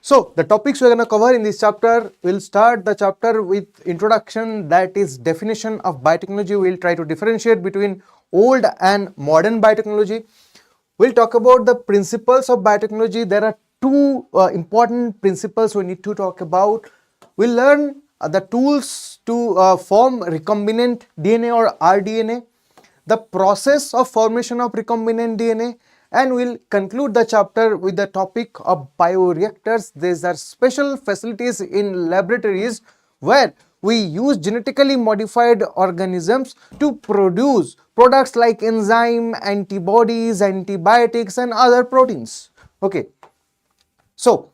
So the topics we're going to cover in this chapter, we'll start the chapter with introduction, that is definition of biotechnology. We'll try to differentiate between old and modern biotechnology. We'll talk about the principles of biotechnology. There are two important principles we need to talk about. We'll learn the tools to form recombinant DNA or rDNA, the process of formation of recombinant DNA, and we'll conclude the chapter with the topic of bioreactors. These are special facilities in laboratories where we use genetically modified organisms to produce products like enzyme, antibodies, antibiotics and other proteins. Okay. So,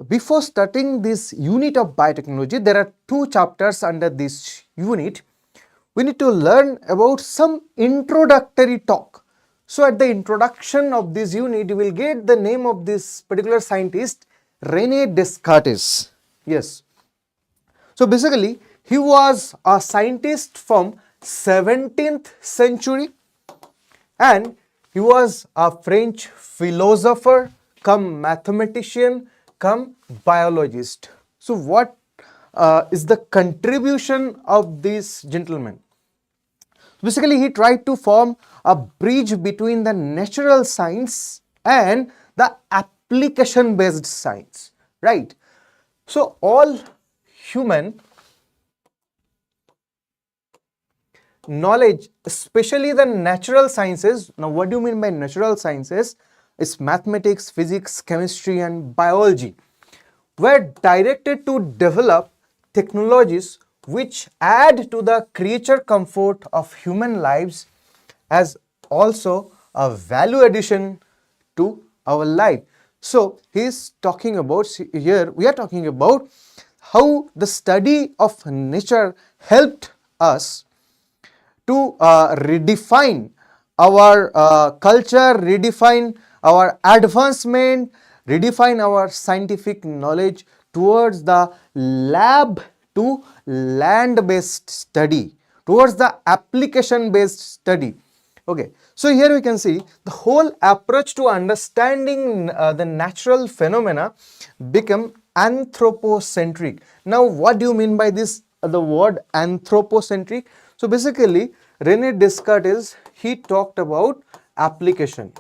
before starting this unit of biotechnology, there are two chapters under this unit. We need to learn about some introductory talk. So at the introduction of this unit, you will get the name of this particular scientist, René Descartes. Yes. So basically, he was a scientist from 17th century and he was a French philosopher, come mathematician, come biologist. So what is the contribution of this gentleman? Basically, he tried to form a bridge between the natural science and the application based science, right? So all human knowledge, especially the natural sciences, now what do you mean by natural sciences? It's mathematics, physics, chemistry and biology, were directed to develop technologies which add to the creature comfort of human lives as also a value addition to our life. So he is talking about, here we are talking about how the study of nature helped us to redefine our culture, redefine our advancement, redefine our scientific knowledge towards the lab to land based study, towards the application based study. Okay, so here we can see the whole approach to understanding the natural phenomena become anthropocentric. Now what do you mean by this, the word anthropocentric? So basically René Descartes, he talked about application.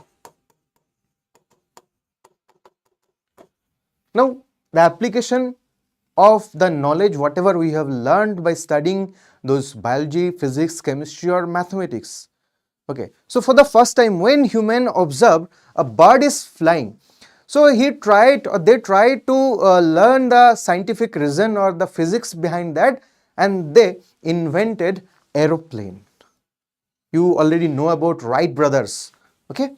Now the application of the knowledge whatever we have learned by studying those biology, physics, chemistry or mathematics. Okay, so for the first time when human observed a bird is flying, so they tried to learn the scientific reason or the physics behind that, and they invented aeroplane. You already know about Wright brothers. Okay,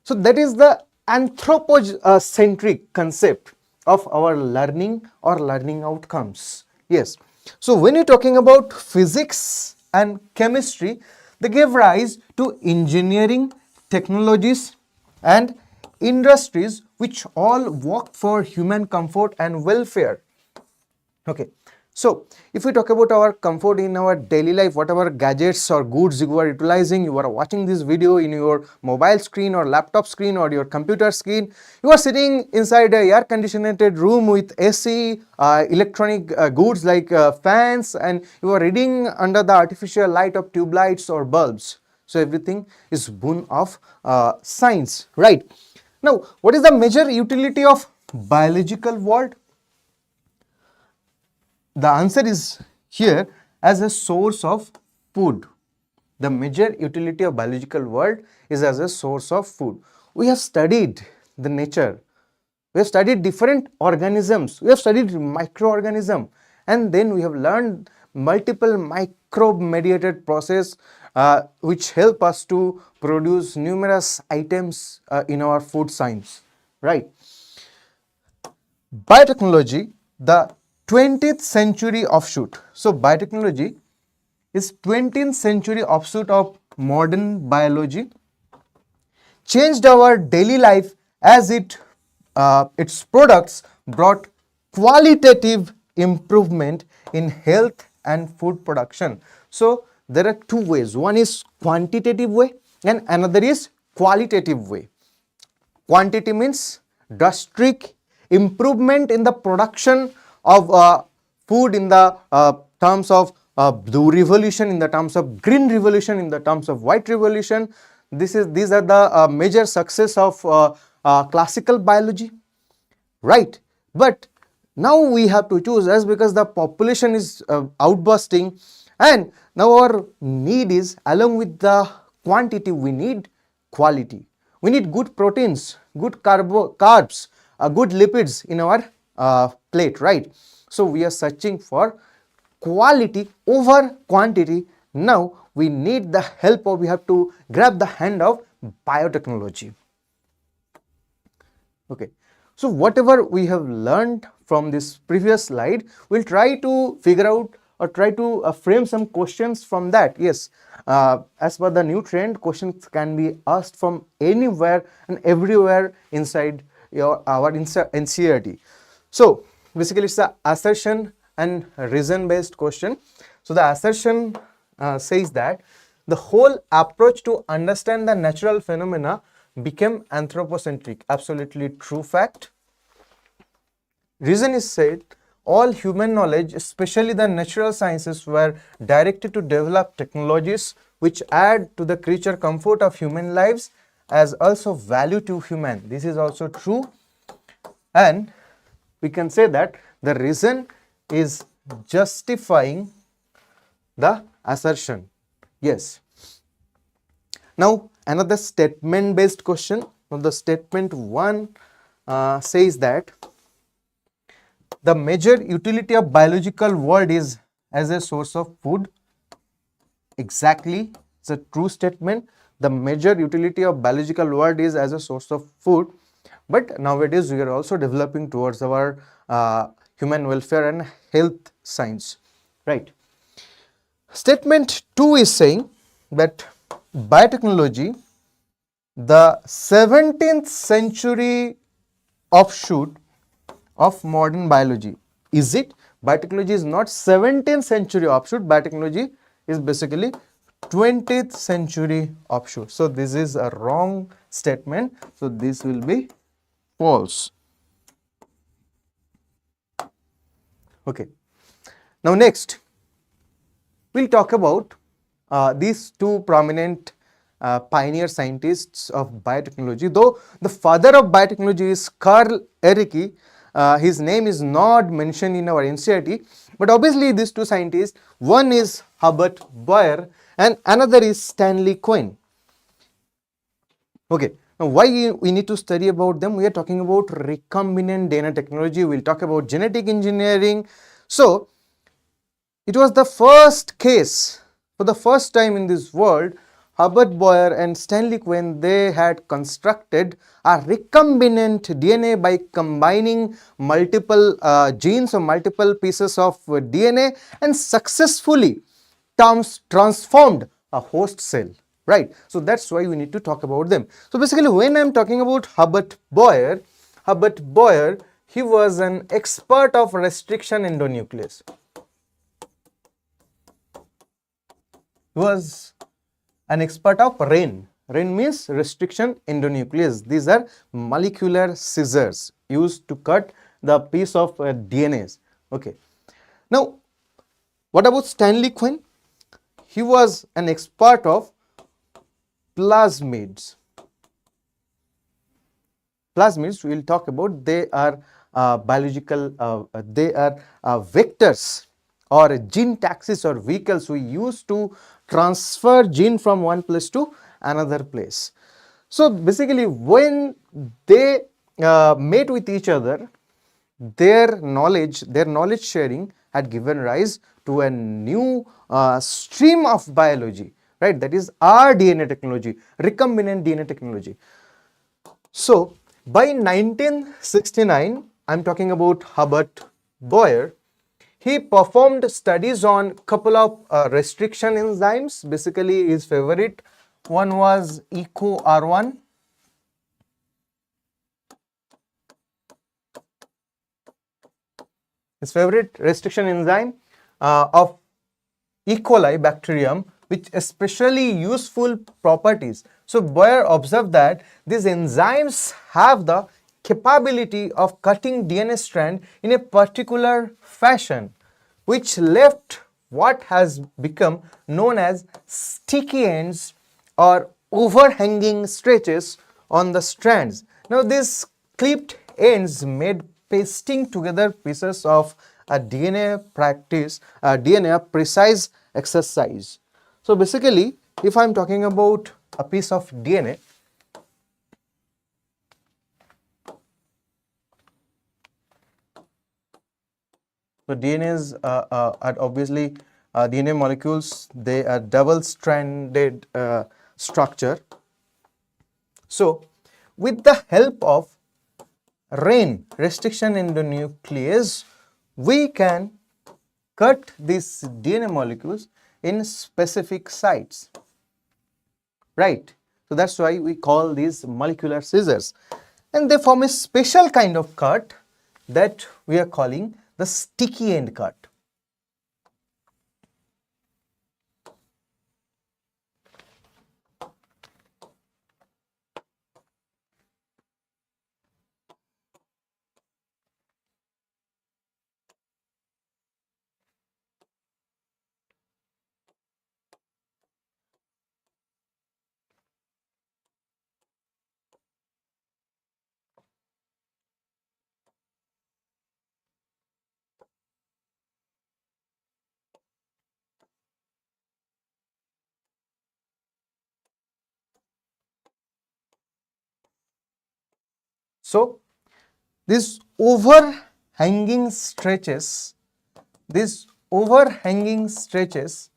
so that is the anthropocentric concept of our learning or learning outcomes. Yes, so when you're talking about physics and chemistry, they gave rise to engineering, technologies and industries which all work for human comfort and welfare. Okay, so if we talk about our comfort in our daily life, whatever gadgets or goods you are utilizing, you are watching this video in your mobile screen or laptop screen or your computer screen, you are sitting inside a air conditioned room with AC, electronic goods like fans, and you are reading under the artificial light of tube lights or bulbs. So everything is boon of science, right? Now what is the major utility of biological world? The answer is here, as a source of food. The major utility of biological world is as a source of food. We have studied the nature, we have studied different organisms, we have studied microorganism, and then we have learned multiple microbe mediated process which help us to produce numerous items in our food science, right? Biotechnology, the 20th century offshoot. So biotechnology is 20th century offshoot of modern biology, changed our daily life as its products brought qualitative improvement in health and food production. So there are two ways, one is quantitative way and another is qualitative way. Quantity means drastic improvement in the production of food in the terms of blue revolution, in the terms of green revolution, in the terms of white revolution. These are the major success of classical biology, right? But now we have to choose, as because the population is outbursting, and now our need is, along with the quantity, we need quality. We need good proteins, good carbs, good lipids in our plate, right? So we are searching for quality over quantity. Now we need the help, or we have to grab the hand of biotechnology. Okay, so whatever we have learned from this previous slide, we'll try to figure out or try to frame some questions from that. Yes, as per the new trend, questions can be asked from anywhere and everywhere inside our NCERT. So basically it's the assertion and reason based question. So the assertion says that the whole approach to understand the natural phenomena became anthropocentric. Absolutely true fact. Reason is said all human knowledge, especially the natural sciences, were directed to develop technologies which add to the creature comfort of human lives as also value to human. This is also true, and we can say that the reason is justifying the assertion. Yes. Now another statement based question. Now the statement 1 says that the major utility of biological world is as a source of food. Exactly, it's a true statement. The major utility of biological world is as a source of food, but nowadays we are also developing towards our human welfare and health science, right? Statement 2 is saying that biotechnology, the 17th century offshoot of modern biology. Is it? Biotechnology is not 17th century offshoot. Biotechnology is basically 20th century offshoot. So this is a wrong statement. So this will be false. Okay. Now next, we'll talk about these two prominent pioneer scientists of biotechnology. Though the father of biotechnology is Carl Ehrlich, his name is not mentioned in our NCERT, but obviously these two scientists, one is Herbert Boyer and another is Stanley Cohen. Okay, now why we need to study about them? We are talking about recombinant DNA technology. We'll talk about genetic engineering. So it was the first case, for the first time in this world, Herbert Boyer and Stanley Cohen, they had constructed a recombinant DNA by combining multiple genes or multiple pieces of DNA and successfully transformed a host cell, right? So that's why we need to talk about them. So basically when I'm talking about Herbert Boyer, he was an expert of restriction endonuclease. He was an expert of REN. REN means restriction endonuclease. These are molecular scissors used to cut the piece of DNAs. Okay. Now, what about Stanley Cohen? He was an expert of plasmids. Plasmids, we will talk about. They are biological, they are vectors or gene taxis or vehicles we use to transfer gene from one place to another place. So basically when they met with each other, their knowledge sharing had given rise to a new stream of biology, right? That is rDNA technology, recombinant DNA technology. So by 1969, I'm talking about Herbert Boyer. He performed studies on couple of restriction enzymes. Basically his favorite one was EcoR1. His favorite restriction enzyme of E. coli bacterium, which especially useful properties. So Boyer observed that these enzymes have the capability of cutting DNA strand in a particular fashion, which left what has become known as sticky ends or overhanging stretches on the strands. Now, these clipped ends made pasting together pieces of a DNA precise exercise. So basically, if I am talking about a piece of DNA, so DNAs are obviously DNA molecules. They are double-stranded structure. So, with the help of RAIN, restriction in the nucleus, we can cut these DNA molecules in specific sites, right? So that's why we call these molecular scissors, and they form a special kind of cut that we are calling the sticky end cut. So these overhanging stretches, these overhanging stretches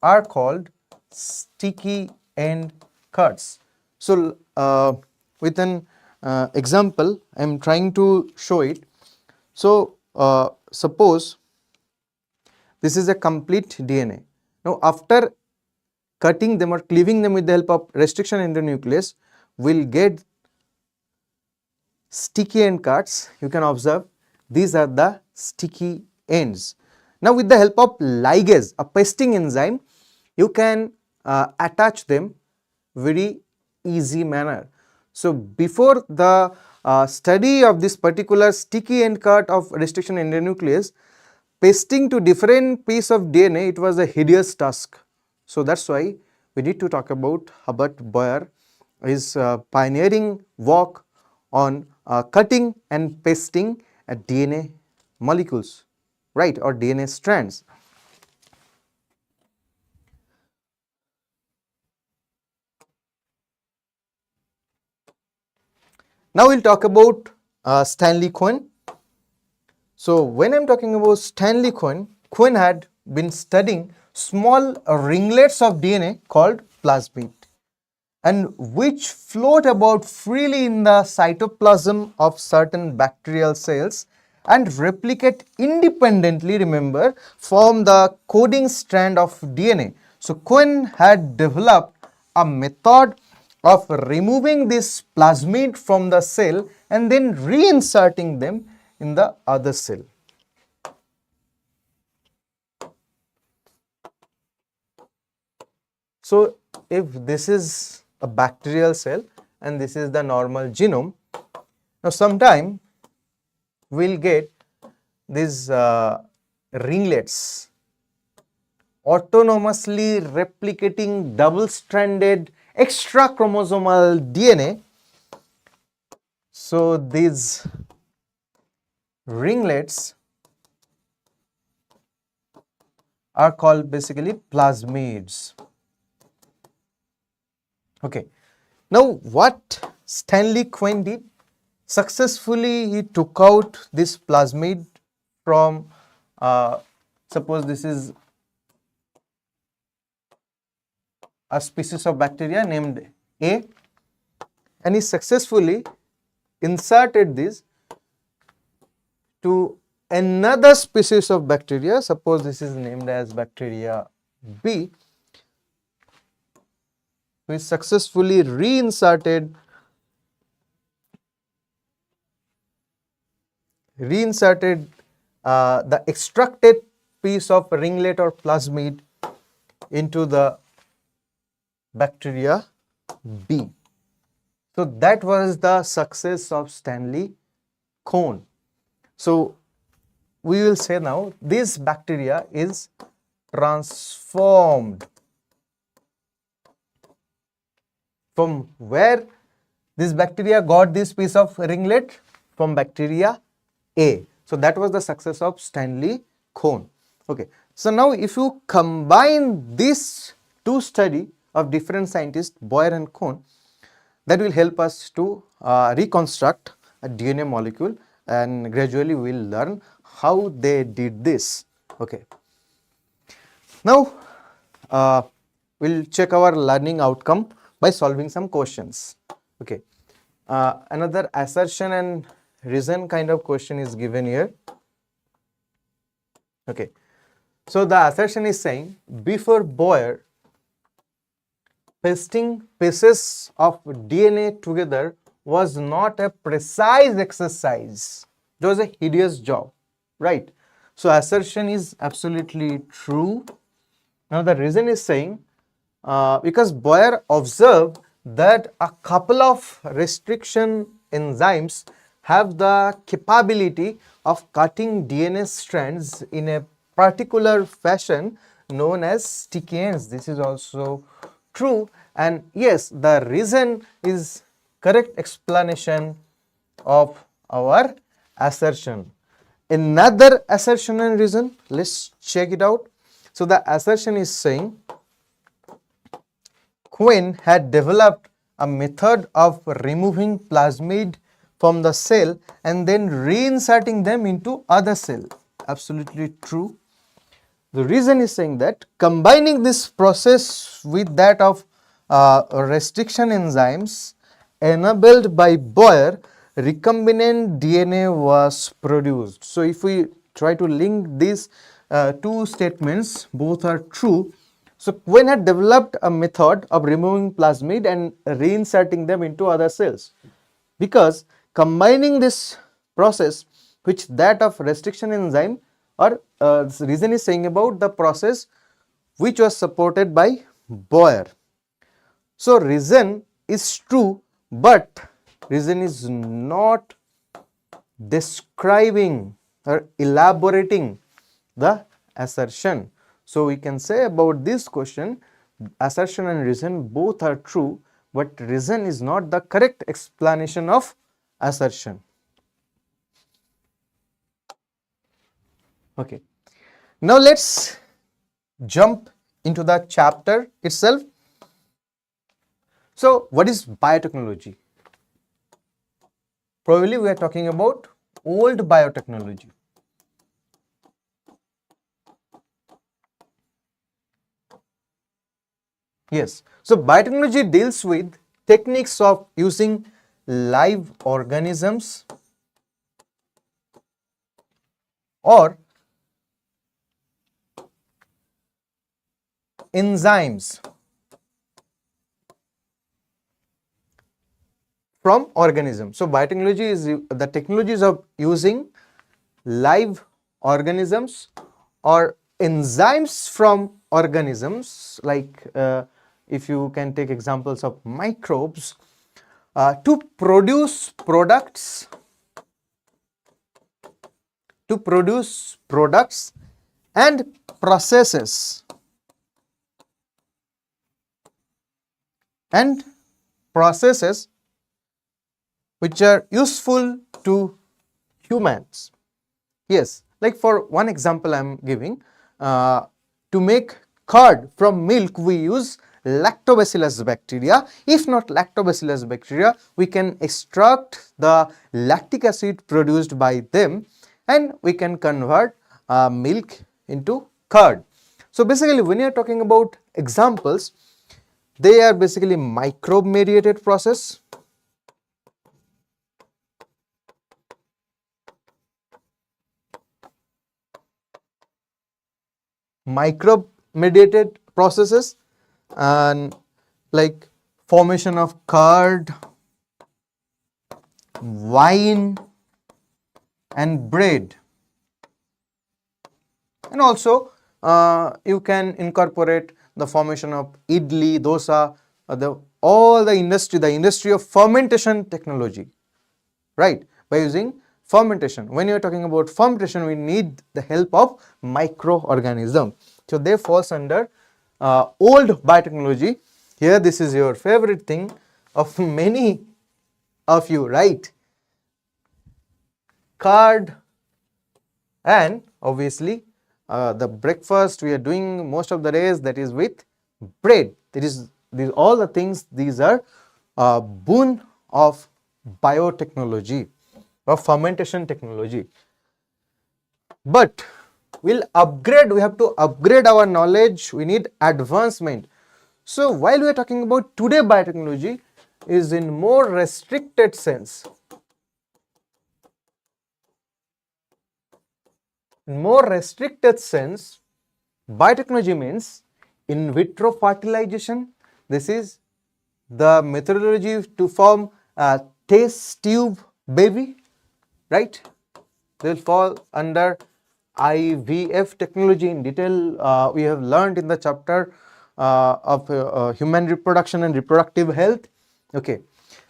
are called sticky end cuts. So with an example, I am trying to show it. So suppose this is a complete DNA. Now after cutting them or cleaving them with the help of restriction in the nucleus, we'll get sticky end cuts. You can observe these are the sticky ends. Now with the help of ligase, a pasting enzyme, you can attach them very easy manner. So before the study of this particular sticky end cut of restriction in the nucleus, pasting to different piece of DNA, it was a hideous task. So that's why we need to talk about Herbert Boyer, his pioneering work on cutting and pasting DNA molecules, right, or DNA strands. Now we'll talk about Stanley Cohen. So when I'm talking about Stanley Cohen, Cohen had been studying small ringlets of DNA called plasmid, and which float about freely in the cytoplasm of certain bacterial cells and replicate independently, remember, form the coding strand of DNA. So Cohen had developed a method of removing this plasmid from the cell and then reinserting them in the other cell. So if this is a bacterial cell and this is the normal genome, now sometime we'll get these ringlets autonomously replicating double-stranded extra chromosomal DNA. So these ringlets are called basically plasmids. Okay. Now what Stanley Cohen did? Successfully he took out this plasmid from suppose this is a species of bacteria named A, and he successfully inserted this to another species of bacteria. Suppose this is named as bacteria B. We successfully reinserted the extracted piece of ringlet or plasmid into the bacteria B. So that was the success of Stanley Cohn. So we will say now this bacteria is transformed. From where this bacteria got this piece of ringlet? From bacteria A. So that was the success of Stanley Cohn. Okay. So now if you combine these two study of different scientists, Boyer and Cohn, that will help us to reconstruct a DNA molecule, and gradually we will learn how they did this. Okay. Now we'll check our learning outcome by solving some questions. Okay. Another assertion and reason kind of question is given here. Okay. So the assertion is saying, before Boyer, pasting pieces of DNA together was not a precise exercise. It was a hideous job, right? So assertion is absolutely true. Now the reason is saying, because Boyer observed that a couple of restriction enzymes have the capability of cutting DNA strands in a particular fashion known as sticky ends. This is also true, and yes, the reason is correct explanation of our assertion. Another assertion and reason, let's check it out. So the assertion is saying Quinn had developed a method of removing plasmid from the cell and then reinserting them into other cell. Absolutely true. The reason is saying that combining this process with that of restriction enzymes enabled by Boyer, recombinant DNA was produced. So if we try to link these two statements, both are true. So Quinn had developed a method of removing plasmid and reinserting them into other cells, because combining this process which that of restriction enzyme, or this reason is saying about the process which was supported by Boyer. So reason is true, but reason is not describing or elaborating the assertion. So we can say about this question, assertion and reason both are true, but reason is not the correct explanation of assertion. Okay. Now let's jump into the chapter itself. So what is biotechnology? Probably we are talking about old biotechnology. Yes. So biotechnology deals with techniques of using live organisms or enzymes from organisms. So biotechnology is the technologies of using live organisms or enzymes from organisms, like if you can take examples of microbes, to produce products and processes which are useful to humans. Yes, like for one example I am giving, to make curd from milk we use lactobacillus bacteria. If not lactobacillus bacteria, we can extract the lactic acid produced by them and we can convert milk into curd. So basically when you are talking about examples, they are basically microbe mediated process, microbe mediated processes, and like formation of curd, wine and bread, and also you can incorporate the formation of idli, dosa, all the industry of fermentation technology, right? By using fermentation. When you are talking about fermentation, we need the help of microorganism. So they falls under old biotechnology. Here this is your favorite thing of many of you, right? Curd, and obviously the breakfast we are doing most of the days, that is with bread. That is, these all the things, these are boon of biotechnology or fermentation technology. But we have to upgrade our knowledge, we need advancement. So while we are talking about today, biotechnology is in more restricted sense. In more restricted sense, biotechnology means in vitro fertilization. This is the methodology to form a test tube baby, right? They will fall under IVF technology. In detail, we have learned in the chapter of human reproduction and reproductive health. Okay,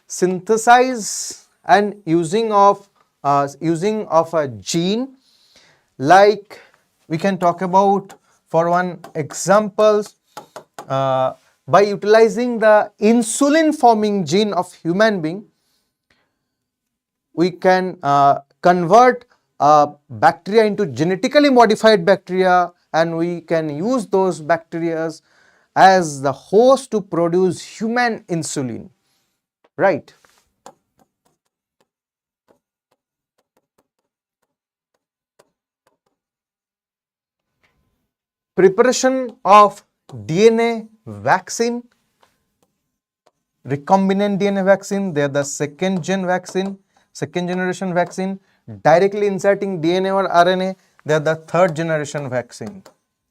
synthesize and using of a gene, like we can talk about, for one examples, by utilizing the insulin forming gene of human being, we can convert bacteria into genetically modified bacteria, and we can use those bacteria as the host to produce human insulin, right? Preparation of DNA vaccine, recombinant DNA vaccine, they are the second generation vaccine. Directly inserting DNA or RNA, they are the third generation vaccine.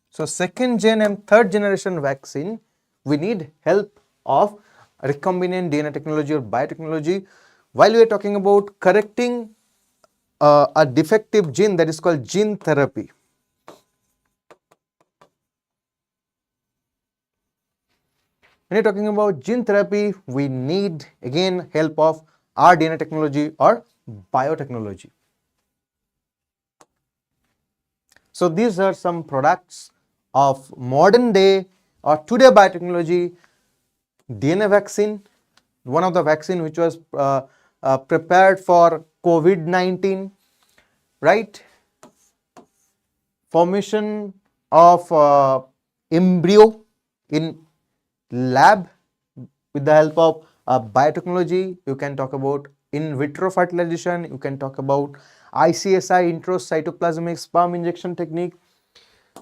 So second gen and third generation vaccine, we need help of recombinant DNA technology or biotechnology. While we are talking about correcting a defective gene, that is called gene therapy. When you're talking about gene therapy, we need again help of RDNA technology or biotechnology. So these are some products of modern day or today biotechnology. DNA vaccine, one of the vaccine which was prepared for COVID-19, right? Formation of embryo in lab with the help of biotechnology. You can talk about in vitro fertilization, you can talk about ICSI, intracytoplasmic sperm injection technique,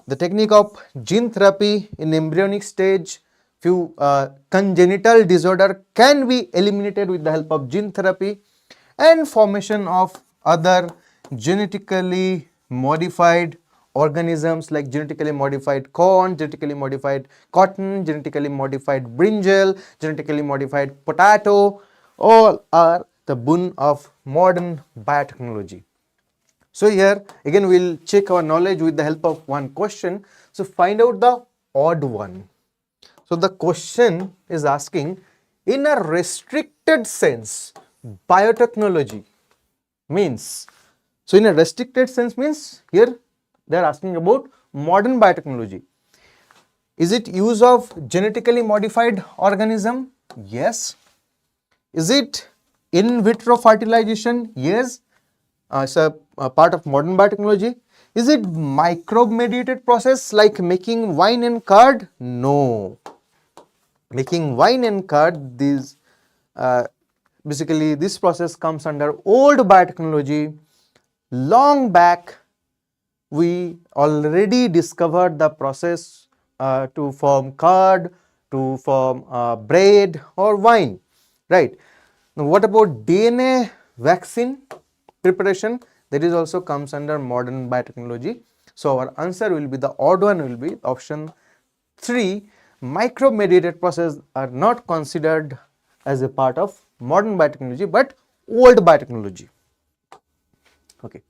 the technique of gene therapy in embryonic stage. Few congenital disorder can be eliminated with the help of gene therapy, and formation of other genetically modified organisms like genetically modified corn, genetically modified cotton, genetically modified brinjal, genetically modified potato, all are the boon of modern biotechnology. So here again we will check our knowledge with the help of one question. So find out the odd one. So the question is asking, in a restricted sense, biotechnology means, so in a restricted sense means here they are asking about modern biotechnology. Is it use of genetically modified organism? Yes. Is it in vitro fertilization? Yes. It's a part of modern biotechnology. Is it microbe mediated process like making wine and curd? No. Making wine and curd, these basically this process comes under old biotechnology. Long back we already discovered the process to form curd, to form bread or wine, right? Now what about DNA vaccine preparation? That is also comes under modern biotechnology. So our answer will be, the odd one will be option 3. Microbe mediated process are not considered as a part of modern biotechnology but old biotechnology. Okay.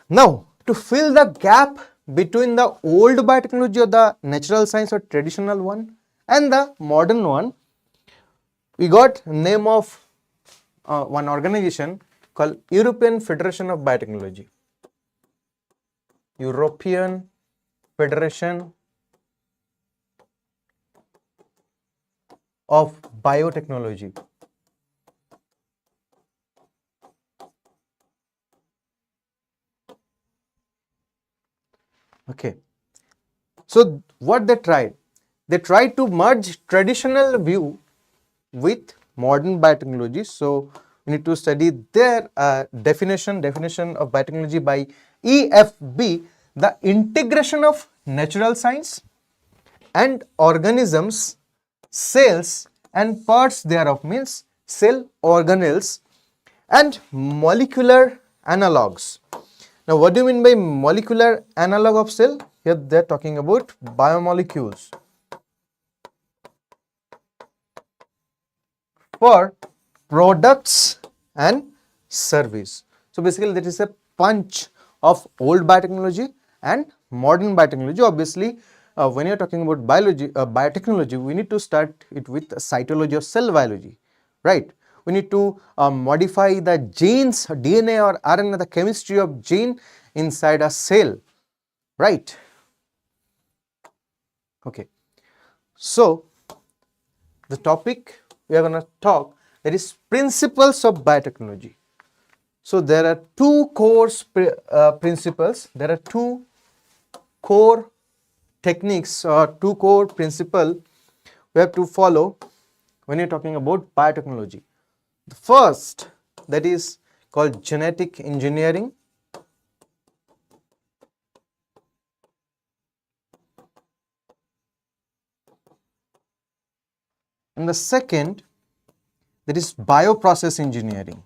Now to fill the gap between the old biotechnology or the natural science or traditional one and the modern one, We got name of one organization called European Federation of Biotechnology. European Federation of Biotechnology. Okay. So what they tried to merge traditional view with modern biotechnology. So we need to study their definition of biotechnology by EFB, the integration of natural science and organisms, cells and parts thereof, means cell organelles and molecular analogues. Now what do you mean by molecular analog of cell? Here they are talking about biomolecules for products and service. So basically that is a punch of old biotechnology and modern biotechnology. Obviously when you're talking about biotechnology, we need to start it with cytology or cell biology, right? We need to modify the genes, DNA or RNA, the chemistry of gene inside a cell, right? Okay, so the topic we are going to talk, that is principles of biotechnology. So there are two core principles, there are two core techniques or two core principles we have to follow when you're talking about biotechnology. The first, that is called genetic engineering. And the second, that is bioprocess engineering.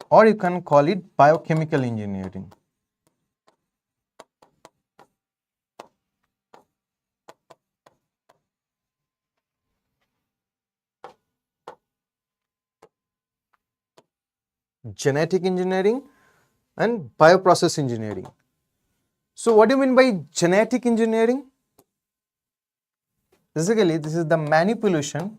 Or you can call it biochemical engineering. Genetic engineering and bioprocess engineering. So what do you mean by genetic engineering? Basically, this is the manipulation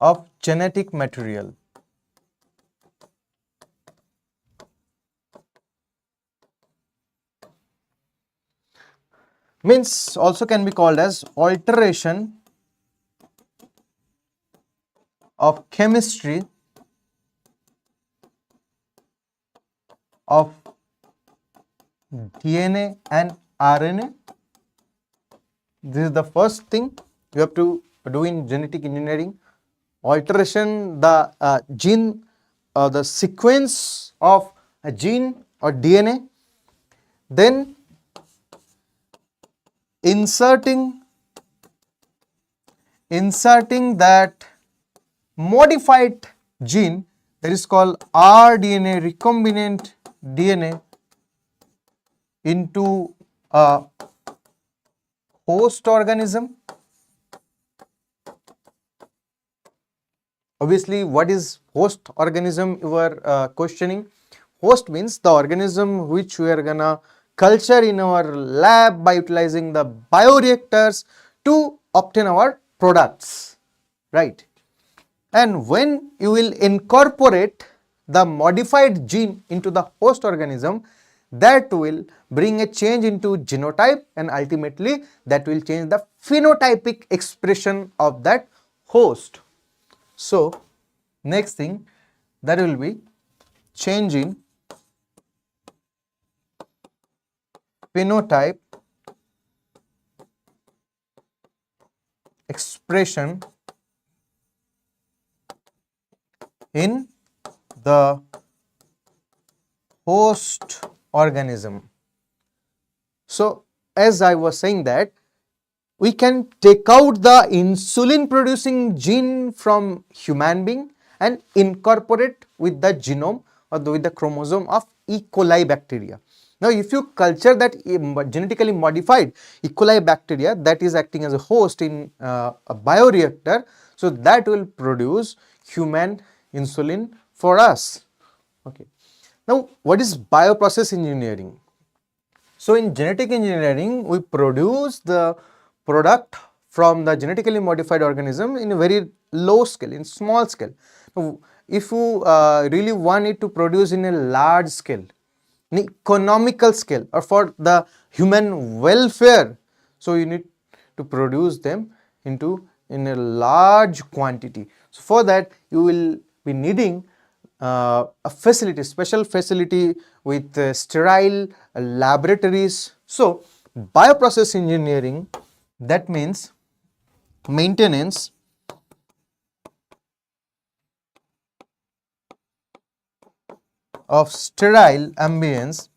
of genetic material. Means also can be called as alteration of chemistry of DNA and RNA. This is the first thing you have to do in genetic engineering. Alteration the gene, the sequence of a gene or DNA, then inserting that modified gene, that is called rDNA, recombinant DNA, into a host organism. Obviously, what is host organism you are questioning? Host means the organism which we are gonna culture in our lab by utilizing the bioreactors to obtain our products, right? And when you will incorporate the modified gene into the host organism, that will bring a change into genotype, and ultimately that will change the phenotypic expression of that host. So next thing, that will be change in phenotype expression in the host organism. So as I was saying that we can take out the insulin producing gene from human being and incorporate with the genome or with the chromosome of E. coli bacteria. Now if you culture that genetically modified E. coli bacteria that is acting as a host in a bioreactor, So that will produce human insulin for us. Okay. Now, what is bioprocess engineering? So in genetic engineering, we produce the product from the genetically modified organism in a very low scale, in small scale. Now, if you really want it to produce in a large scale, in economical scale, or for the human welfare, so you need to produce them in a large quantity. So for that, you will be needing a facility, special facility with sterile laboratories. So bioprocess engineering, that means maintenance of sterile ambience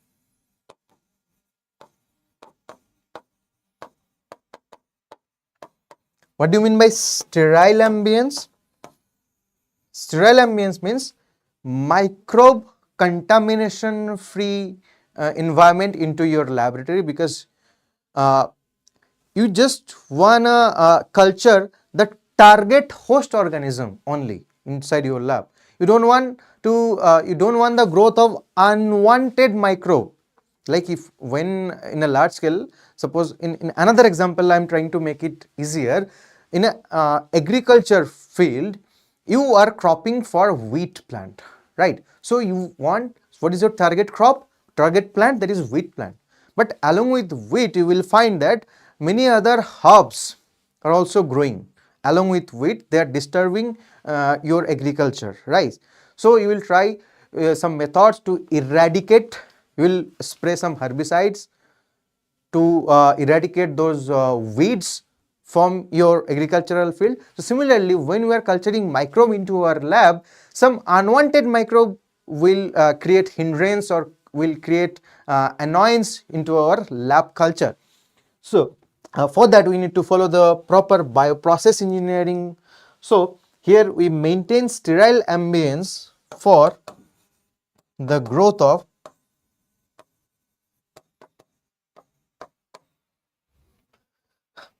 What do you mean by sterile ambience? Sterile ambience means microbe contamination free environment into your laboratory, because uh, you just wanna culture the target host organism only inside your lab. You don't want the growth of unwanted microbe. Like if when in a large scale, suppose in another example, I am trying to make it easier. In a agriculture field, you are cropping for wheat plant, right? So you want, what is your target crop, target plant? That is wheat plant. But along with wheat, you will find that many other herbs are also growing along with wheat. They are disturbing your agriculture, right? So you will try some methods to eradicate. You will spray some herbicides to eradicate those weeds from your agricultural field. So similarly, when we are culturing microbe into our lab, some unwanted microbe will create hindrance or will create annoyance into our lab culture. So for that, we need to follow the proper bioprocess engineering. So here we maintain sterile ambience for the growth of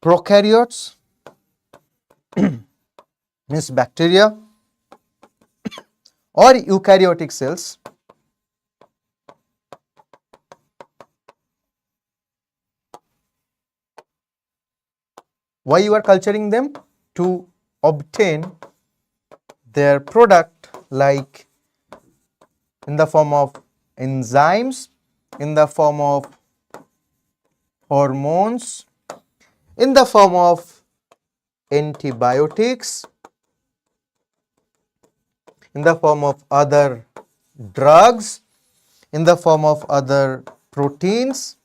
prokaryotes, means bacteria, or eukaryotic cells. Why you are culturing them? To obtain their product, like in the form of enzymes, in the form of hormones, in the form of antibiotics, in the form of other drugs, in the form of other proteins,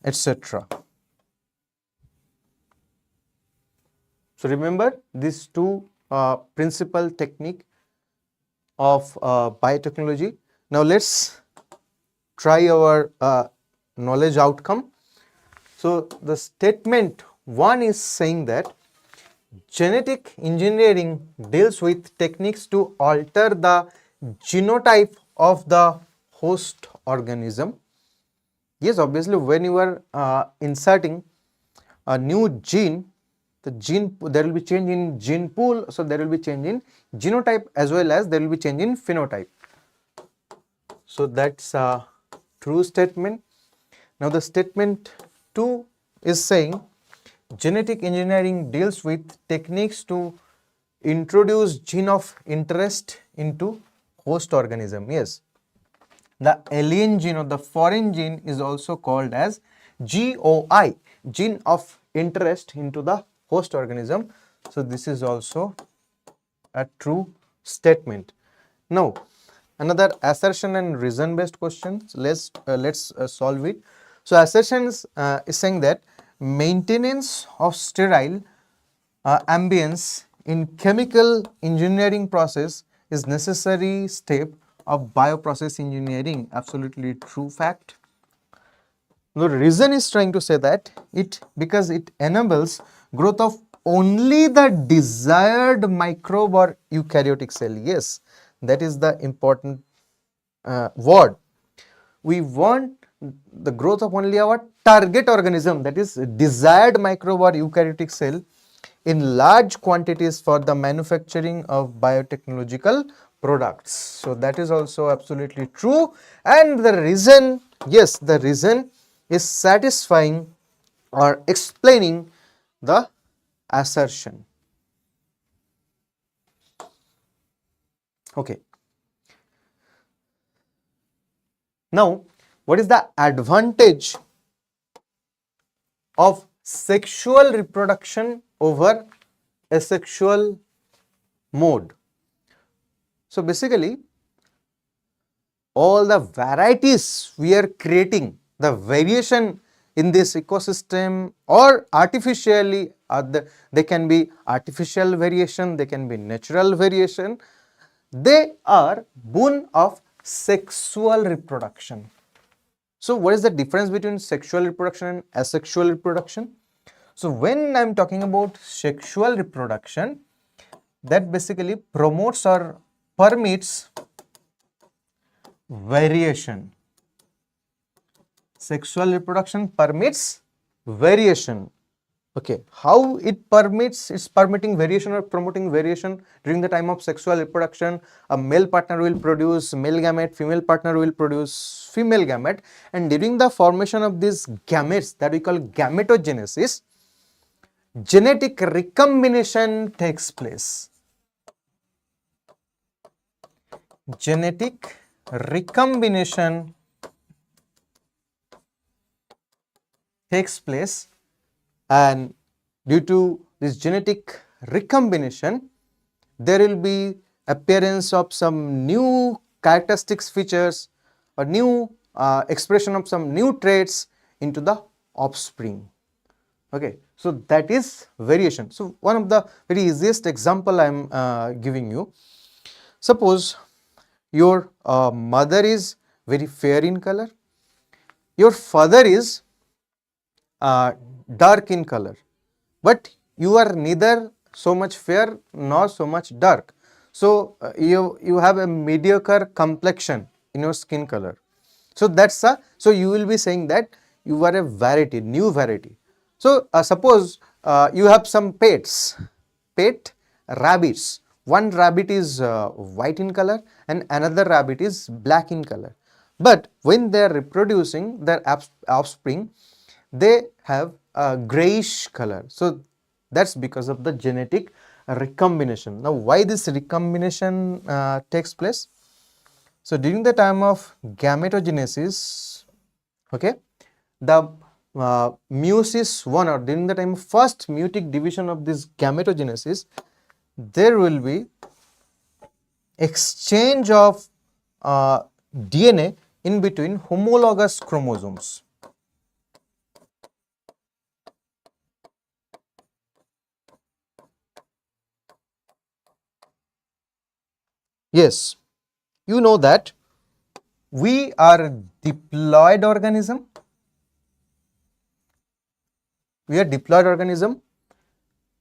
etc. So remember these two principal technique of biotechnology. Now let's try our knowledge outcome. So the statement 1 is saying that genetic engineering deals with techniques to alter the genotype of the host organism. Yes, obviously when you are inserting a new gene, there will be change in gene pool, so there will be change in genotype as well as there will be change in phenotype. So that's a true statement. Now the statement 2 is saying genetic engineering deals with techniques to introduce gene of interest into host organism. Yes, the alien gene or the foreign gene is also called as GOI, gene of interest into the host organism. So this is also a true statement. Now another assertion and reason based questions, let's solve it. So assertions is saying that maintenance of sterile ambience in chemical engineering process is necessary step of bioprocess engineering. Absolutely true fact. The reason is trying to say that because it enables growth of only the desired microbe or eukaryotic cell. Yes, that is the important word. We want the growth of only our target organism, that is desired microbe or eukaryotic cell, in large quantities for the manufacturing of biotechnological products. So that is also absolutely true, and the reason, yes, the reason is satisfying or explaining the assertion. Okay. Now, what is the advantage of sexual reproduction over asexual mode? So basically, all the varieties we are creating, the variation in this ecosystem or artificially, they can be artificial variation, they can be natural variation, they are boon of sexual reproduction. So what is the difference between sexual reproduction and asexual reproduction? So when I am talking about sexual reproduction, that basically promotes or permits variation. Sexual reproduction permits variation. Okay, how it permits? It's permitting variation or promoting variation. During the time of sexual reproduction, a male partner will produce male gamete, female partner will produce female gamete, and during the formation of these gametes, that we call gametogenesis, genetic recombination takes place. Genetic recombination takes place, and due to this genetic recombination, there will be appearance of some new characteristics, features, or new expression of some new traits into the offspring. Okay, so that is variation. So one of the very easiest example I am giving you. Suppose your mother is very fair in color, your father is dark in color, but you are neither so much fair nor so much dark. So you have a mediocre complexion in your skin color. So that's a, so you will be saying that you are a variety, new variety. So suppose you have some pet rabbits. One rabbit is white in color and another rabbit is black in color. But when they are reproducing their offspring, they have a grayish color. So that's because of the genetic recombination. Now, why this recombination takes place? So during the time of gametogenesis, okay, the meiosis 1, or during the time of first meiotic division of this gametogenesis, there will be exchange of DNA in between homologous chromosomes. Yes, you know that we are a diploid organism. We are diploid organism,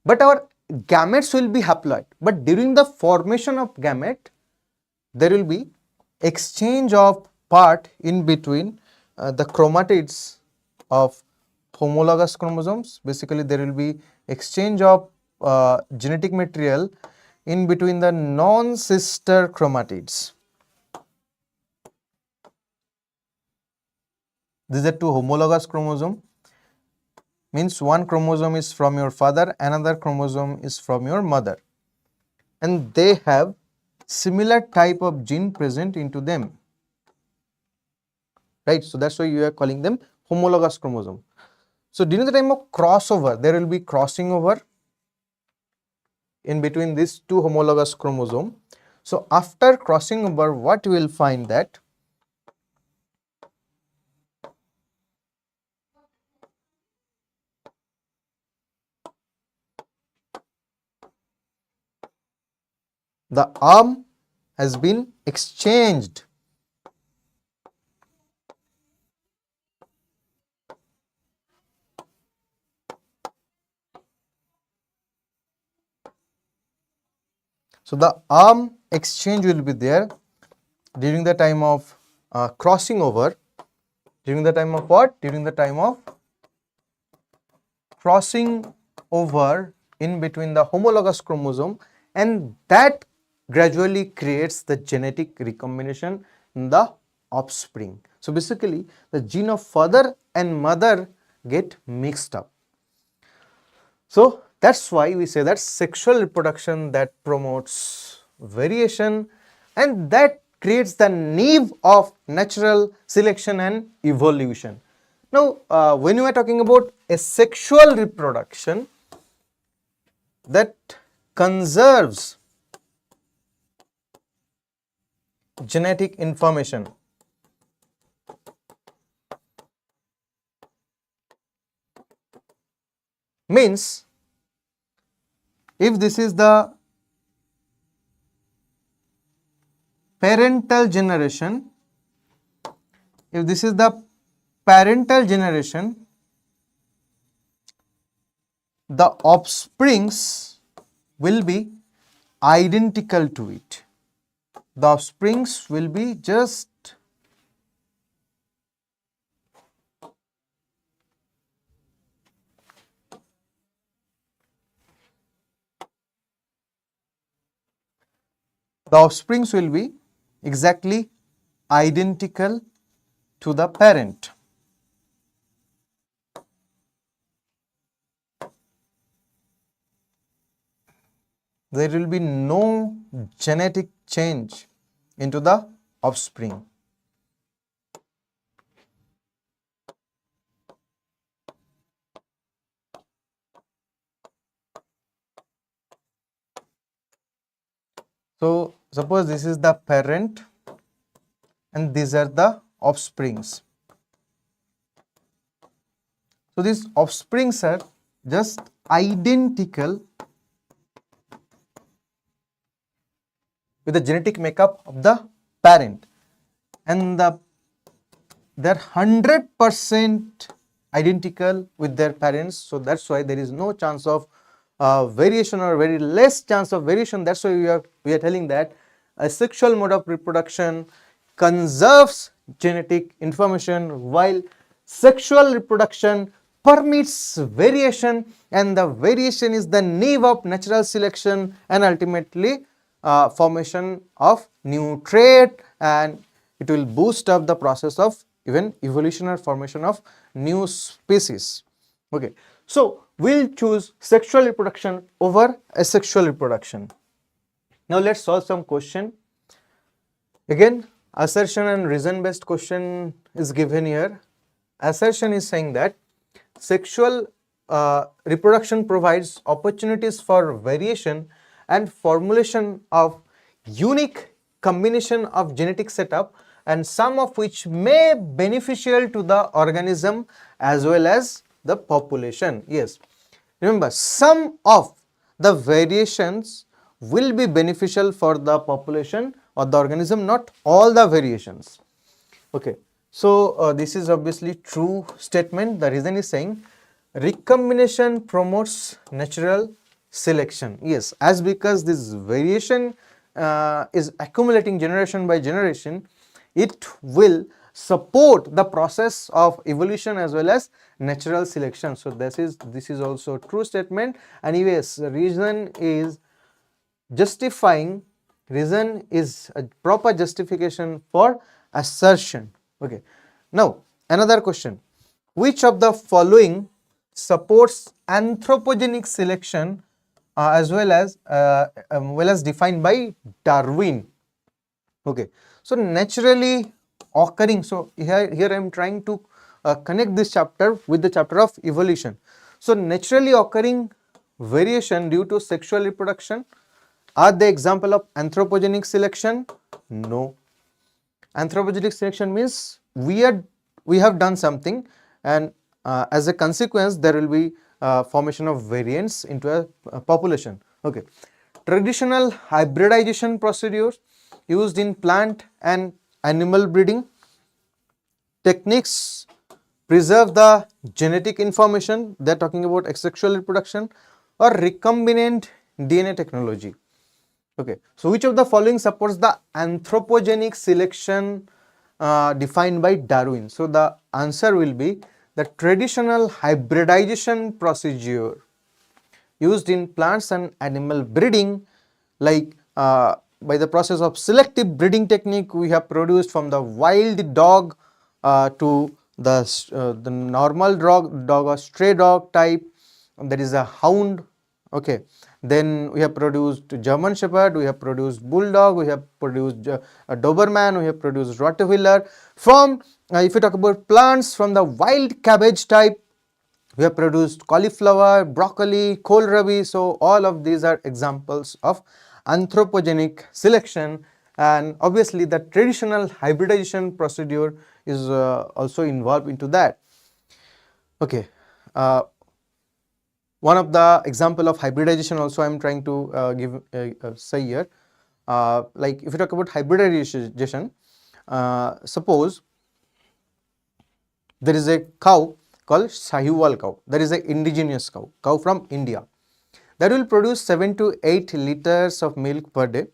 but our gametes will be haploid. But during the formation of gamete, there will be exchange of part in between the chromatids of homologous chromosomes. Basically, there will be exchange of genetic material in between the non-sister chromatids. These are two homologous chromosomes. Means one chromosome is from your father, another chromosome is from your mother, and they have similar type of gene present into them, right? So that's why you are calling them homologous chromosome. So during the time of crossover, there will be crossing over in between these two homologous chromosome. So after crossing over, what you will find that the arm has been exchanged. So the arm exchange will be there during the time of crossing over. During the time of what? During the time of crossing over in between the homologous chromosome, and that gradually creates the genetic recombination in the offspring. So basically the gene of father and mother get mixed up. So that's why we say that sexual reproduction that promotes variation, and that creates the nave of natural selection and evolution. Now, when you are talking about a sexual reproduction that conserves genetic information, means if this is the parental generation, if this is the parental generation, the offsprings will be identical to it. The offsprings will be just exactly identical to the parent. There will be no genetic change into the offspring. So suppose this is the parent and these are the offsprings. So these offsprings are just identical with the genetic makeup of the parent, and they're 100% identical with their parents. So that's why there is no chance of variation, or very less chance of variation. That's why we are telling that a sexual mode of reproduction conserves genetic information, while sexual reproduction permits variation, and the variation is the nave of natural selection and ultimately formation of new trait, and it will boost up the process of even evolution or formation of new species. Okay, so we'll choose sexual reproduction over asexual reproduction. Now let's solve some question. Again, assertion and reason based question is given here. Assertion is saying that sexual reproduction provides opportunities for variation and formulation of unique combination of genetic setup, and some of which may beneficial to the organism as well as the population. Yes, remember, some of the variations will be beneficial for the population or the organism, not all the variations. Okay, so this is obviously true statement. The reason is saying recombination promotes natural selection. Yes, as because this variation is accumulating generation by generation, it will support the process of evolution as well as natural selection. So this is also a true statement. And yes, reason is justifying, reason is a proper justification for assertion. Okay, now another question: which of the following supports anthropogenic selection as well as defined by Darwin? Okay, so naturally occurring, so here I am trying to connect this chapter with the chapter of evolution. So naturally occurring variation due to sexual reproduction, are they example of anthropogenic selection? No. Anthropogenic selection means we have done something, and as a consequence there will be formation of variants into a population. Okay, traditional hybridization procedures used in plant and animal breeding techniques preserve the genetic information. They are talking about asexual reproduction or recombinant DNA technology. Okay, so which of the following supports the anthropogenic selection defined by Darwin? So the answer will be the traditional hybridization procedure used in plants and animal breeding, like by the process of selective breeding technique, we have produced from the wild dog to the normal dog or stray dog type, that is a hound. Okay, then we have produced German Shepherd, we have produced Bulldog, we have produced a Doberman, we have produced Rottweiler. From if you talk about plants, from the wild cabbage type, we have produced cauliflower, broccoli, kohlrabi. So all of these are examples of anthropogenic selection, and obviously the traditional hybridization procedure is also involved into that. Okay, one of the example of hybridization also I am trying to say here, like if you talk about hybridization, suppose there is a cow called Sahiwal cow. There is an indigenous cow from India, that will produce 7 to 8 liters of milk per day.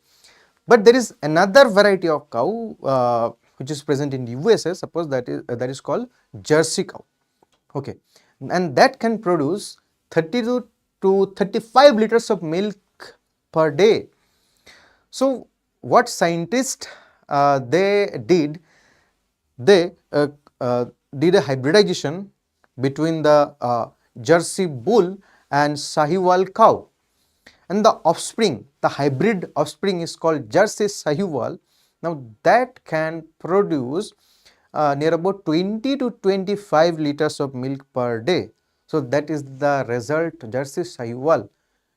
But there is another variety of cow which is present in USA. Suppose that is called Jersey cow. Okay, and that can produce 32 to 35 liters of milk per day. So what scientists they did a hybridization between the Jersey bull and Sahiwal cow, and the offspring, the hybrid offspring is called Jersey Sahiwal. Now that can produce near about 20 to 25 liters of milk per day. So that is the result. Jersey Sahiwal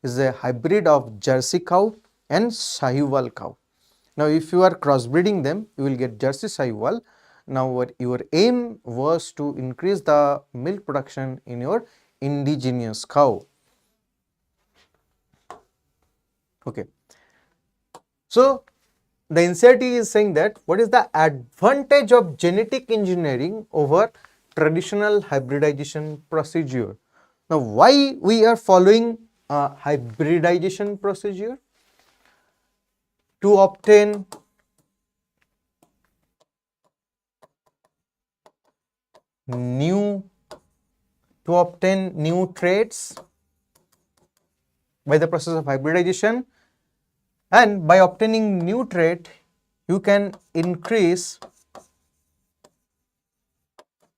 is a hybrid of Jersey cow and Sahiwal cow. Now if you are crossbreeding them, you will get Jersey Sahiwal. Now what your aim was to increase the milk production in your indigenous cow. Okay. So the NCERT is saying that what is the advantage of genetic engineering over traditional hybridization procedure? Now why we are following a hybridization procedure? To obtain new traits by the process of hybridization, and by obtaining new trait you can increase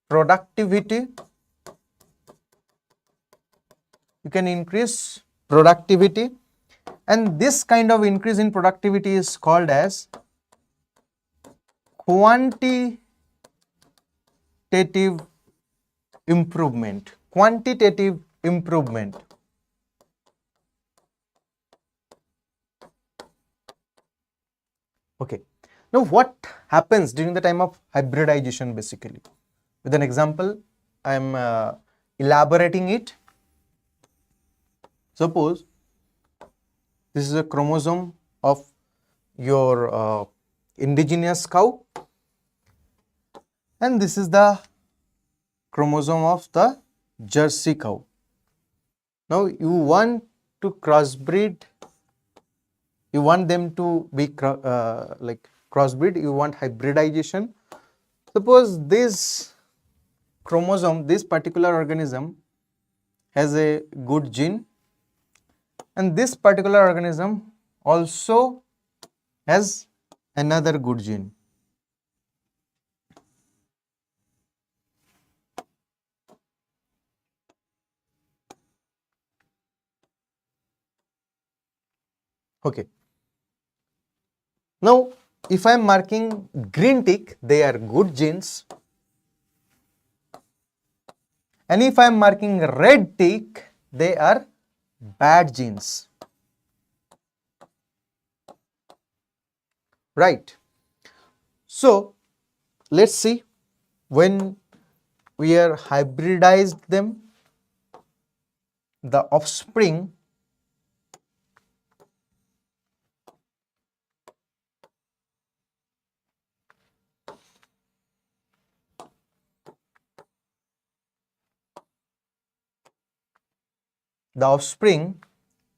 productivity. And this kind of increase in productivity is called as quantitative improvement. Okay. Now what happens during the time of hybridization? Basically, with an example I am elaborating it. Suppose this is a chromosome of your indigenous cow, and this is the chromosome of the Jersey cow. Now you want to crossbreed, you want them to be like crossbreed, you want hybridization. Suppose this chromosome, this particular organism has a good gene, and this particular organism also has another good gene. Okay. Now if I am marking green tick, they are good genes, and if I am marking red tick, they are bad genes, right? So let's see, when we are hybridized them, the offspring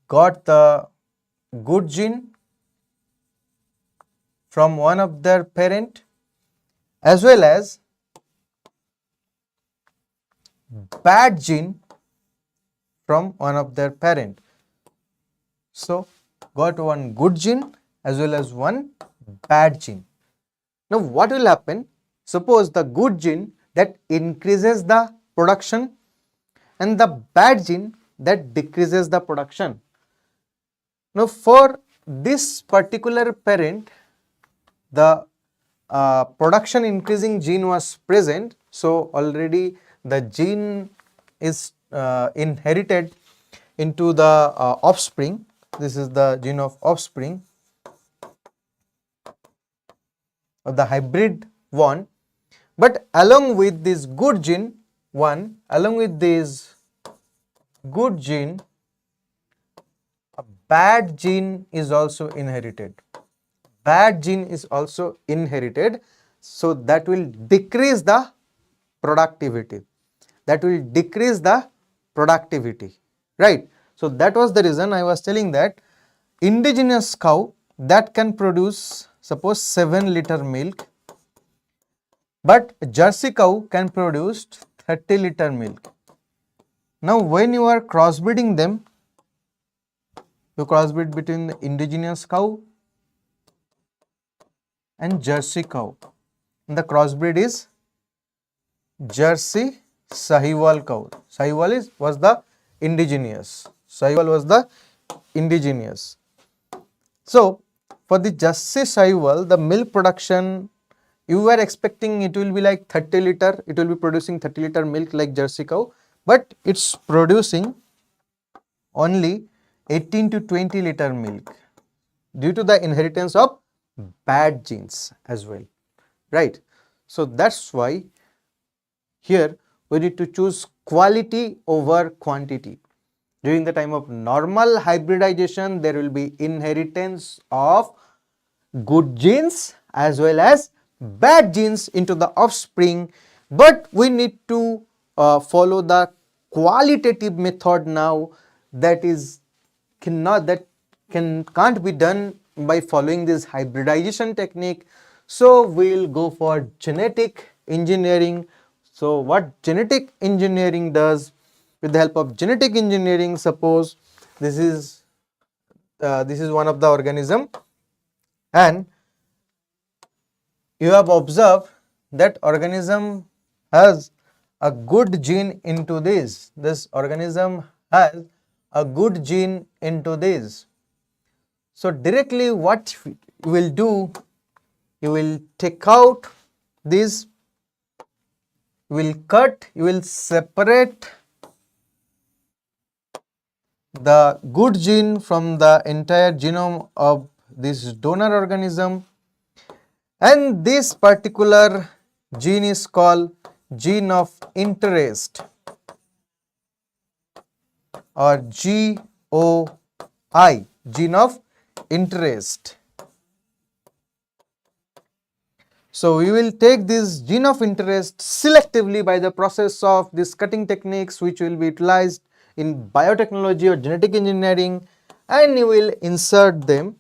got the good gene from one of their parent, as well as bad gene from one of their parent. So got one good gene as well as one bad gene. Now what will happen? Suppose the good gene that increases the production and the bad gene that decreases the production. Now for this particular parent, the production increasing gene was present, so already the gene is inherited into the offspring. This is the gene of offspring of the hybrid one, but along with this good gene one, along with this good gene, a bad gene is also inherited. Bad gene is also inherited, so that will decrease the productivity. That will decrease the productivity, right? So that was the reason I was telling that indigenous cow that can produce suppose 7-liter milk, but Jersey cow can produce 30-liter milk. Now when you are crossbreeding them, you crossbreed between the indigenous cow and Jersey cow. And the crossbreed is Jersey Sahiwal cow. Sahiwal was the indigenous. Sahiwal was the indigenous. So for the Jersey Sahiwal, the milk production, you were expecting it will be like 30 liter, it will be producing 30-liter milk like Jersey cow, but it's producing only 18 to 20-liter milk due to the inheritance of bad genes as well, right? So that's why here we need to choose quality over quantity. During the time of normal hybridization, there will be inheritance of good genes as well as bad genes into the offspring, but we need to follow the qualitative method now, that is can't be done by following this hybridization technique. So we will go for genetic engineering. So what genetic engineering does, with the help of genetic engineering, suppose this is one of the organism, and you have observed that organism has a good gene into this organism has a good gene into this. So directly what you will do, you will take out this, you will cut, you will separate the good gene from the entire genome of this donor organism, and this particular gene is called gene of interest or GOI, gene of interest. So we will take this gene of interest selectively by the process of these cutting techniques, which will be utilized in biotechnology or genetic engineering, and you will insert them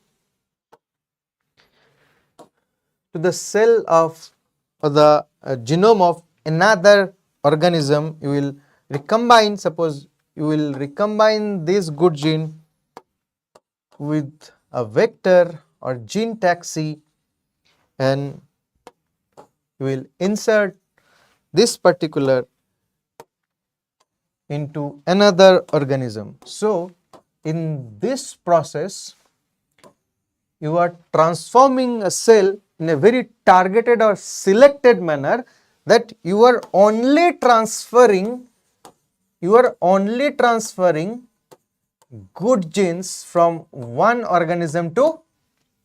to the cell of or the genome of another organism. You will recombine, suppose you will recombine this good gene with a vector or gene taxi, and you will insert this particular into another organism. So in this process, you are transforming a cell in a very targeted or selected manner, that you are only transferring good genes from one organism to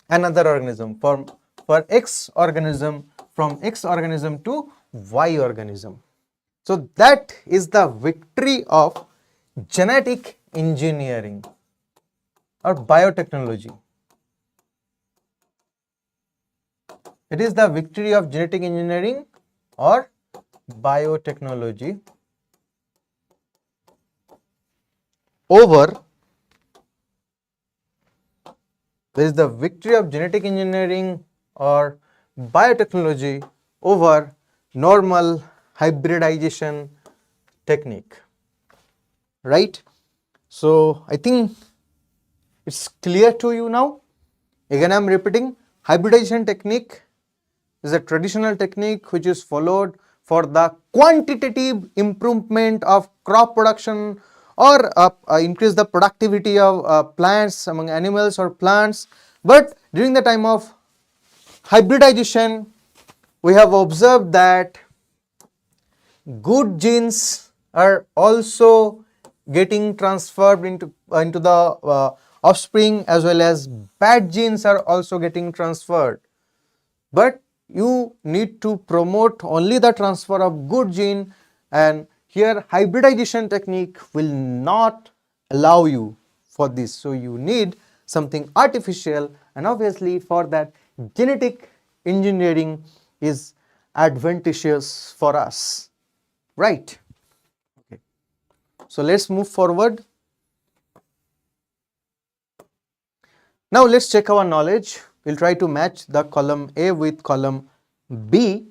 another organism, for X organism, from X organism to Y organism. So that is the victory of genetic engineering or biotechnology. It is the victory of genetic engineering or biotechnology over, there is the victory of genetic engineering or biotechnology over normal hybridization technique, right? So I think it's clear to you now. Again, I am repeating, hybridization technique is a traditional technique which is followed for the quantitative improvement of crop production or increase the productivity of plants among animals or plants. But during the time of hybridization, we have observed that good genes are also getting transferred into the offspring, as well as bad genes are also getting transferred. But you need to promote only the transfer of good gene, and here hybridization technique will not allow you for this. So you need something artificial, and obviously for that genetic engineering is advantageous for us, right? Okay. So let's move forward. Now let's check our knowledge. We'll try to match the column A with column B.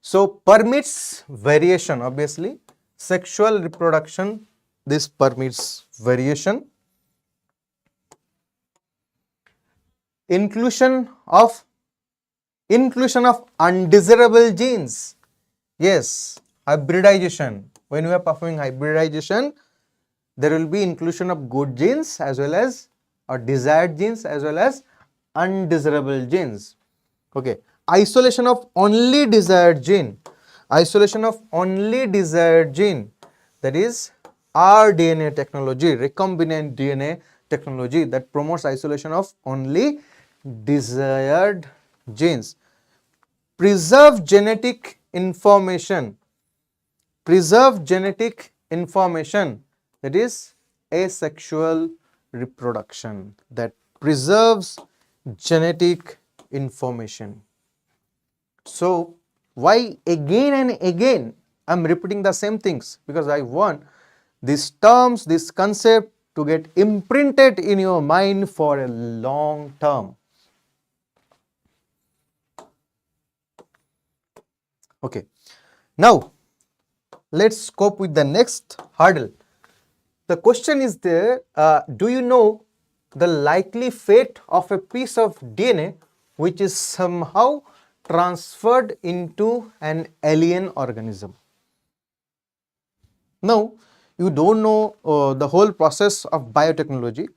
So permits variation, obviously sexual reproduction, this permits variation. Inclusion of undesirable genes. Yes, hybridization. When we are performing hybridization, there will be inclusion of good genes as well as desired genes as well as undesirable genes. Okay, isolation of only desired gene. Isolation of only desired gene, that is rDNA technology, recombinant DNA technology, that promotes isolation of only desired genes. Preserve genetic information. Preserve genetic information, that is asexual reproduction, that preserves genetic information. So why again and again I am repeating the same things? Because I want these terms, this concept to get imprinted in your mind for a long term. Okay, now let's cope with the next hurdle. The question is there, do you know the likely fate of a piece of DNA which is somehow transferred into an alien organism? Now, you don't know the whole process of biotechnology.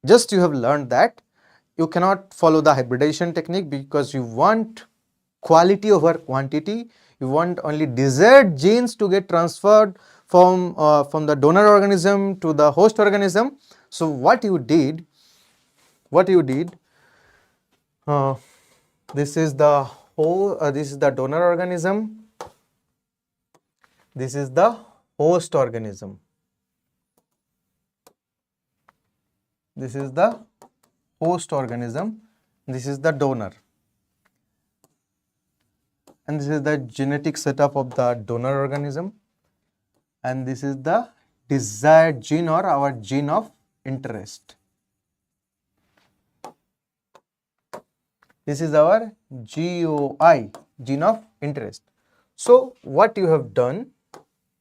Just you have learned that you cannot follow the hybridization technique because you want quality over quantity. You want only desired genes to get transferred from the donor organism to the host organism. So what you did, this is the this is the donor organism, this is the host organism, this is the host organism, this is the donor, and this is the genetic setup of the donor organism, and this is the desired gene or our gene of interest. This is our GOI, gene of interest. So what you have done,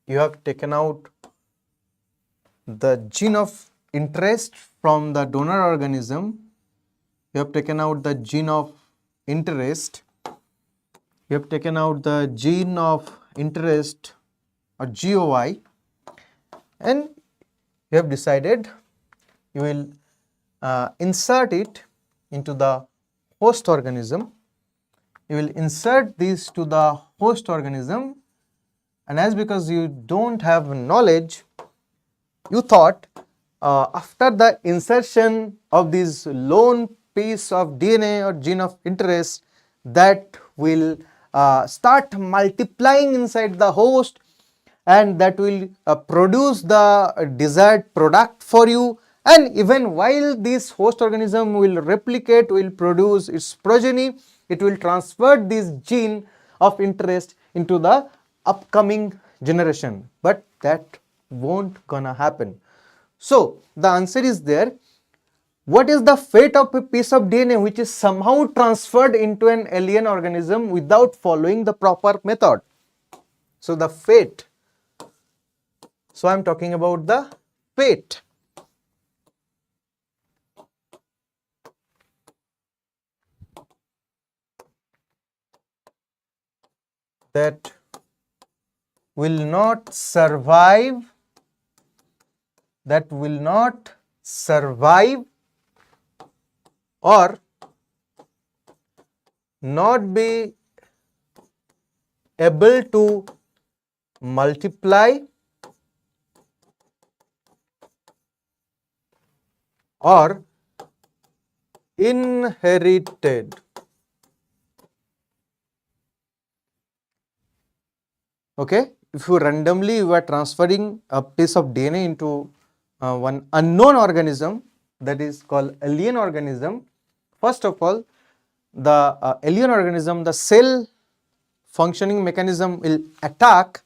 you have taken out the gene of interest from the donor organism, you have taken out the gene of interest, you have taken out the gene of interest or GOI, and you have decided you will insert it into the host organism. You will insert these to the host organism, and as because you don't have knowledge, you thought after the insertion of this lone piece of DNA or gene of interest, that will start multiplying inside the host, and that will produce the desired product for you, and even while this host organism will replicate, will produce its progeny, it will transfer this gene of interest into the upcoming generation. But that won't gonna happen. So the answer is there, What is the fate of a piece of DNA which is somehow transferred into an alien organism without following the proper method? So the fate. So I am talking about the fate. That will not survive, that will not survive or not be able to multiply or inherited. Okay, if you randomly you are transferring a piece of DNA into one unknown organism, that is called alien organism. First of all, the alien organism, the cell functioning mechanism will attack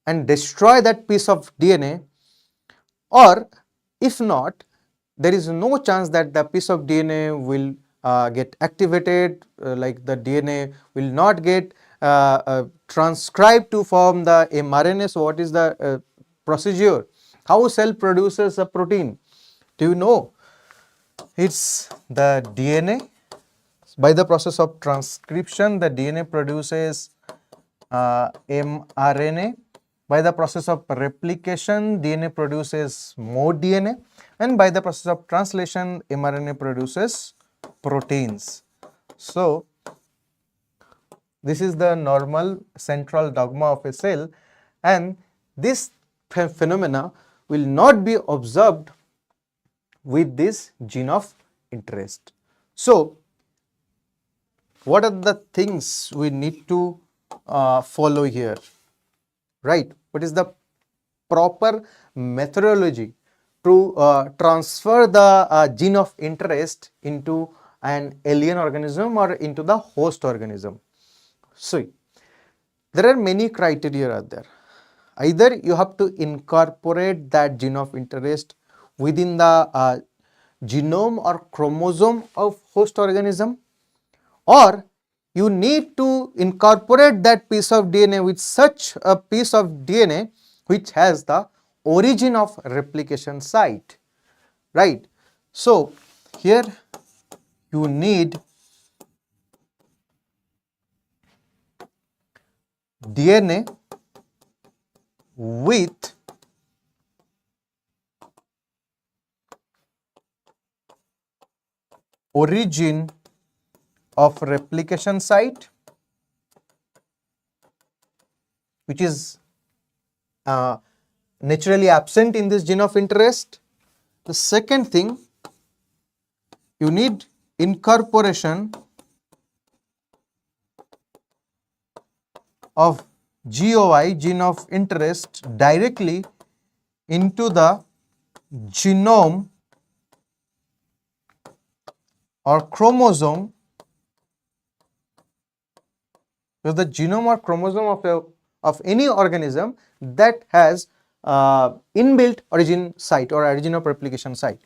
and destroy that piece of DNA, or if not, there is no chance that the piece of DNA will get activated, like the DNA will not get transcribed to form the mRNA. So what is the procedure? How cell produces a protein? Do you know? It's the DNA. By the process of transcription, the DNA produces mRNA. By the process of replication, DNA produces more DNA, and by the process of translation, mRNA produces proteins. So this is the normal central dogma of a cell, and this phenomena will not be observed with this gene of interest. So what are the things we need to follow here, right? What is the proper methodology to transfer the gene of interest into an alien organism or into the host organism? So there are many criteria out there. Either you have to incorporate that gene of interest within the genome or chromosome of host organism, or you need to incorporate that piece of DNA with such a piece of DNA which has the origin of replication site, right? So here you need DNA with origin of replication site, which is naturally absent in this gene of interest. The second thing, you need incorporation of GOI, gene of interest, directly into the genome or chromosome. So the genome or chromosome of any organism that has inbuilt origin site or origin of replication site.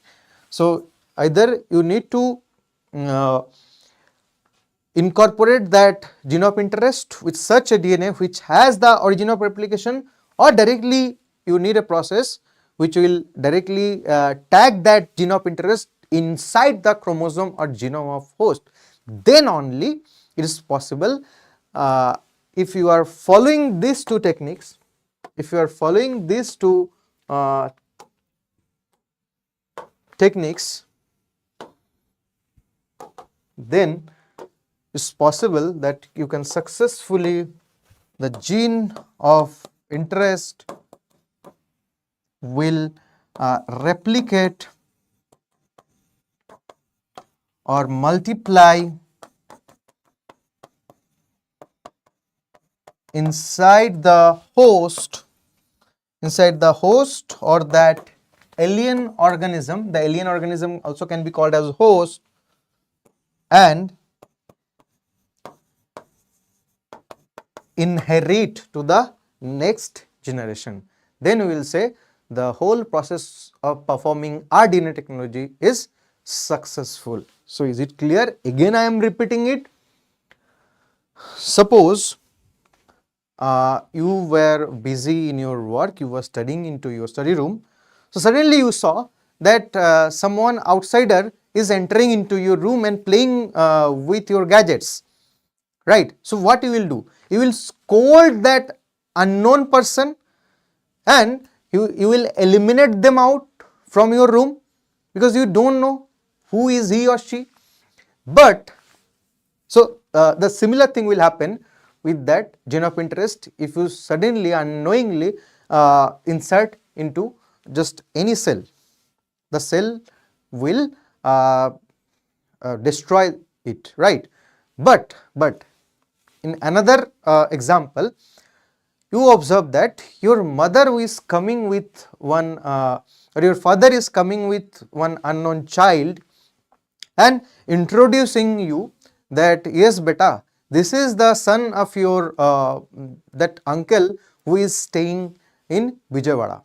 So either you need to incorporate that gene of interest with such a DNA which has the origin of replication, or directly you need a process which will directly tag that gene of interest inside the chromosome or genome of host. Then only it is possible. If you are following these two techniques, if you are following these two techniques, then it's possible that you can successfully, the gene of interest will replicate or multiply inside the host or that alien organism. The alien organism also can be called as host, and inherit to the next generation. Then we will say the whole process of performing our DNA technology is successful. So is it clear? Again I am repeating it. Suppose you were busy in your work, you were studying into your study room. So suddenly you saw that someone outsider is entering into your room and playing with your gadgets, right? So what you will do? You will scold that unknown person and you will eliminate them out from your room because you don't know who is he or she. But so the similar thing will happen with that gene of interest if you suddenly unknowingly insert into just any cell. The cell will destroy it, right? But in another example, you observe that your mother is coming with one or your father is coming with one unknown child and introducing you that yes beta, this is the son of your that uncle who is staying in Vijayawada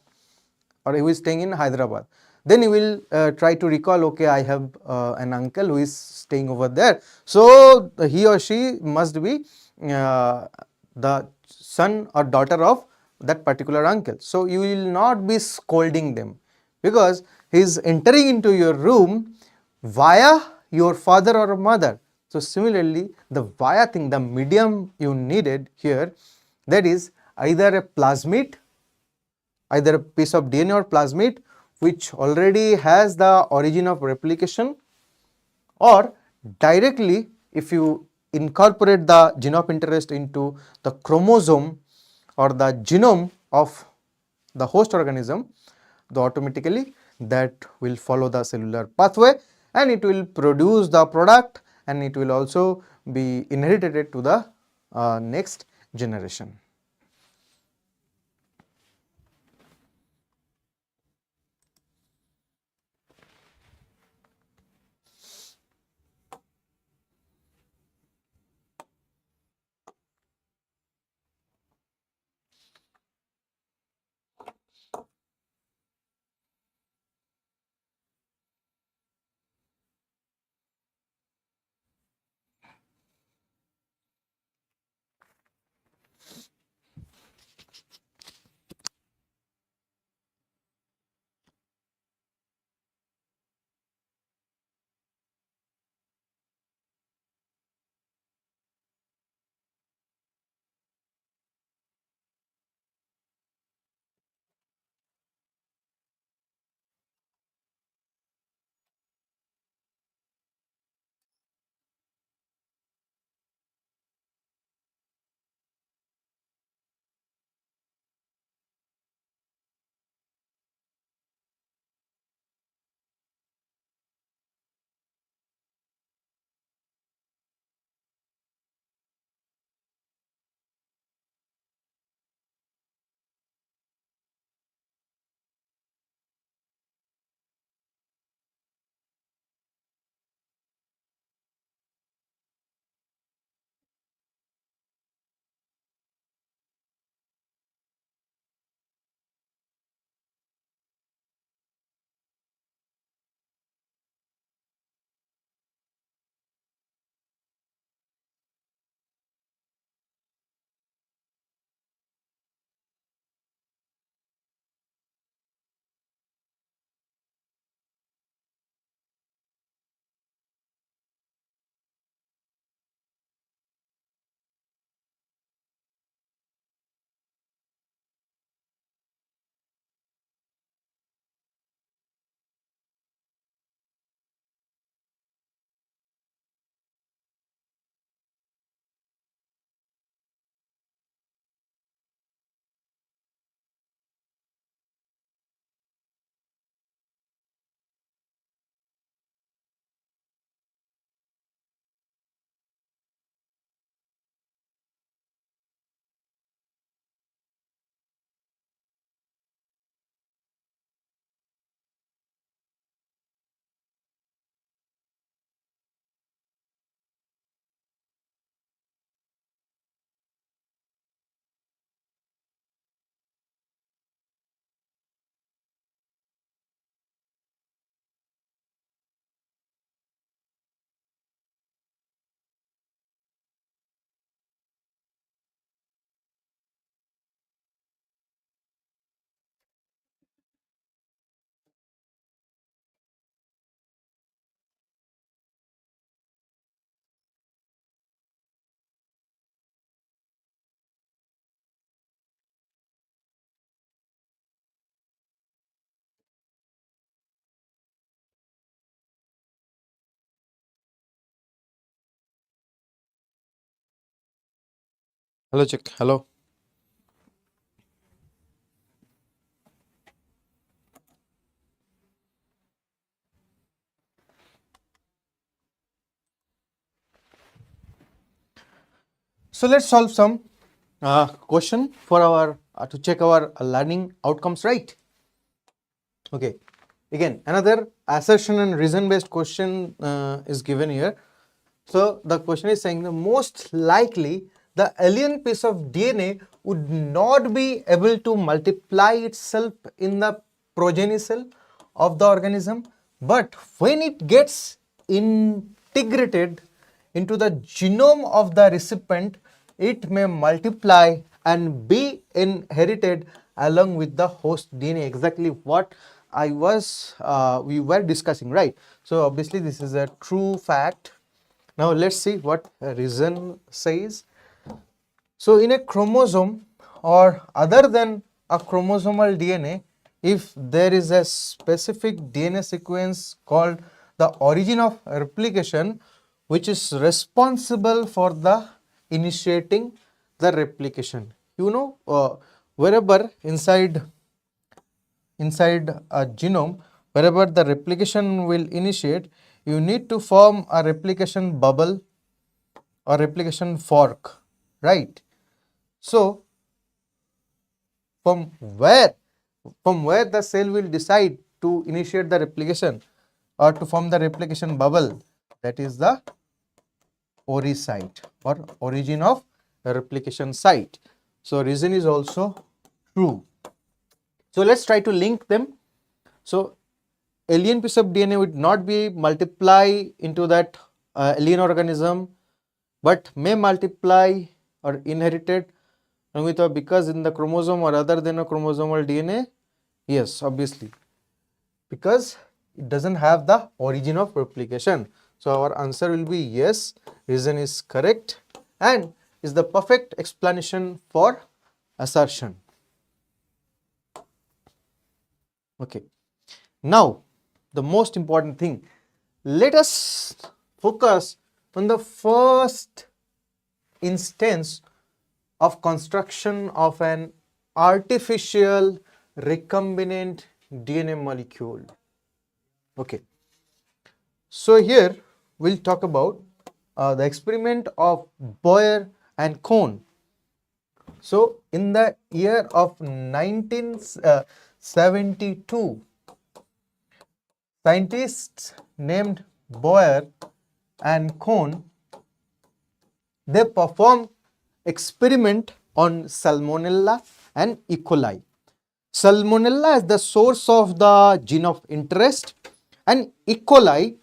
or who is staying in Hyderabad. Then you will try to recall, okay, I have an uncle who is staying over there, so he or she must be the son or daughter of that particular uncle. So you will not be scolding them because he is entering into your room via your father or mother. So similarly, the via thing, the medium you needed here, that is either a plasmid, either a piece of DNA or plasmid which already has the origin of replication, or directly if you incorporate the gene of interest into the chromosome or the genome of the host organism, the automatically that will follow the cellular pathway and it will produce the product and it will also be inherited to the next generation. Hello, check. Hello. So let's solve some question for our to check our learning outcomes, right? Okay. Again, another assertion and reason based question is given here. So the question is saying the most likely the alien piece of DNA would not be able to multiply itself in the progeny cell of the organism, but when it gets integrated into the genome of the recipient, it may multiply and be inherited along with the host DNA. Exactly what we were discussing, right? So obviously this is a true fact. Now let's see what reason says. So in a chromosome or other than a chromosomal DNA, if there is a specific DNA sequence called the origin of replication, which is responsible for the initiating the replication. Wherever inside a genome, wherever the replication will initiate, you need to form a replication bubble or replication fork, right? So from where from where the cell will decide to initiate the replication or to form the replication bubble, that is the ori site or origin of replication site. So reason is also true. So let's try to link them. So alien piece of DNA would not be multiply into that alien organism, but may multiply or inherited because in the chromosome or other than a chromosomal DNA. Yes, obviously, because it doesn't have the origin of replication. So our answer will be yes, reason is correct and is the perfect explanation for assertion. Okay. Now, the most important thing, let us focus on the first instance of construction of an artificial recombinant DNA molecule. Okay. So here we'll talk about the experiment of Boyer and Cohn. So in the year of 1972, scientists named Boyer and Cohn, they performed experiment on Salmonella and E. coli. Salmonella is the source of the gene of interest and E. coli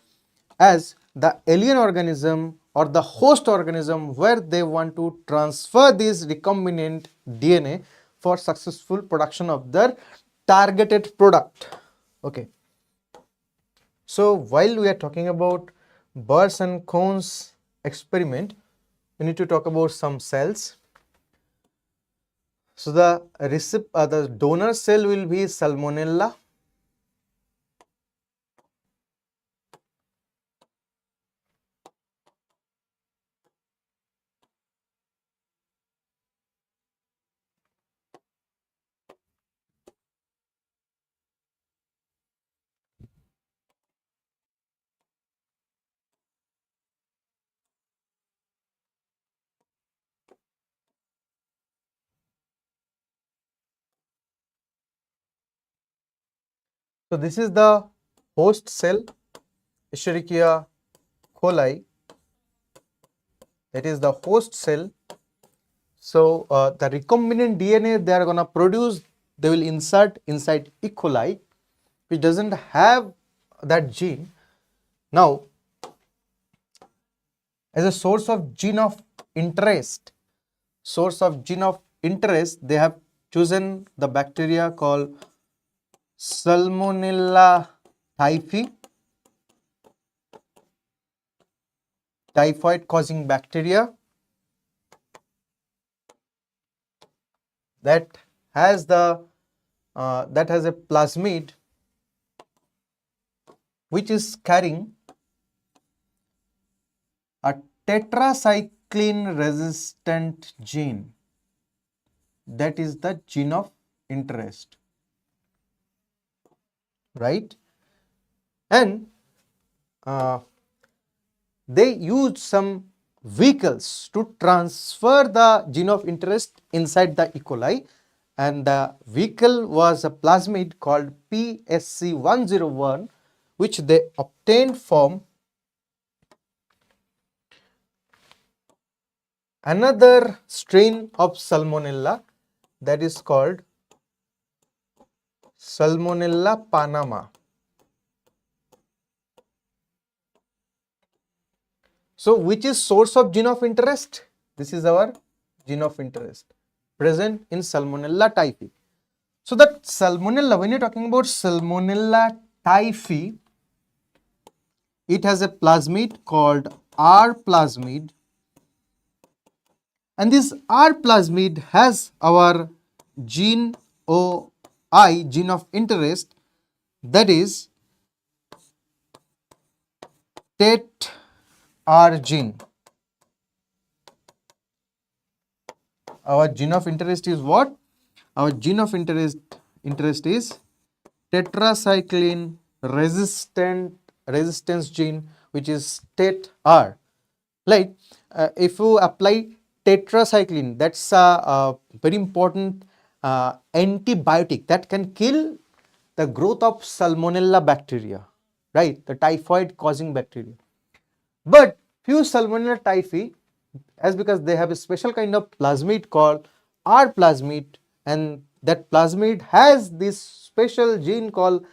as the alien organism or the host organism where they want to transfer this recombinant DNA for successful production of their targeted product. Okay. So while we are talking about Burrs and Cohn's experiment, we need to talk about some cells. So the donor cell will be Salmonella. So this is the host cell, Escherichia coli. That is the host cell. So the recombinant DNA they are gonna produce, they will insert inside E. coli, which doesn't have that gene. Now, as a source of gene of interest, they have chosen the bacteria called Salmonella typhi, typhoid causing bacteria that has a plasmid which is carrying a tetracycline resistant gene. that is the gene of interest, right? And uh, they used some vehicles to transfer the gene of interest inside the E. coli, and the vehicle was a plasmid called PSC101, which they obtained from another strain of Salmonella that is called Salmonella Panama. So, which is source of gene of interest? This is our gene of interest present in Salmonella typhi. So, that Salmonella, when you're talking about Salmonella typhi, it has a plasmid called R plasmid, and this R plasmid has our gene OI, gene of interest, that is TET R gene. Our gene of interest is what? Our gene of interest is tetracycline resistance gene, which is TET R. Like if you apply tetracycline, that's a very important antibiotic that can kill the growth of Salmonella bacteria, right? The typhoid causing bacteria. But few Salmonella typhi, as because they have a special kind of plasmid called R plasmid, and that plasmid has this special gene called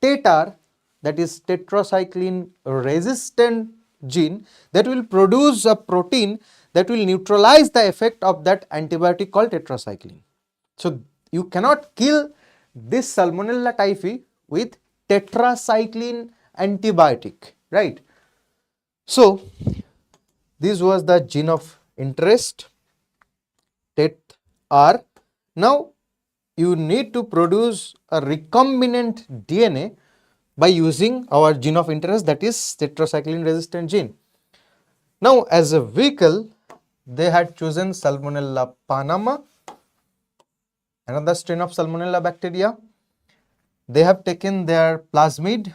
TETR, that is tetracycline resistant gene, that will produce a protein that will neutralize the effect of that antibiotic called tetracycline. So you cannot kill this Salmonella typhi with tetracycline antibiotic, right? So this was the gene of interest, TET-R. Now you need to produce a recombinant DNA by using our gene of interest, that is tetracycline resistant gene. Now as a vehicle, they had chosen Salmonella Panama, another strain of Salmonella bacteria. They have taken their plasmid.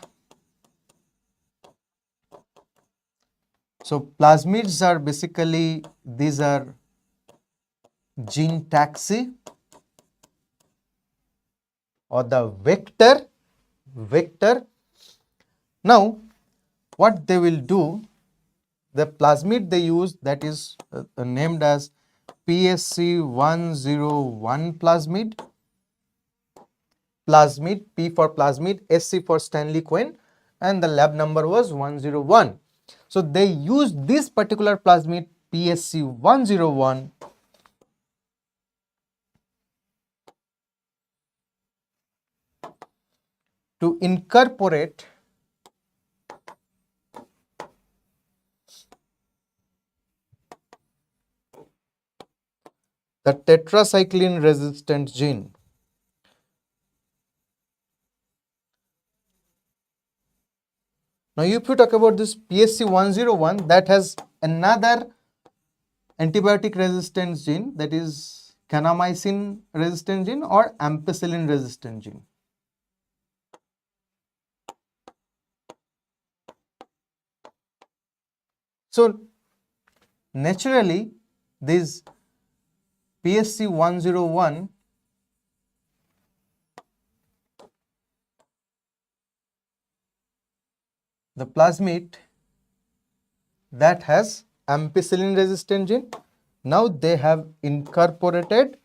So plasmids are basically, these are gene taxi or the vector. Now what they will do, the plasmid they use, that is named as PSC101 plasmid, P for plasmid, SC for Stanley Cohen, and the lab number was 101. So they used this particular plasmid PSC101 to incorporate the tetracycline resistant gene. Now if you talk about this PSC101, that has another antibiotic resistance gene, that is kanamycin resistant gene or ampicillin resistant gene. So naturally this PSC101 the plasmid that has ampicillin resistant gene, now they have incorporated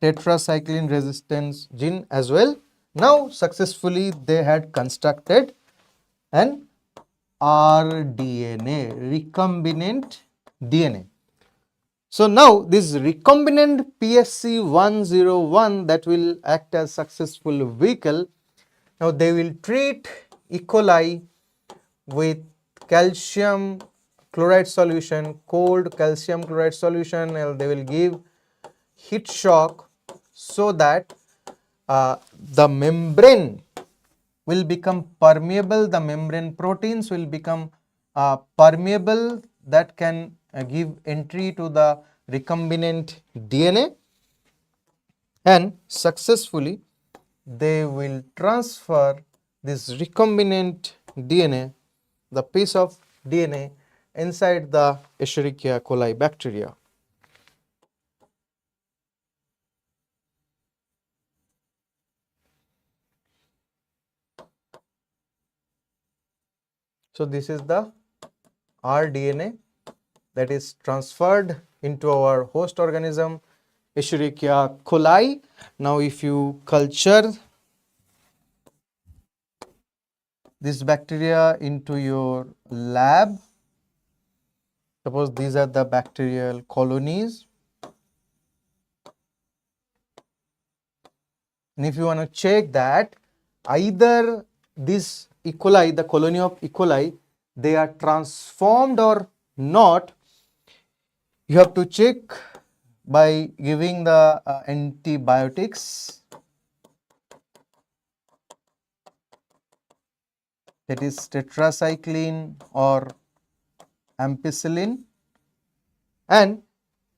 tetracycline resistance gene as well. Now successfully they had constructed an rDNA, recombinant DNA. So now this recombinant PSC101 that will act as successful vehicle, now they will treat E. coli with calcium chloride solution, cold calcium chloride solution, and they will give heat shock so that the membrane will become permeable, the membrane proteins will become permeable, that can give entry to the recombinant DNA, and successfully they will transfer this recombinant DNA, the piece of DNA, inside the Escherichia coli bacteria. So this is the rDNA that is transferred into our host organism Escherichia coli. Now if you culture this bacteria into your lab, suppose these are the bacterial colonies, and if you want to check that either this E. coli, the colony of E. coli, they are transformed or not, you have to check by giving the antibiotics, that is tetracycline or ampicillin, and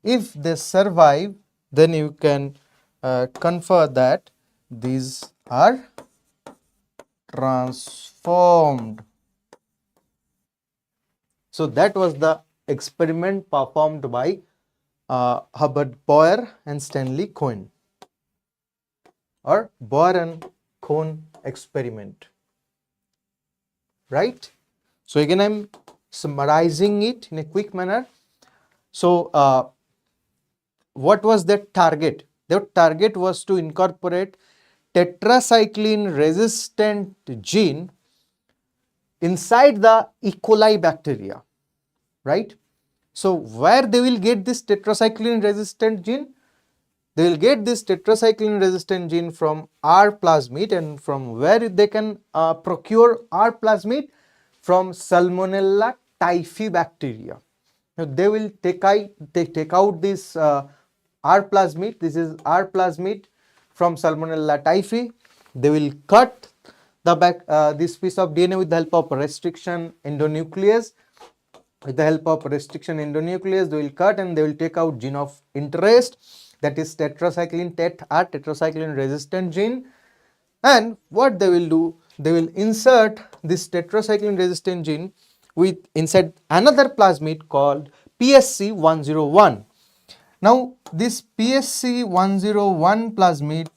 if they survive, then you can confer that these are transformed. So that was the experiment performed by Hubbard Boyer and Stanley Cohen, or Boyer and Cohen experiment, right? So again I'm summarizing it in a quick manner. So what was the target? The target was to incorporate tetracycline resistant gene inside the E. coli bacteria, right? So where they will get this tetracycline resistant gene? They will get this tetracycline resistant gene from R plasmid, and from where they can procure R plasmid? From Salmonella typhi bacteria. Now they will take out this R plasmid. This is R plasmid from Salmonella typhi. They will cut this piece of DNA with the help of restriction endonuclease. With the help of restriction endonuclease, they will cut and they will take out gene of interest, that is tetracycline tetracycline resistant gene. And what they will do, they will insert this tetracycline resistant gene with inside another plasmid called PSC101. Now this PSC101 plasmid,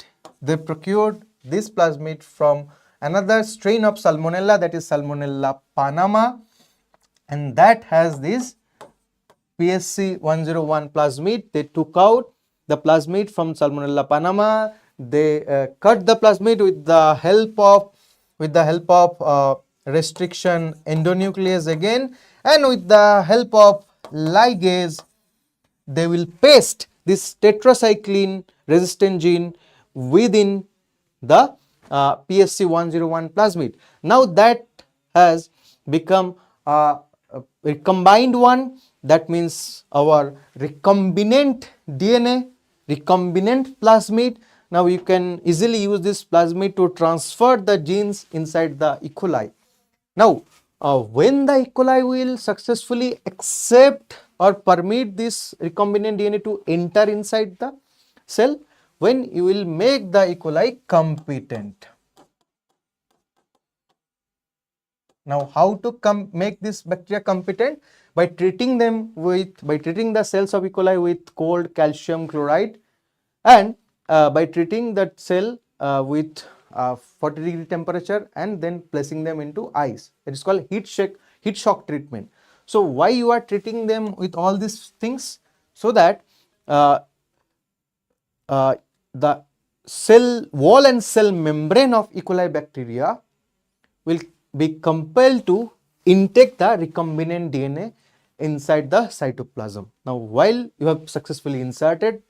they procured this plasmid from another strain of Salmonella, that is Salmonella Panama, and that has this PSC101 plasmid. They took out the plasmid from Salmonella Panama. They cut the plasmid with the help of restriction endonuclease again, and with the help of ligase they will paste this tetracycline resistant gene within the PSC101 plasmid. Now that has become a recombined one, that means our recombinant DNA, recombinant plasmid. Now you can easily use this plasmid to transfer the genes inside the E. coli. Now when the E. coli will successfully accept or permit this recombinant DNA to enter inside the cell, when you will make the E. coli competent. Now how to make this bacteria competent? By treating the cells of E. coli with cold calcium chloride, and by treating that cell with 40-degree temperature, and then placing them into ice. It is called heat shock treatment. So why you are treating them with all these things? So that the cell wall and cell membrane of E. coli bacteria will be compelled to intake the recombinant DNA inside the cytoplasm. Now while you have successfully inserted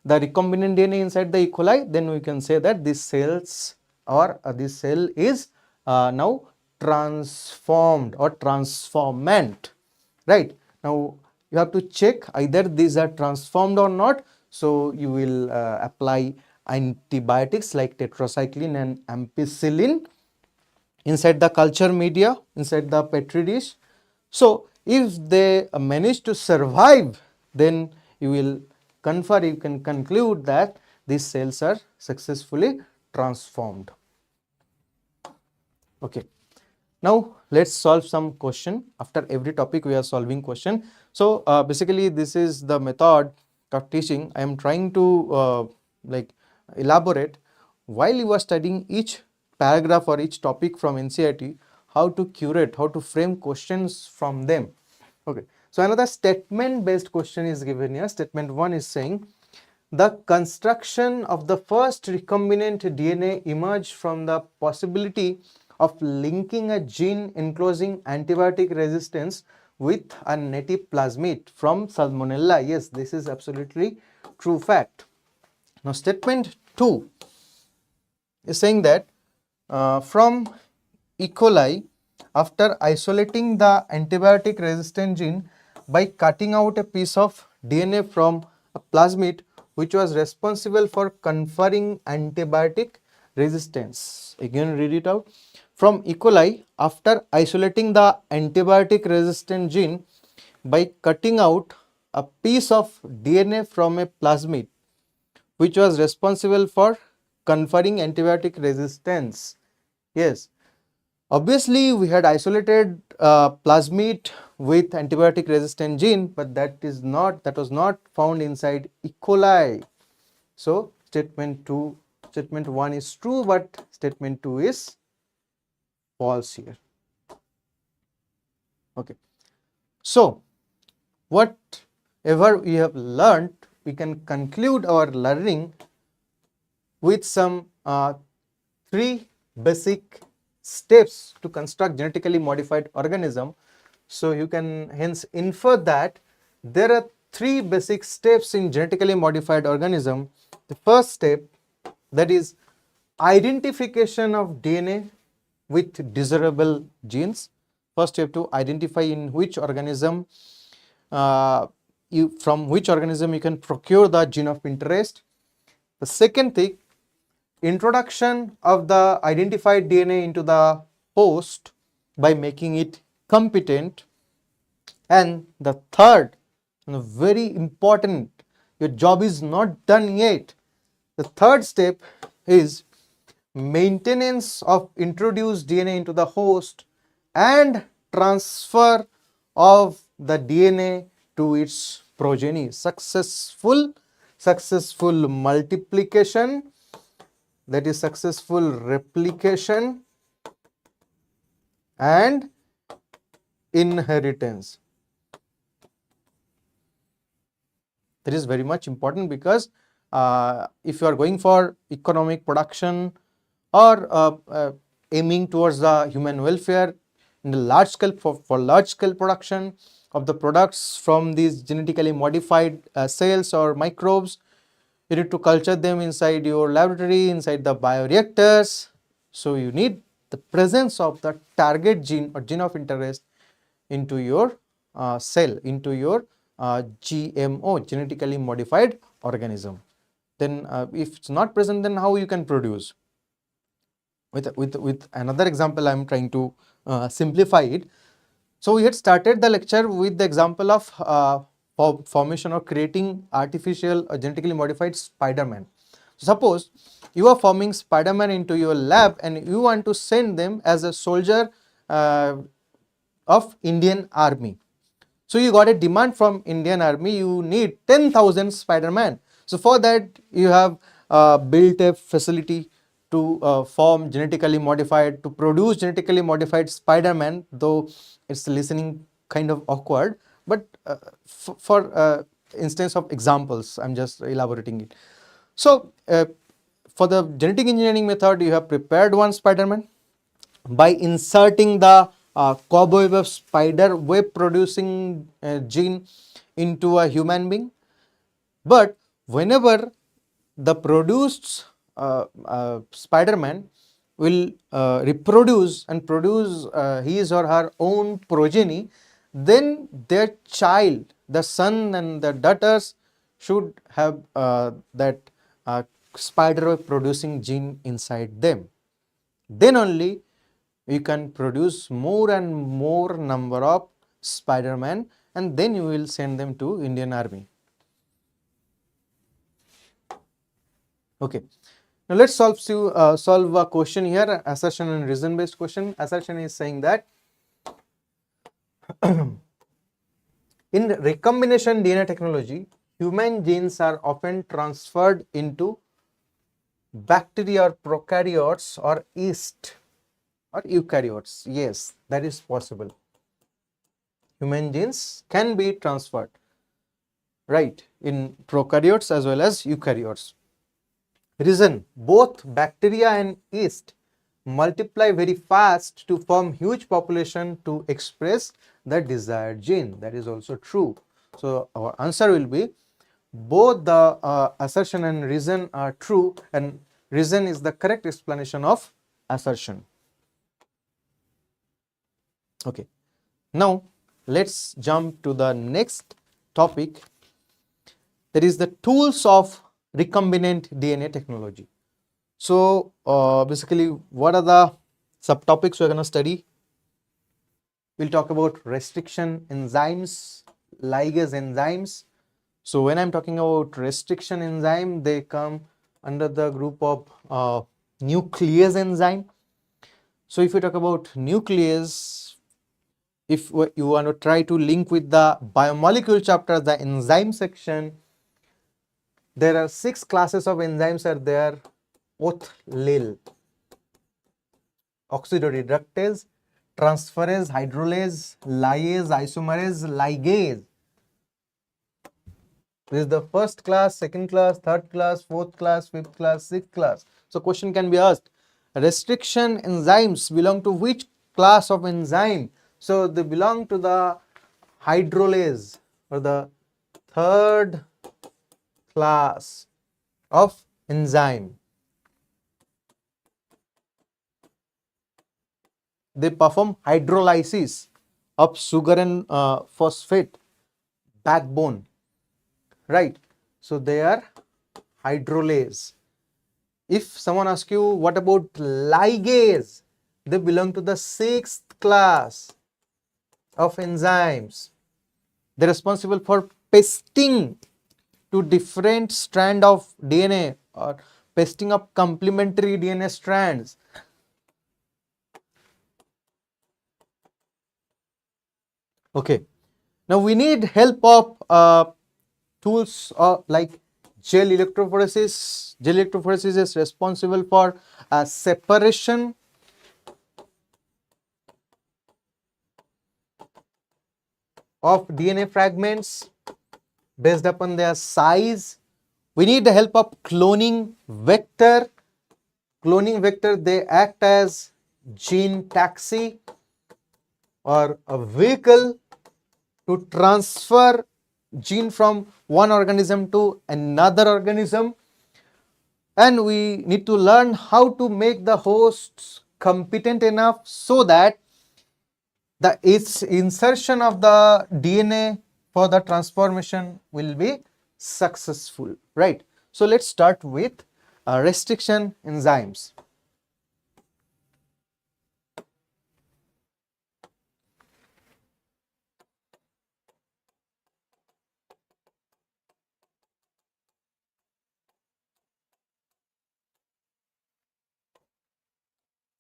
the recombinant DNA inside the E. coli, then we can say that this cells or this cell is now transformed or transformant, right? Now you have to check either these are transformed or not. So you will apply antibiotics like tetracycline and ampicillin inside the culture media, inside the petri dish. So If they manage to survive, then you can conclude that these cells are successfully transformed. Okay. Now let's solve some question. After every topic we are solving question. So basically this is the method of teaching. I am trying to like elaborate while you are studying each paragraph or each topic from NCERT, how to curate, how to frame questions from them. Okay. So another statement based question is given here. Statement 1 is saying the construction of the first recombinant DNA emerged from the possibility of linking a gene enclosing antibiotic resistance with a native plasmid from Salmonella. Yes, this is absolutely true fact. Now, statement 2 is saying that from E. coli, after isolating the antibiotic resistant gene by cutting out a piece of DNA from a plasmid which was responsible for conferring antibiotic resistance. Again, read it out. From E. coli, after isolating the antibiotic resistant gene by cutting out a piece of DNA from a plasmid which was responsible for conferring antibiotic resistance. Yes, obviously we had isolated plasmid with antibiotic resistant gene, but that was not found inside E. coli. So statement 1 is true, but statement 2 is false here. Okay. So whatever we have learned, we can conclude our learning with some three basic steps to construct genetically modified organism. So you can hence infer that there are three basic steps in genetically modified organism. The first step, that is identification of DNA with desirable genes. First you have to identify in which organism from which organism you can procure the gene of interest. The second thing, introduction of the identified DNA into the host by making it competent. And the third, and very important, your job is not done yet. The third step is maintenance of introduced DNA into the host and transfer of the DNA to its progeny. Successful multiplication, that is successful replication and inheritance. That is very much important because if you are going for economic production or aiming towards the human welfare in the large scale, for large scale production of the products from these genetically modified cells or microbes, you need to culture them inside your laboratory, inside the bioreactors. So you need the presence of the target gene or gene of interest into your cell, into your GMO, genetically modified organism. Then if it's not present, then how you can produce? With another example, I am trying to simplify it. So we had started the lecture with the example of formation or creating artificial or genetically modified Spider-Man. So suppose you are forming Spider-Man into your lab and you want to send them as a soldier of Indian Army. So you got a demand from Indian Army, you need 10,000 Spider-Man. So for that you have built a facility to form genetically modified, to produce genetically modified Spider-Man, though it's listening kind of awkward, but for instance of examples, I'm just elaborating it. So for the genetic engineering method, you have prepared one Spider-Man by inserting the cobweb of spider web producing gene into a human being. But whenever the produced Spider-Man will reproduce and produce his or her own progeny, then their child, the son and the daughters, should have that spider web producing gene inside them. Then only you can produce more and more number of Spider-Man, and then you will send them to Indian Army. Okay. Now let's solve a question here, assertion and reason based question. Assertion is saying that in recombination DNA technology, human genes are often transferred into bacteria or prokaryotes or yeast or eukaryotes. Yes, that is possible. Human genes can be transferred, right, in prokaryotes as well as eukaryotes. Reason: both bacteria and yeast multiply very fast to form huge population to express the desired gene. That is also true. So our answer will be both the assertion and reason are true, and reason is the correct explanation of assertion. Okay. Now let's jump to the next topic, that is the tools of recombinant DNA technology. So basically, what are the subtopics we're going to study? We'll talk about restriction enzymes, ligase enzymes. So when I'm talking about restriction enzyme, they come under the group of nuclease enzyme. So if we talk about nuclease, if you want to try to link with the biomolecule chapter, the enzyme section, there are 6 classes of enzymes are there. Oth-lil, oxidoreductase, transferase, hydrolase, lyase, isomerase, ligase. This is the first class, second class, third class, fourth class, fifth class, sixth class. So question can be asked, restriction enzymes belong to which class of enzyme? So they belong to the hydrolase or the third class of enzyme. They perform hydrolysis of sugar and phosphate backbone, right? So they are hydrolase. If someone asks you what about ligase, they belong to the 6th class of enzymes. They're responsible for pasting to different strand of DNA or pasting of complementary DNA strands. Okay, now we need help of tools like gel electrophoresis. Gel electrophoresis is responsible for separation of DNA fragments based upon their size. We need the help of cloning vector. Cloning vector, they act as gene taxi or a vehicle to transfer gene from one organism to another organism, and we need to learn how to make the hosts competent enough so that the insertion of the DNA for the transformation will be successful, right? So let's start with restriction enzymes.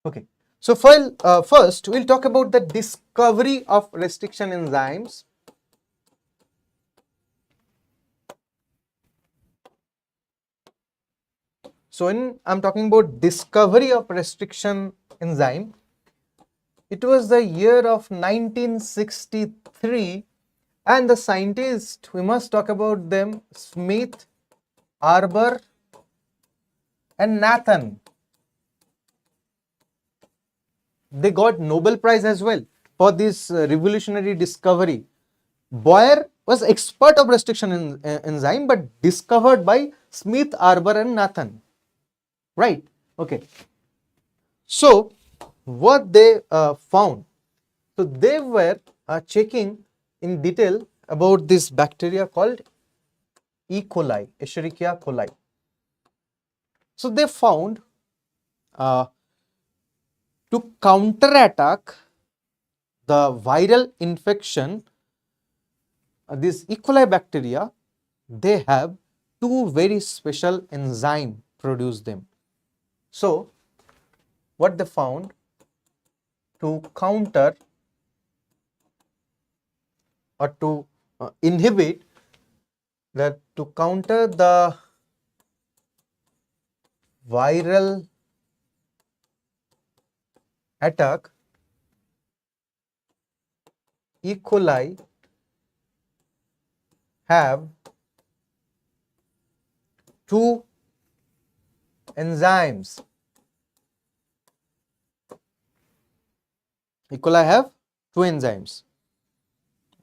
Okay, so first we'll talk about the discovery of restriction enzymes. So when I'm talking about discovery of restriction enzyme, it was the year of 1963, and the scientists, we must talk about them, Smith, Arbor and Nathan. They got Nobel Prize as well for this revolutionary discovery. Boyer was expert of restriction enzyme, but discovered by Smith, Arbor and Nathan, right? Okay, so what they found, so they were checking in detail about this bacteria called E. coli, Escherichia coli. So they found to counterattack the viral infection, these E. coli bacteria, they have two very special enzyme produce them. So what they found, to counter or to inhibit, that to counter the viral attack, E. coli have two enzymes. E. coli have two enzymes.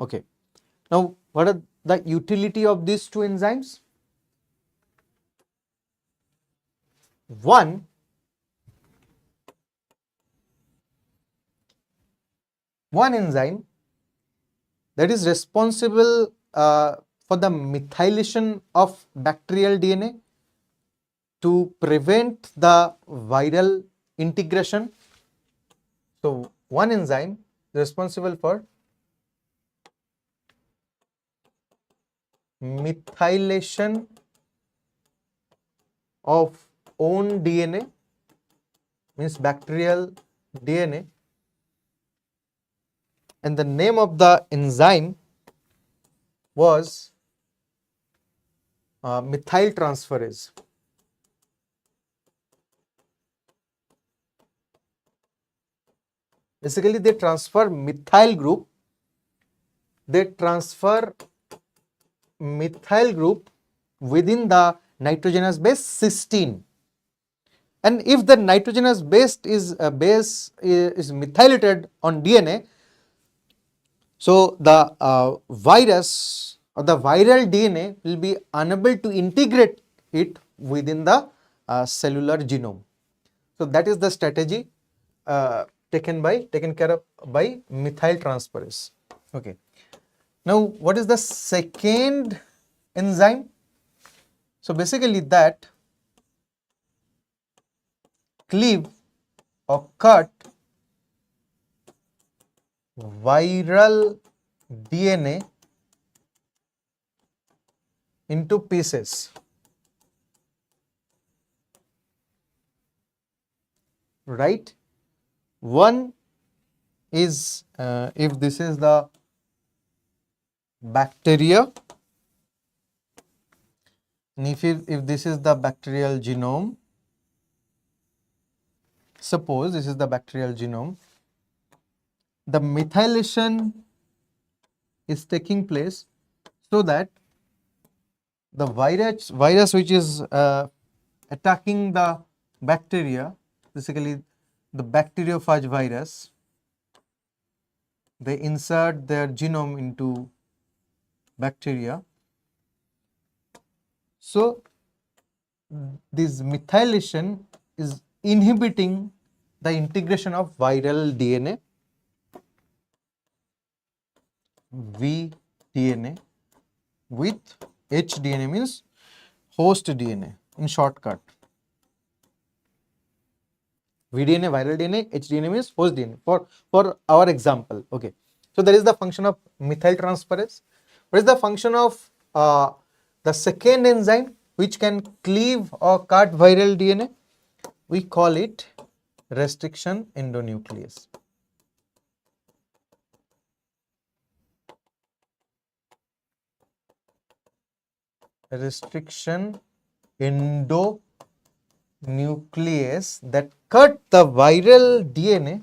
Okay. Now, what are the utility of these two enzymes? One enzyme that is responsible for the methylation of bacterial DNA to prevent the viral integration. So, one enzyme responsible for methylation of own DNA, means bacterial DNA, and the name of the enzyme was methyl transferase. Basically, they transfer methyl group. They transfer methyl group within the nitrogenous base cysteine. And if the nitrogenous base is methylated on DNA, so the virus or the viral DNA will be unable to integrate it within the cellular genome. So that is the strategy taken care of by methyl transferase. Okay. Now, what is the second enzyme? So basically, that cleave or cut viral DNA into pieces. Right? One is if this is the bacteria, and if this is the bacterial genome, suppose this is the bacterial genome, the methylation is taking place so that the virus which is attacking the bacteria, basically the bacteriophage virus, they insert their genome into bacteria. So this methylation is inhibiting the integration of viral DNA, vDNA, with hDNA, means host DNA in shortcut. vDNA, viral DNA, hDNA means host DNA for our example. Okay. So that is the function of methyl transferase. What is the function of the second enzyme which can cleave or cut viral DNA? We call it restriction endonuclease. Restriction endonuclease that cut the viral DNA,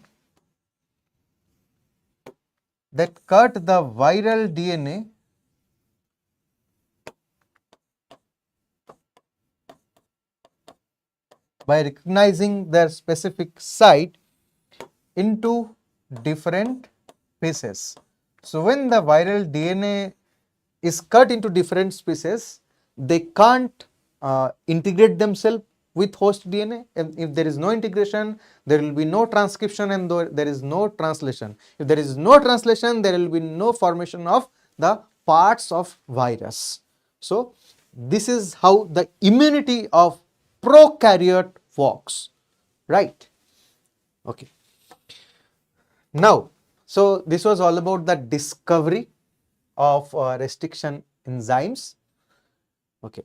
by recognizing their specific site into different pieces. So when the viral DNA is cut into different pieces, they can't integrate themselves with host DNA. And if there is no integration, there will be no transcription and there is no translation. If there is no translation, there will be no formation of the parts of virus. So this is how the immunity of prokaryote works, right? Okay. Now, So this was all about the discovery of restriction enzymes. Okay.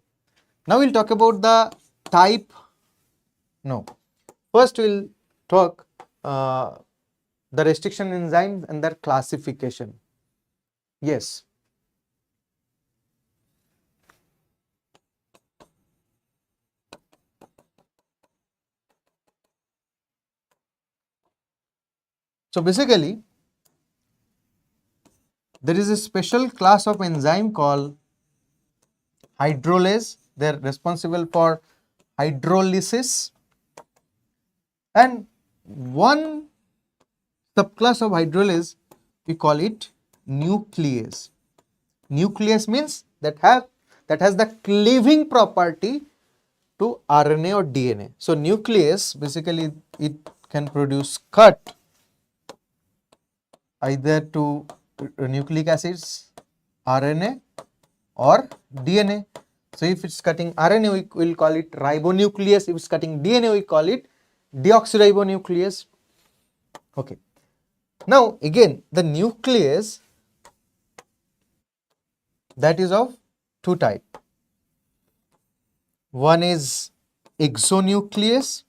Now we'll talk about the type. No. First we'll talk the restriction enzymes and their classification. Yes. So basically, there is a special class of enzyme called hydrolase. They're responsible for hydrolysis, and one subclass of hydrolase we call it nuclease. Nuclease means that has the cleaving property to RNA or DNA. So nuclease basically it can produce cut either to nucleic acids, RNA or DNA. So if it's cutting RNA, we will call it ribonuclease. If it's cutting DNA, we call it deoxyribonuclease. Okay. Now again, the nuclease that is of two types. One is exonuclease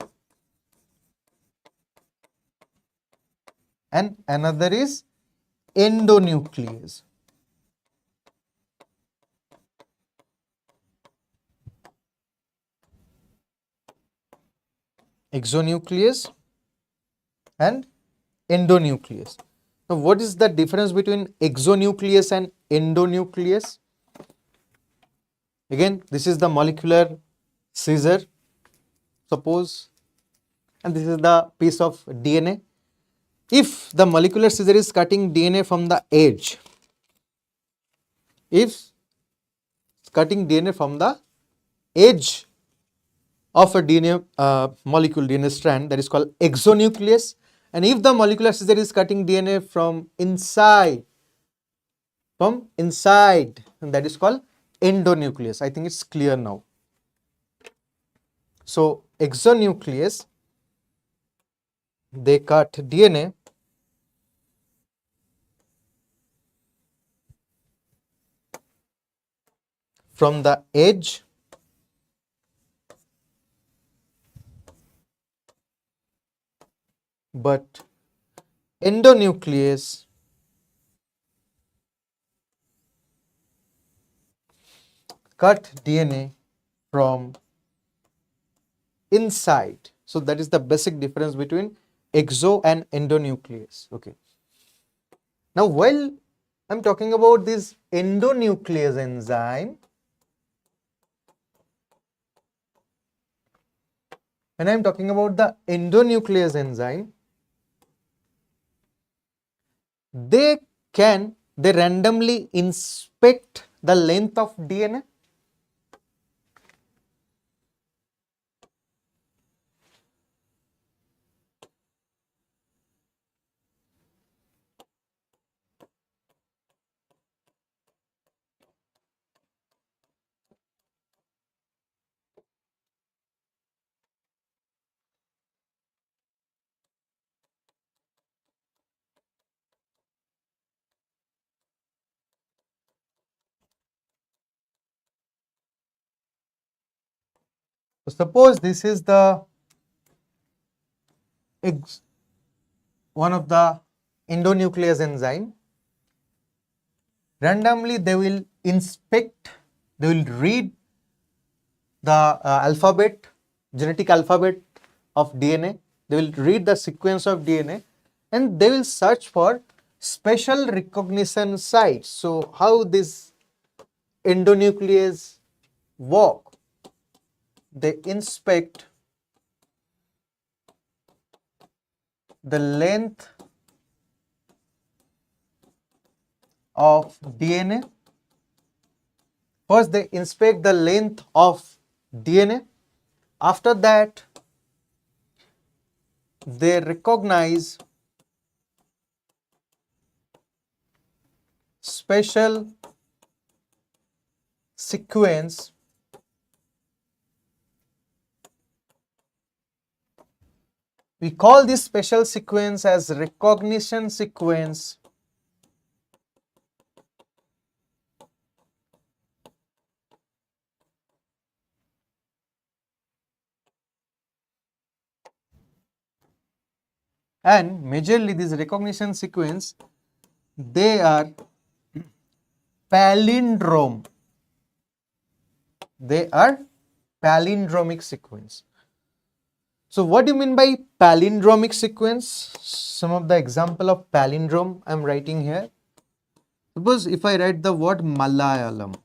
and another is endonuclease. Exonuclease and endonuclease. Now, what is the difference between exonuclease and endonuclease? Again, this is the molecular scissor, suppose, and this is the piece of DNA. If the molecular scissor is cutting DNA from the edge, if cutting DNA from the edge of a DNA molecule, DNA strand, that is called exonuclease, and if the molecular scissor is cutting DNA from inside, and that is called endonuclease. I think it's clear now. So exonuclease, they cut DNA from the edge but endonuclease cut DNA from inside. So that is the basic difference between exo and endonuclease. Okay. Now while I'm talking about this endonuclease enzyme, when I'm talking about the endonuclease enzyme, they randomly inspect the length of DNA. So suppose this is the one of the endonuclease enzyme. Randomly they will inspect, they will read the alphabet, genetic alphabet of DNA. They will read the sequence of DNA and they will search for special recognition sites. So how this endonuclease work? They inspect the length of DNA. First they inspect the length of DNA. After that they recognize special sequence We call this special sequence as recognition sequence. And majorly this recognition sequence, they are palindrome. They are palindromic sequence. So what do you mean by palindromic sequence? Some of the example of palindrome I am writing here. Suppose if I write the word Malayalam.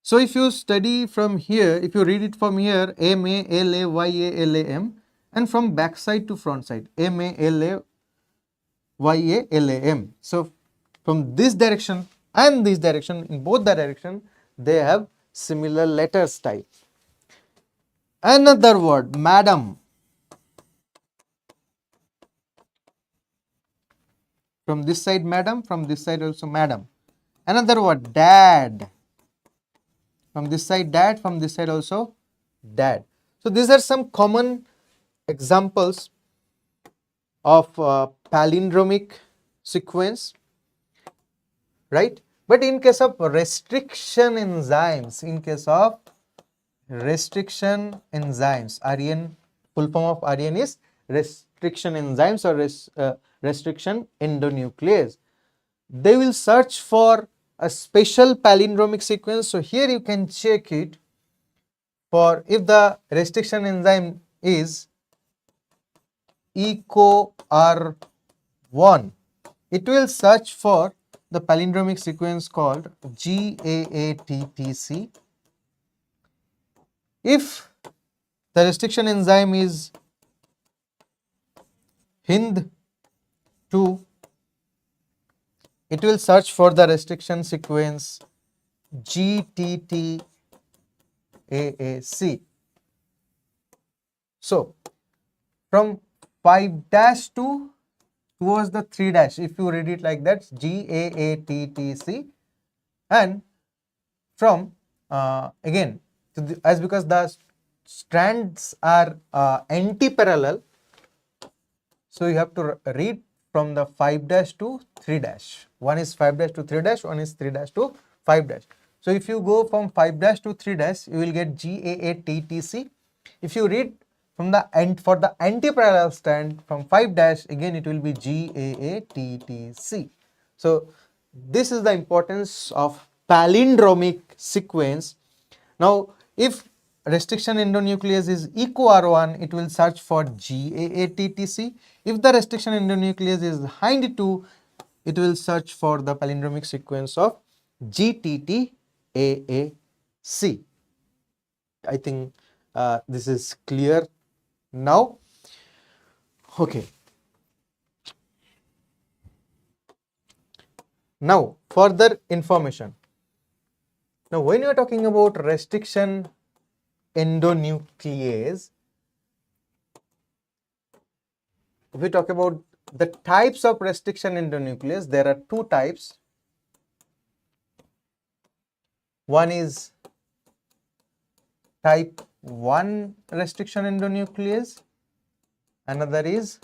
So if you study from here, if you read it from here, M-A-L-A-Y-A-L-A-M, and from back side to front side, M-A-L-A-Y-A-L-A-M. So from this direction and this direction, in both the direction, they have similar letters type. Another word, madam. From this side, madam, from this side also madam. Another word, dad. From this side, dad, from this side also dad. So these are some common examples of palindromic sequence, right? But in case of restriction enzymes, RN, full form of RN is restriction enzymes or restriction endonuclease. They will search for a special palindromic sequence. So here you can check it for if the restriction enzyme is ECOR1, it will search for the palindromic sequence called GAATTC. If the restriction enzyme is HIND2, it will search for the restriction sequence GTTAAC. So from 5 dash to towards the 3 dash, if you read it like that, GAATTC, and from again as because the strands are anti-parallel, so you have to read from the 5 dash to 3 dash. One is 5 dash to 3 dash, one is 3 dash to 5 dash. So if you go from 5 dash to 3 dash, you will get GAATTC. If you read from the end for the anti-parallel strand from 5 dash, again it will be GAATTC. So this is the importance of palindromic sequence. Now if restriction endonuclease is ECOR1, it will search for GAATTC. If the restriction endonuclease is HIND2, it will search for the palindromic sequence of GTTAAC. I think this is clear now. Okay. Now further information. Now when you are talking about restriction endonuclease, if we talk about the types of restriction endonuclease, there are two types. One is type 1 restriction endonuclease, another is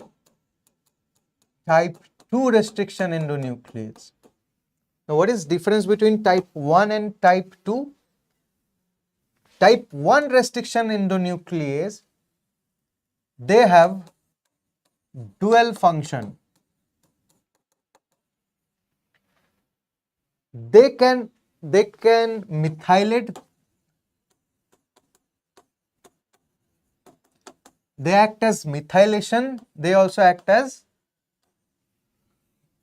type 2 restriction endonuclease. Now what is difference between type 1 and type 2? Type 1 restriction endonuclease, they have dual function. They can methylate, they act as methylation, they also act as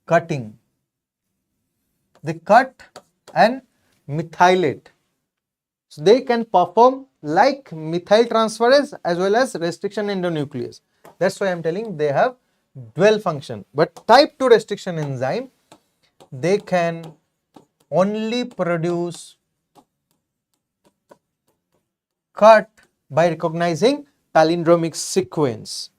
cutting. They cut and methylate. So they can perform like methyl transferase as well as restriction endonuclease. That's why I am telling they have dual function. But type 2 restriction enzyme, they can only produce cut by recognizing palindromic sequence.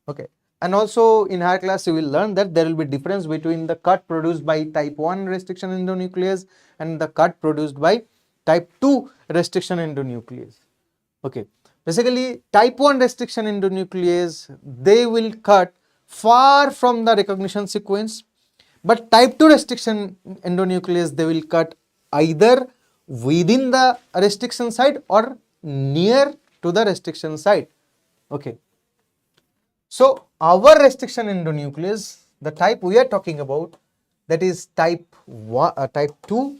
Okay. And also in higher class you will learn that there will be difference between the cut produced by type 1 restriction endonuclease and the cut produced by type 2 restriction endonuclease. Okay, basically type 1 restriction endonuclease, they will cut far from the recognition sequence, but type 2 restriction endonuclease, they will cut either within the restriction site or near to the restriction site. Okay, so our restriction endonuclease, the type we are talking about, that is type 1, type 2.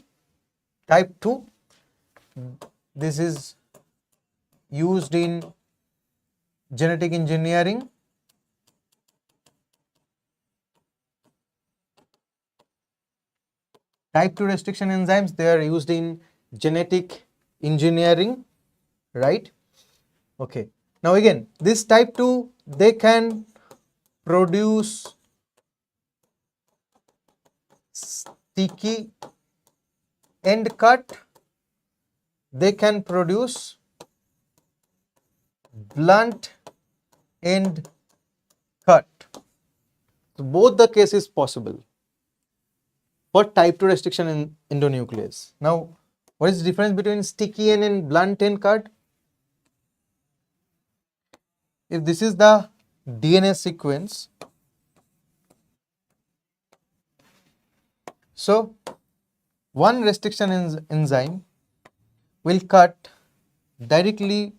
Type 2, this is used in genetic engineering. Type 2 restriction enzymes, they are used in genetic engineering, right? Okay. Now again, this type 2, they can produce sticky end cut, they can produce blunt end cut. So both the case is possible for type 2 restriction in endonuclease. Now, what is the difference between sticky end and blunt end cut? If this is the DNA sequence, so one restriction enzyme will cut directly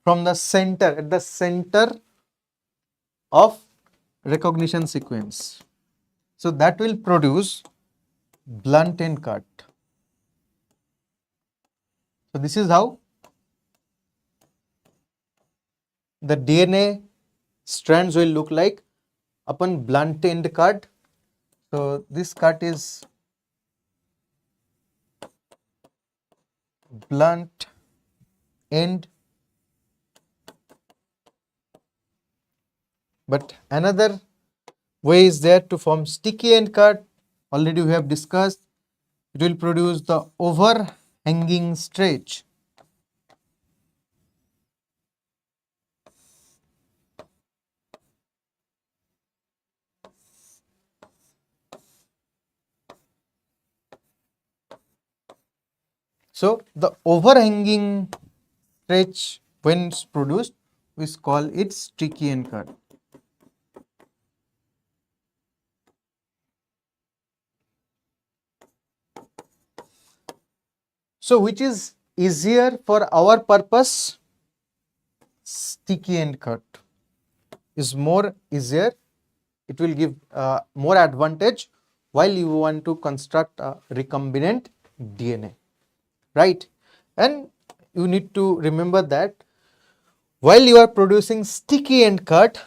from the center, at the center of recognition sequence. So that will produce blunt end cut. So this is how the DNA strands will look like upon blunt end cut. So this cut is blunt end. But another way is there to form sticky end cut. Already we have discussed. It will produce the overhanging stretch. So the overhanging stretch, when it's produced, we call it sticky end cut. So which is easier for our purpose? Sticky end cut is more easier. It will give more advantage while you want to construct a recombinant DNA, right? And you need to remember that while you are producing sticky end cut,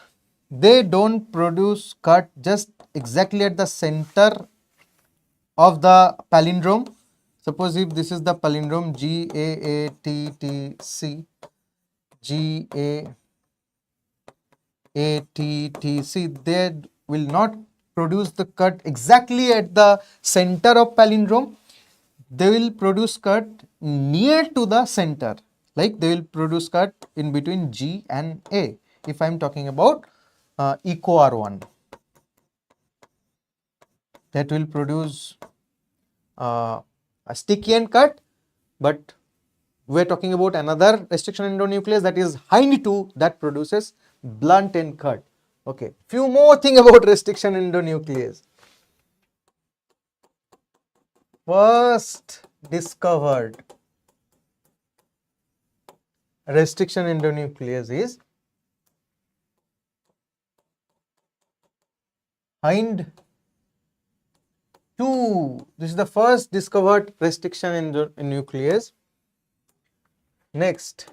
they don't produce cut just exactly at the center of the palindrome. Suppose if this is the palindrome GAATTC, GAATTC, they will not produce the cut exactly at the center of palindrome. They will produce cut near to the center, like they will produce cut in between G and A. If I am talking about eco R1, that will produce a sticky end cut, but we are talking about another restriction endonuclease, that is hind 2, that produces blunt end cut. Okay, few more thing about restriction endonuclease. First discovered restriction endonuclease is hind 2. This is the first discovered restriction endonuclease. Next,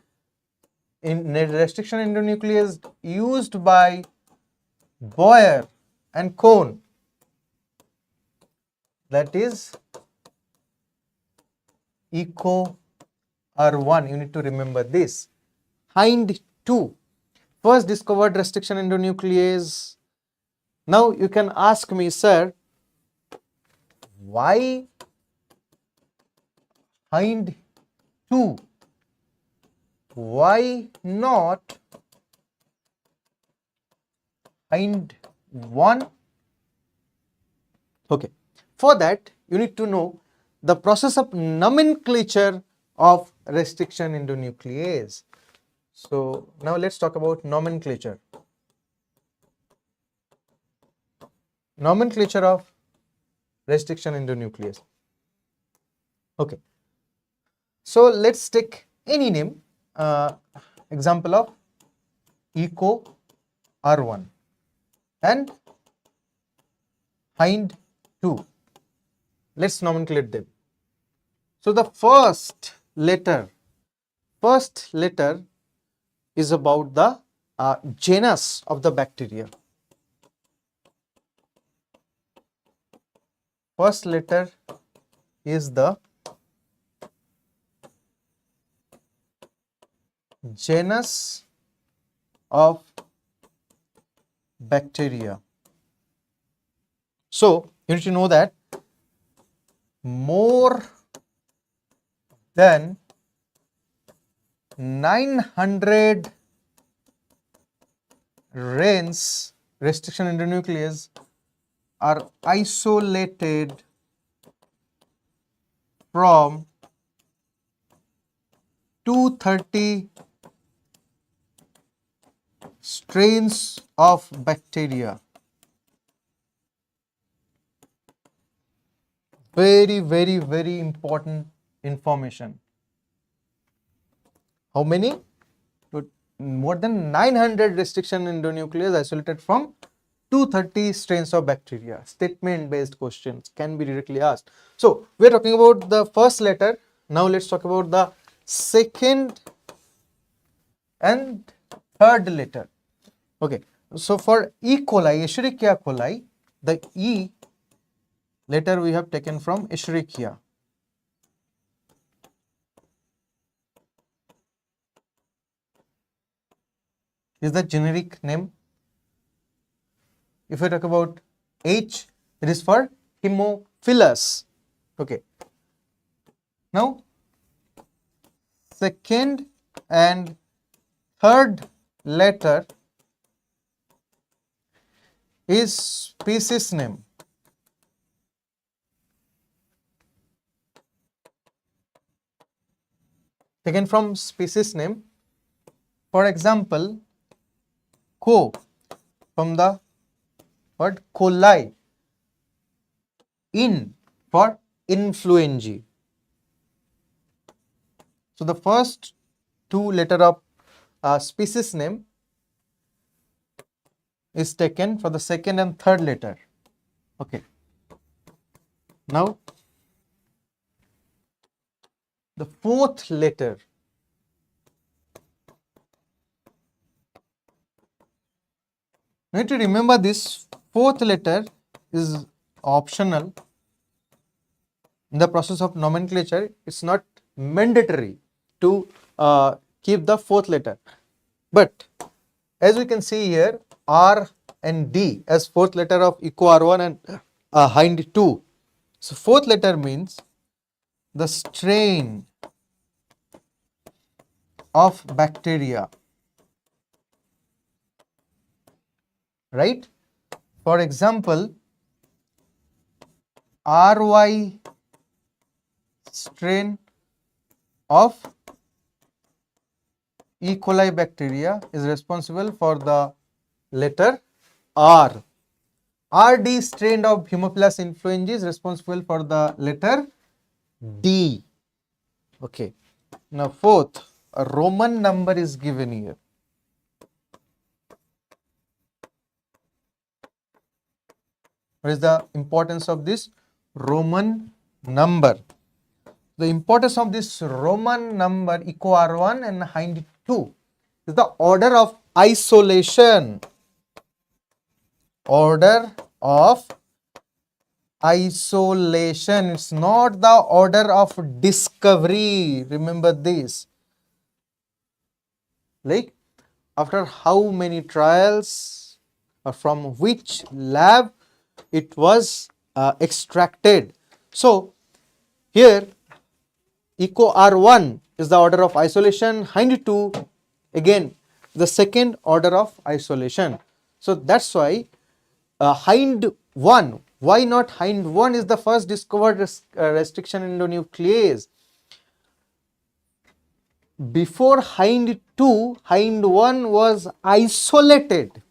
in restriction endonuclease used by Boyer and Cohn, that is eco R1. You need to remember this. Hind 2, first discovered restriction endonuclease. Now you can ask me, sir, why hind 2? Why not hind 1? Okay, for that you need to know the process of nomenclature of restriction endonuclease. So now let's talk about nomenclature. Nomenclature of restriction endonuclease. Okay. So let's take any name, example of eco R1 and hind 2. Let's nomenclate them. So the first letter is about the genus of the bacteria. First letter is the genus of bacteria. So you need to know that more than 900 RANs, restriction endonuclease, are isolated from 230 strains of bacteria. Very, very, very important information. How many? More than 900 restriction endonuclease isolated from 230 strains of bacteria. Statement based questions can be directly asked. So we are talking about the first letter. Now let's talk about the second and third letter. Okay, so for E. coli, Escherichia coli, the E letter we have taken from Escherichia. Is the generic name. If we talk about H, it is for Haemophilus. Okay. Now, second and third letter is species name. Taken from species name. For example, co from the word coli, in for influenzae. So the first two letter of species name is taken for the second and third letter. Okay. Now the fourth letter. You need to remember this fourth letter is optional in the process of nomenclature. It's not mandatory to keep the fourth letter. But as we can see here, R and D as fourth letter of eco R1 and hind 2. So fourth letter means the strain of bacteria. Right? For example, RY strain of E. coli bacteria is responsible for the letter R. RD strain of Haemophilus influenzae is responsible for the letter D. Okay. Now fourth, a Roman number is given here. What is the importance of this Roman number? The importance of this Roman number eco R1 and hind 2 is the order of isolation. Order of isolation. It's not the order of discovery. Remember this. Like after how many trials or from which lab it was extracted. So here eco R1 is the order of isolation, hind 2 again the second order of isolation. So that's why hind 1 Why not hind 1 is the first discovered restriction endonuclease? Before hind 2, hind 1 was isolated.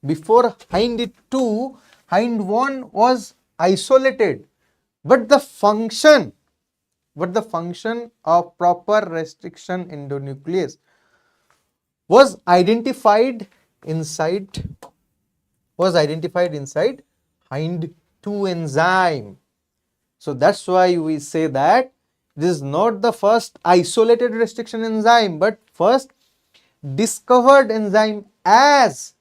Before hind 2, hind 1 was isolated. But the function of proper restriction endonuclease was identified inside hind 2 enzyme. So that's why we say that this is not the first isolated restriction enzyme, but first discovered enzyme as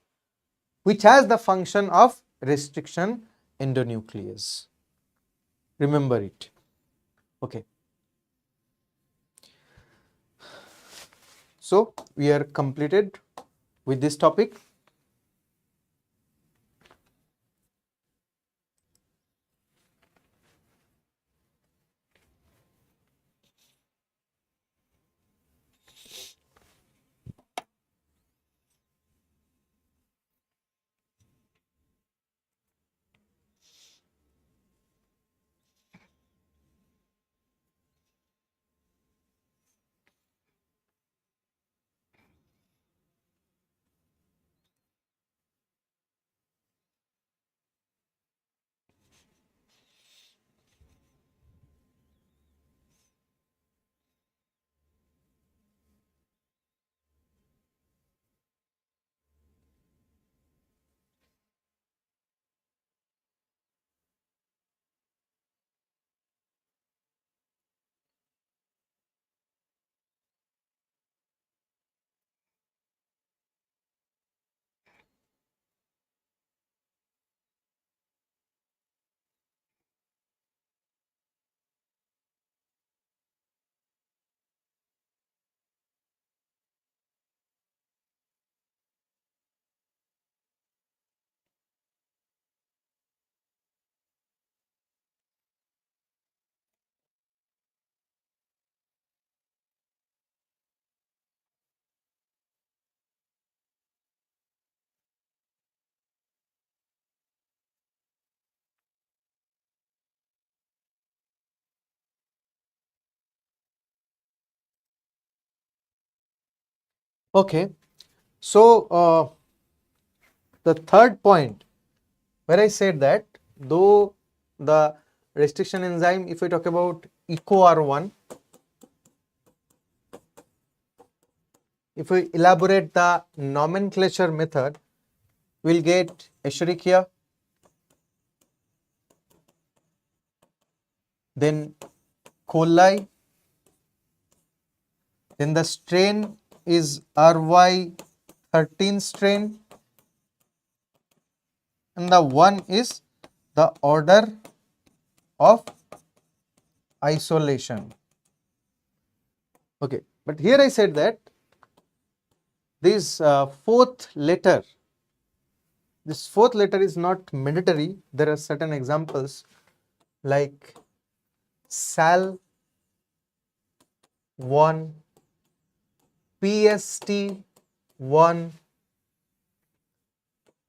which has the function of restriction endonuclease. Remember it. Okay. So we are completed with this topic. Okay. So the third point where I said that though the restriction enzyme, if we talk about EcoR1, if we elaborate the nomenclature method, we'll get Escherichia, then coli, then the strain is RY13 strain, and the one is the order of isolation. Okay, but here I said that this fourth letter is not mandatory. There are certain examples like SAL 1, PST 1,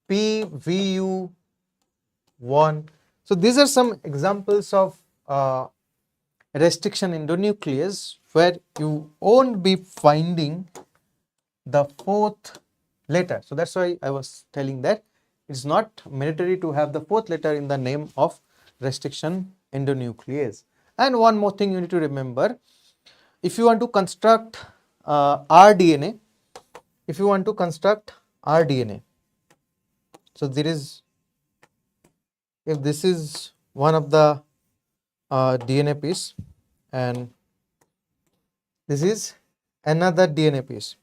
PVU 1. So these are some examples of restriction endonuclease where you won't be finding the fourth letter. So that's why I was telling that it's not mandatory to have the fourth letter in the name of restriction endonuclease. And one more thing you need to remember, if you want to construct rDNA, so there is, if this is one of the DNA piece and this is another DNA piece.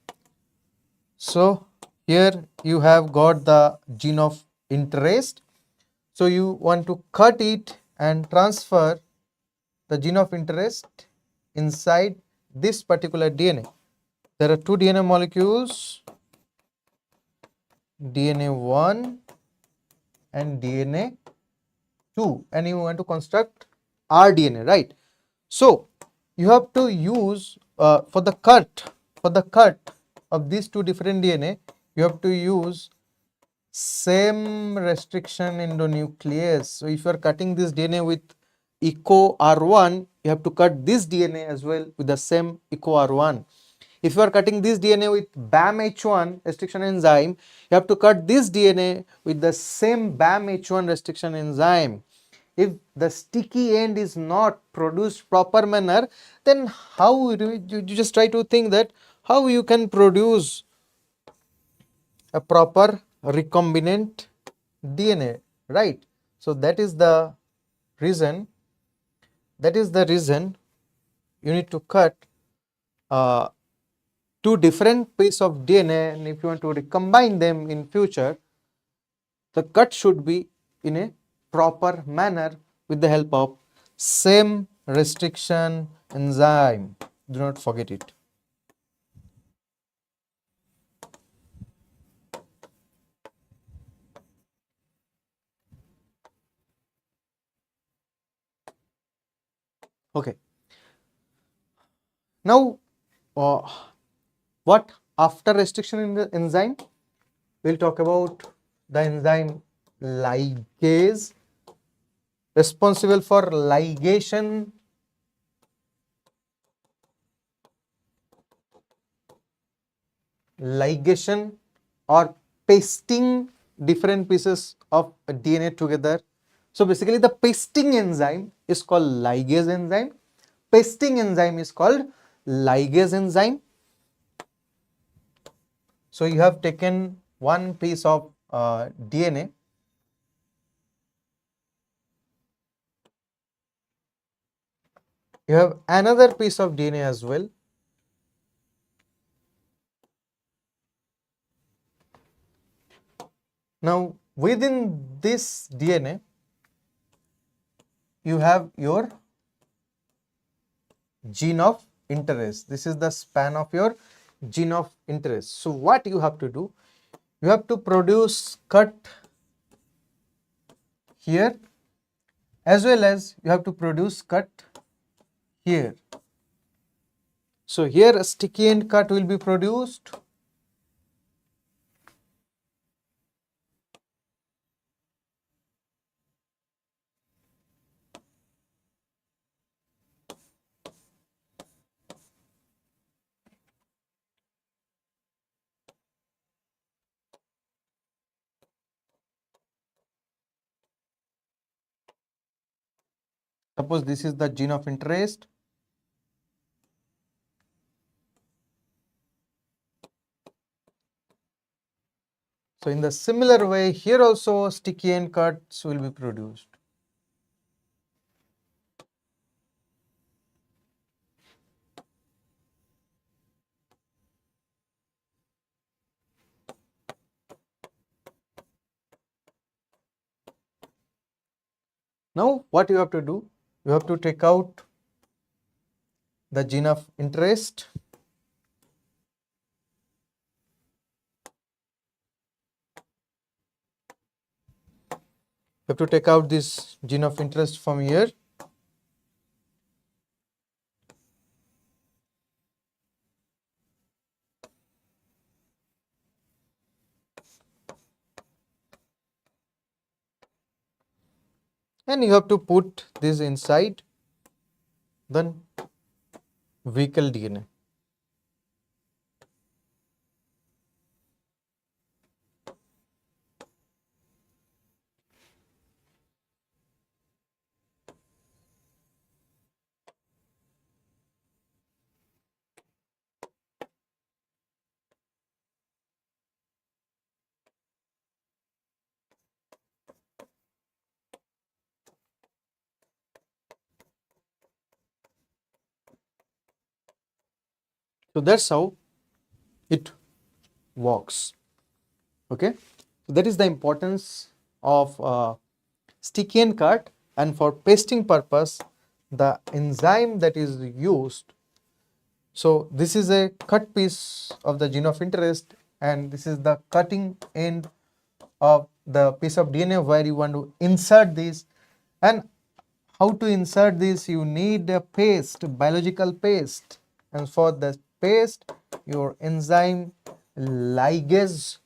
So here you have got the gene of interest. So you want to cut it and transfer the gene of interest inside this particular DNA. There are two DNA molecules, DNA 1 and DNA 2, and you want to construct rDNA, right? So you have to use for the cut of these two different DNA, you have to use same restriction endonuclease. So if you are cutting this DNA with echo R1, you have to cut this DNA as well with the same echo R1. If you are cutting this DNA with BAM-H1 restriction enzyme, you have to cut this DNA with the same BAM-H1 restriction enzyme. If the sticky end is not produced proper manner, then how you just try to think that how you can produce a proper recombinant DNA, right? So that is the reason. That is the reason you need to cut two different pieces of DNA, and if you want to recombine them in future, the cut should be in a proper manner with the help of same restriction enzyme. Do not forget it. Okay. Now, what after restriction in the enzyme? We'll talk about the enzyme ligase, responsible for ligation or pasting different pieces of DNA together. So basically the pasting enzyme is called ligase enzyme. Pasting enzyme is called ligase enzyme. So you have taken one piece of DNA, you have another piece of DNA as well. Now within this DNA, you have your gene of interest. This is the span of your gene of interest. So what you have to do? You have to produce cut here as well as you have to produce cut here. So here a sticky end cut will be produced. Suppose this is the gene of interest. So in the similar way, here also sticky end cuts will be produced. Now what you have to do? You have to take out the gene of interest. You have to take out this gene of interest from here. And you have to put this inside the vehicle DNA. So that's how it works. Okay, so that is the importance of sticky end cut, and for pasting purpose the enzyme that is used. So this is a cut piece of the gene of interest and this is the cutting end of the piece of DNA where you want to insert this. And how to insert this? You need a paste, biological paste, and for the paste your enzyme ligase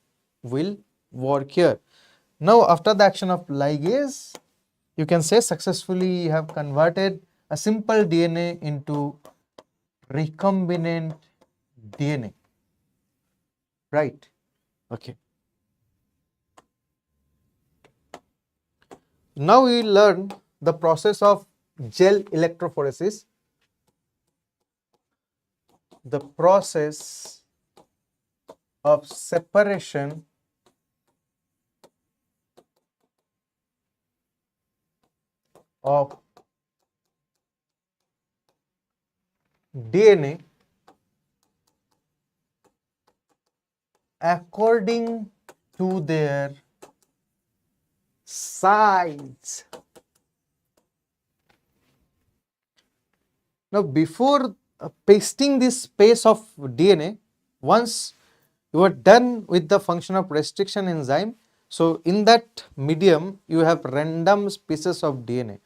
will work here. Now after the action of ligase, you can say successfully you have converted a simple DNA into recombinant DNA, right? Okay. Now we learn the process of gel electrophoresis. The process of separation of DNA according to their size. Now before pasting this space of DNA, once you are done with the function of restriction enzyme, so in that medium you have random pieces of DNA.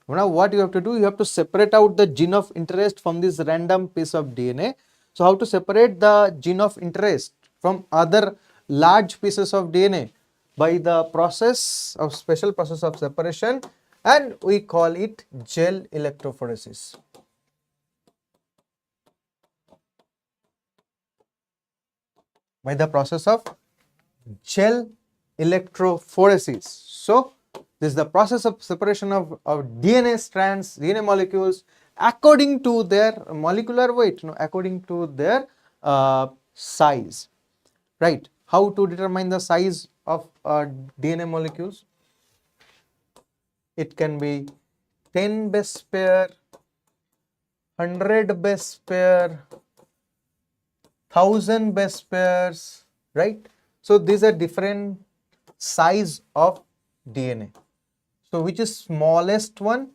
Now what you have to do, you have to separate out the gene of interest from this random piece of DNA. So how to separate the gene of interest from other large pieces of DNA? By the process of special process of separation, and we call it gel electrophoresis. By the process of gel electrophoresis. So this is the process of separation of DNA strands, DNA molecules according to their molecular weight, according to their size, right? How to determine the size of DNA molecules? It can be 10 base pair, 100 base pair, 1000 base pairs, right? So these are different size of DNA. So which is smallest one?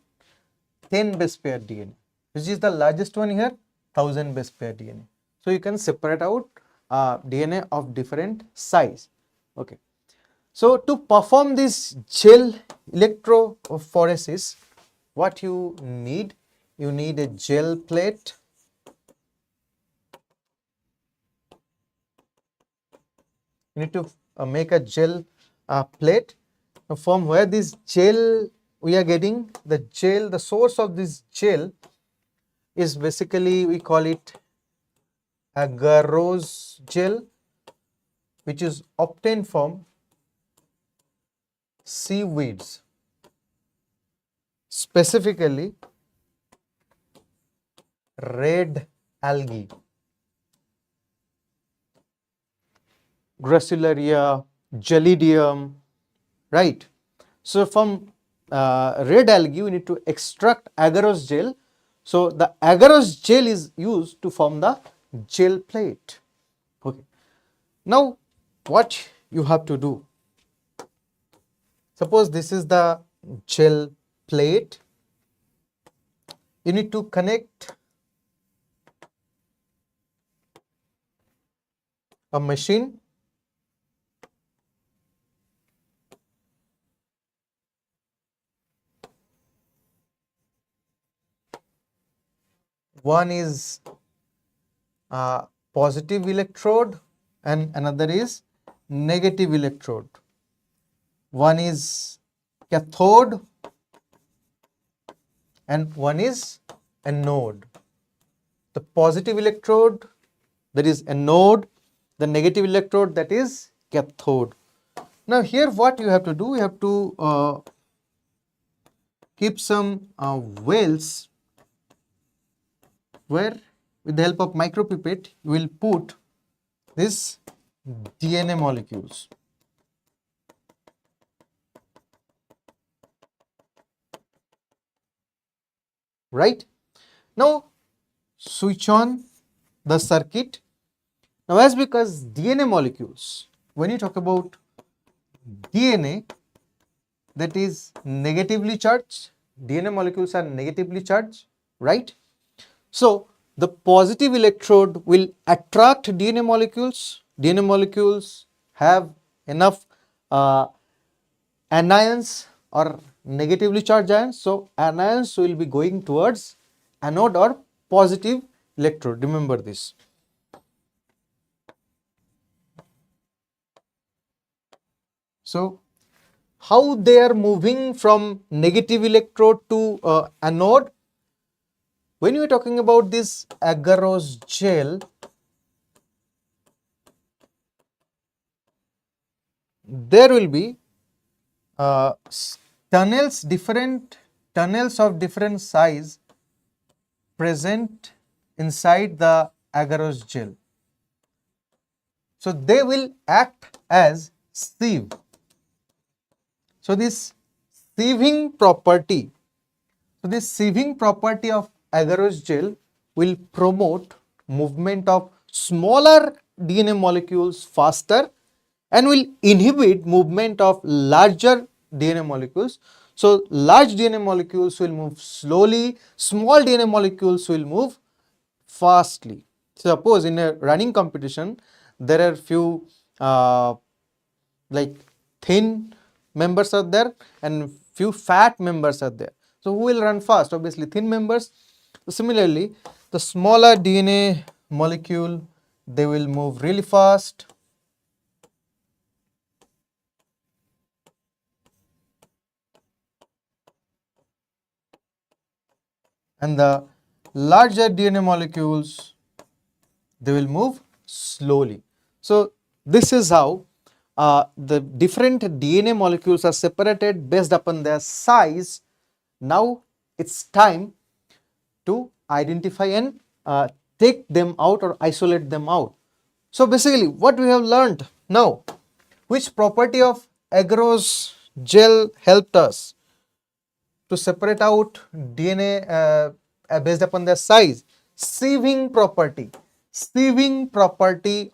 10 base pair DNA. Which is the largest one here? 1000 base pair DNA. So you can separate out DNA of different size. Okay. So to perform this gel electrophoresis, what you need? You need a gel plate. You need to make a gel plate. Now from where this gel we are getting, the gel, the source of this gel is basically, we call it agarose gel, which is obtained from seaweeds, specifically red algae, Gracilaria, Gelidium, right? So from red algae we need to extract agarose gel. So the agarose gel is used to form the gel plate. Okay. Now what you have to do? Suppose this is the gel plate. You need to connect a machine. One is positive electrode and another is negative electrode. One is cathode and one is anode. The positive electrode, that is anode, the negative electrode, that is cathode. Now here what you have to do, you have to keep some wells where with the help of micropipette you will put this DNA molecules. Right? Now switch on the circuit. Now as because DNA molecules, when you talk about DNA, that is negatively charged, DNA molecules are negatively charged, right? So the positive electrode will attract DNA molecules. DNA molecules have enough anions or negatively charged ions. So anions will be going towards anode or positive electrode. Remember this. So how they are moving from negative electrode to anode? When you are talking about this agarose gel, there will be uh, different tunnels of different size present inside the agarose gel. So they will act as sieve. So this sieving property, of agarose gel will promote movement of smaller DNA molecules faster and will inhibit movement of larger DNA molecules. So large DNA molecules will move slowly, small DNA molecules will move fastly. Suppose in a running competition, there are few like thin members are there and few fat members are there. So who will run fast? Obviously thin members. Similarly, the smaller DNA molecule, they will move really fast, and the larger DNA molecules, they will move slowly. So this is how the different DNA molecules are separated based upon their size. Now it's time to identify and take them out or isolate them out. So basically what we have learned now, which property of agarose gel helped us to separate out DNA based upon their size? Sieving property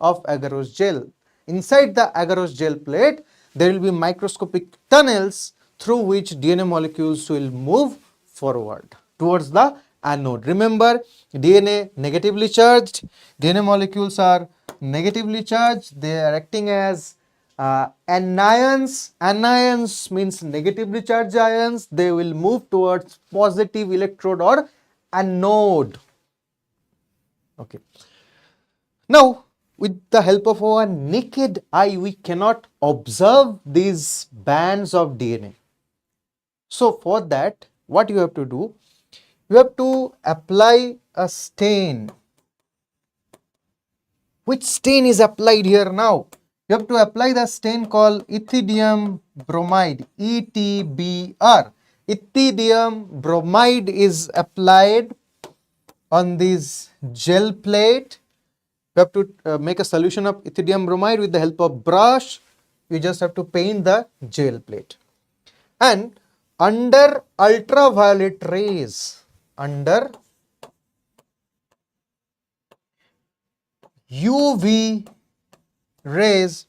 of agarose gel. Inside the agarose gel plate, there will be microscopic tunnels through which DNA molecules will move forward towards the anode. Remember, DNA negatively charged, DNA molecules are negatively charged, they are acting as anions. Anions means negatively charged ions. They will move towards positive electrode or anode. Okay. Now, with the help of our naked eye, we cannot observe these bands of DNA. So, for that, what you have to do? You have to apply a stain. Which stain is applied here now? You have to apply the stain called ethidium bromide, ETBR. Ethidium bromide is applied on this gel plate. You have to make a solution of ethidium bromide with the help of brush. You just have to paint the gel plate. And under ultraviolet rays, UV rays,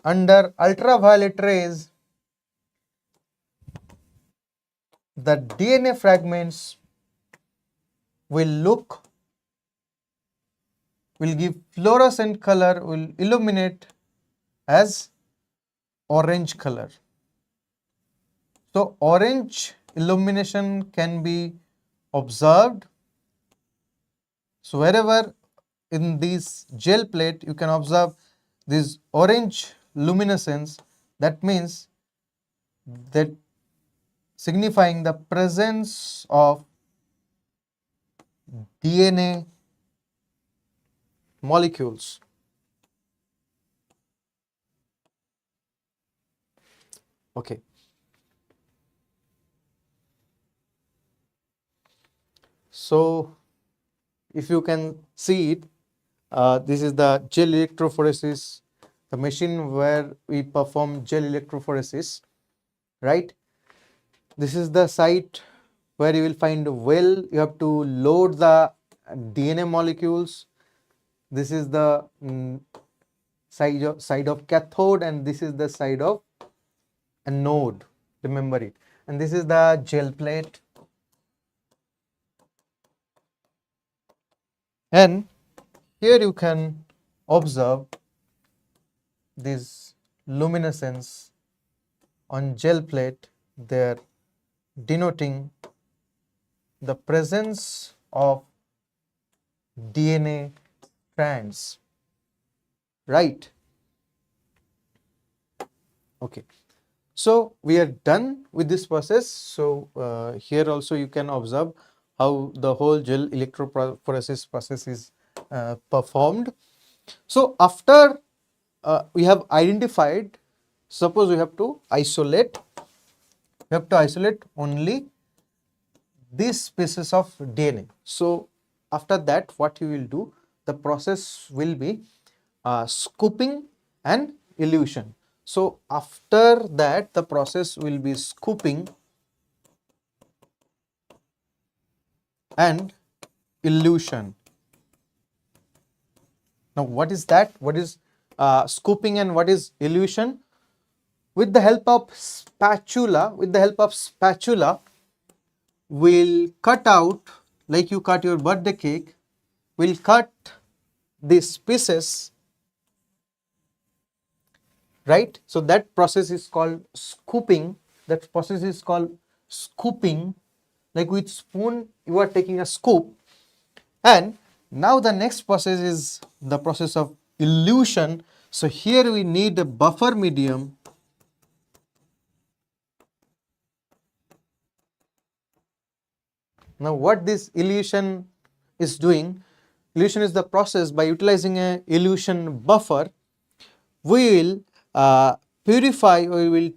under ultraviolet rays, the DNA fragments will give fluorescent color, will illuminate as orange color. So orange illumination can be observed. So wherever in this gel plate you can observe this orange luminescence, that means that signifying the presence of DNA molecules. Okay. So if you can see it, this is the gel electrophoresis, the machine where we perform gel electrophoresis, right? This is the site where you will find a well. You have to load the DNA molecules. This is the side of cathode, and this is the side of anode. Remember it. And this is the gel plate. And here you can observe this luminescence on gel plate. There denoting the presence of DNA strands, right? Okay. So we are done with this process. So here also you can observe how the whole gel electrophoresis process is performed. So after we have identified, suppose we have to isolate only this pieces of DNA. So after that, what you will do, the process will be scooping and elution. So after that, the process will be scooping and elution. Now what is that? What is scooping and what is elution? With the help of spatula, we'll cut out, like you cut your birthday cake, we'll cut these pieces, right? So that process is called scooping. That process is called scooping. Like with spoon, you are taking a scoop. And now the next process is the process of elution. So here we need a buffer medium. Now what this elution is doing, elution is the process by utilizing a elution buffer, we will purify, or we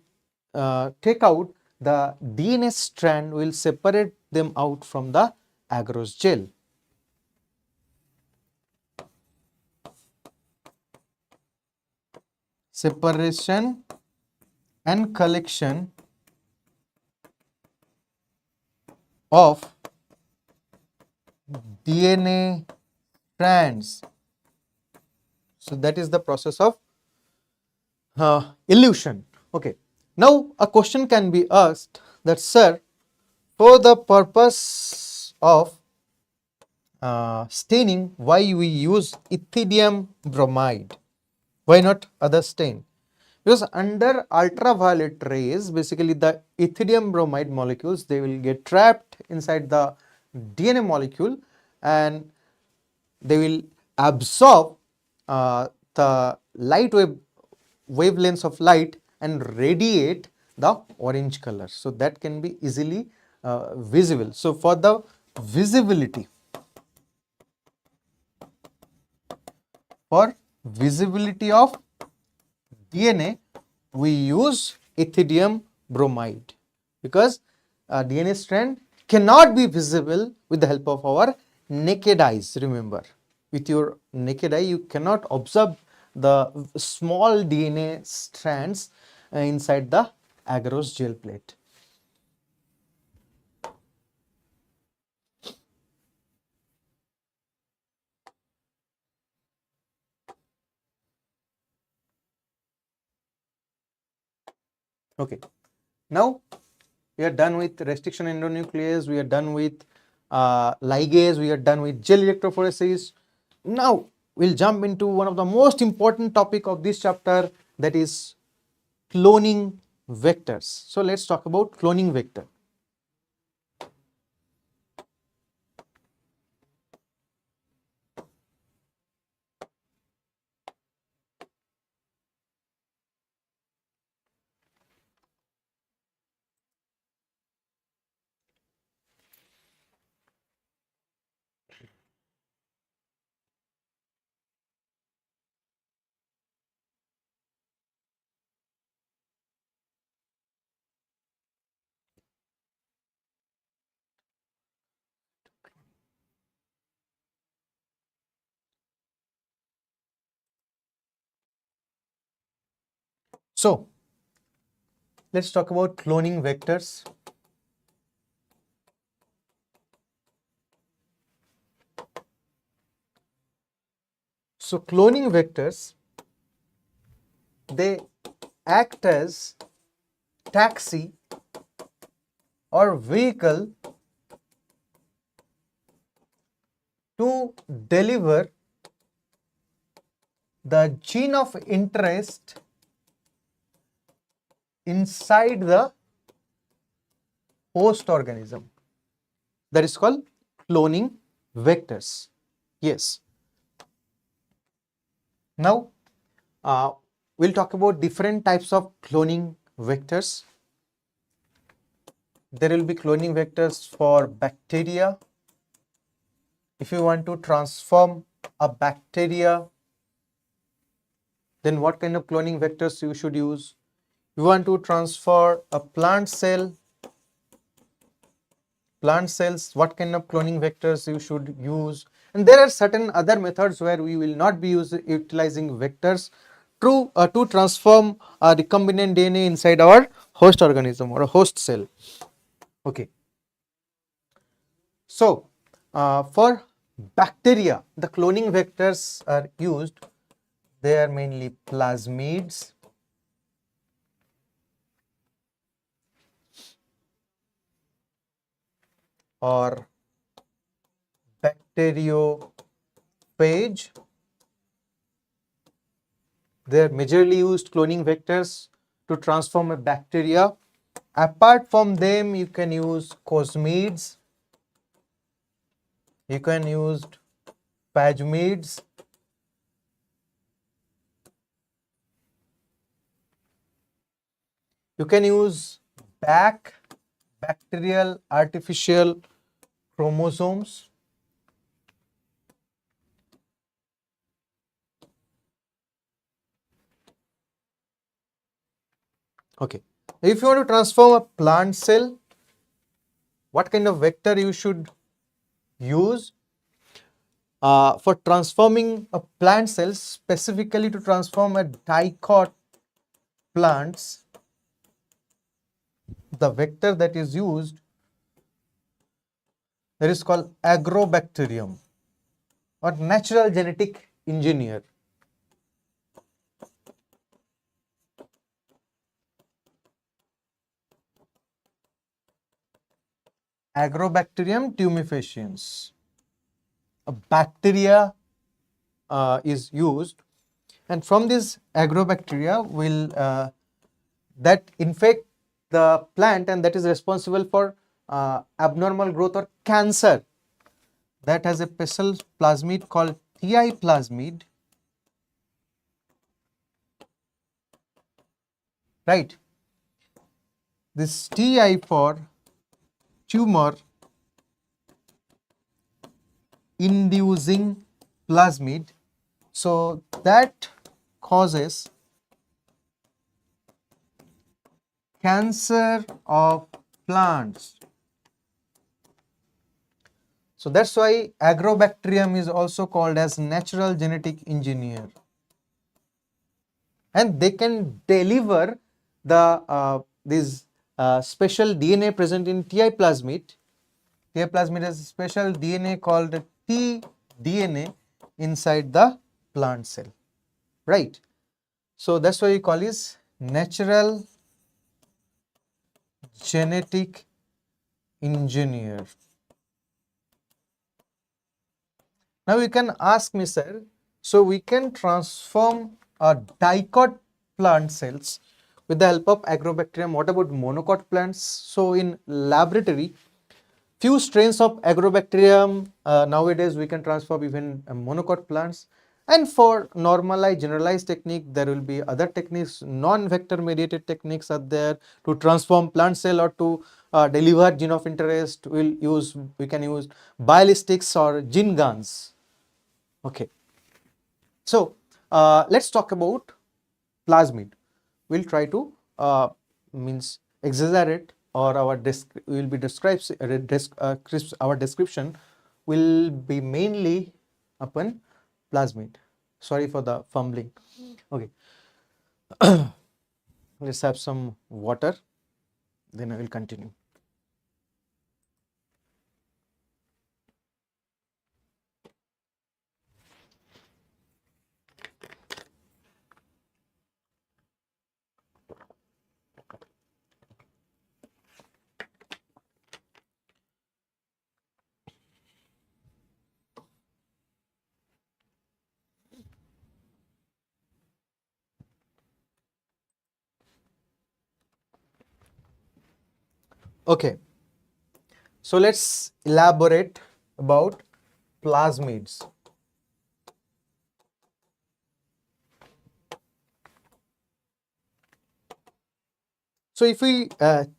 will take out the DNA strand, we will separate them out from the agarose gel. Separation and collection of DNA strands. So that is the process of elution. Okay. Now a question can be asked that, sir, for the purpose of staining, why we use ethidium bromide? Why not other stain? Because under ultraviolet rays, basically the ethidium bromide molecules, they will get trapped inside the DNA molecule and they will absorb the wavelengths of light and radiate the orange color. So that can be easily visible. So for the visibility, of DNA, we use ethidium bromide because DNA strand cannot be visible with the help of our naked eyes. Remember, with your naked eye, you cannot observe the small DNA strands inside the agarose gel plate. Okay. Now we are done with restriction endonuclease, we are done with ligase, we are done with gel electrophoresis. Now we'll jump into one of the most important topic of this chapter, that is cloning vectors. So let's talk about cloning vector. So let's talk about cloning vectors. So cloning vectors, they act as taxi or vehicle to deliver the gene of interest inside the host organism. That is called cloning vectors. Yes. Now, we'll talk about different types of cloning vectors. There will be cloning vectors for bacteria. If you want to transform a bacteria, then what kind of cloning vectors you should use? You want to transfer a plant cells, what kind of cloning vectors you should use? And there are certain other methods where we will not be utilizing vectors to transform recombinant DNA inside our host organism or a host cell. Okay. So, for bacteria, the cloning vectors are used. They are mainly plasmids, or bacteriophage. They are majorly used cloning vectors to transform a bacteria. Apart from them, you can use cosmids, you can use plasmids, you can use bacterial artificial chromosomes. Okay. If you want to transform a plant cell, what kind of vector you should use? For transforming a plant cell, specifically to transform a dicot plants, the vector that is used, that is called agrobacterium or natural genetic engineer. Agrobacterium tumefaciens. A bacteria is used, and from this agrobacteria will that infect the plant, and that is responsible for abnormal growth or cancer. That has a special plasmid called TI plasmid, right? This TI for tumor inducing plasmid, so that causes cancer of plants. So that's why agrobacterium is also called as natural genetic engineer, and they can deliver the this special DNA present in TI plasmid. TI plasmid has a special DNA called tDNA inside the plant cell, right? So that's why we call it natural genetic engineer. Now you can ask me, sir, so we can transform a dicot plant cells with the help of agrobacterium. What about monocot plants? So in laboratory, few strains of agrobacterium nowadays we can transform even monocot plants. And for normalized generalized technique, there will be other techniques, non-vector mediated techniques are there to transform plant cell or to deliver gene of interest. We can use bialistics or gene guns. Okay. So let's talk about plasmid. We'll try to means exaggerate, or our will be describes our description will be mainly upon plasmid. Sorry for the fumbling. Okay. Let's have some water, then I will continue. Okay. So let's elaborate about plasmids. So if we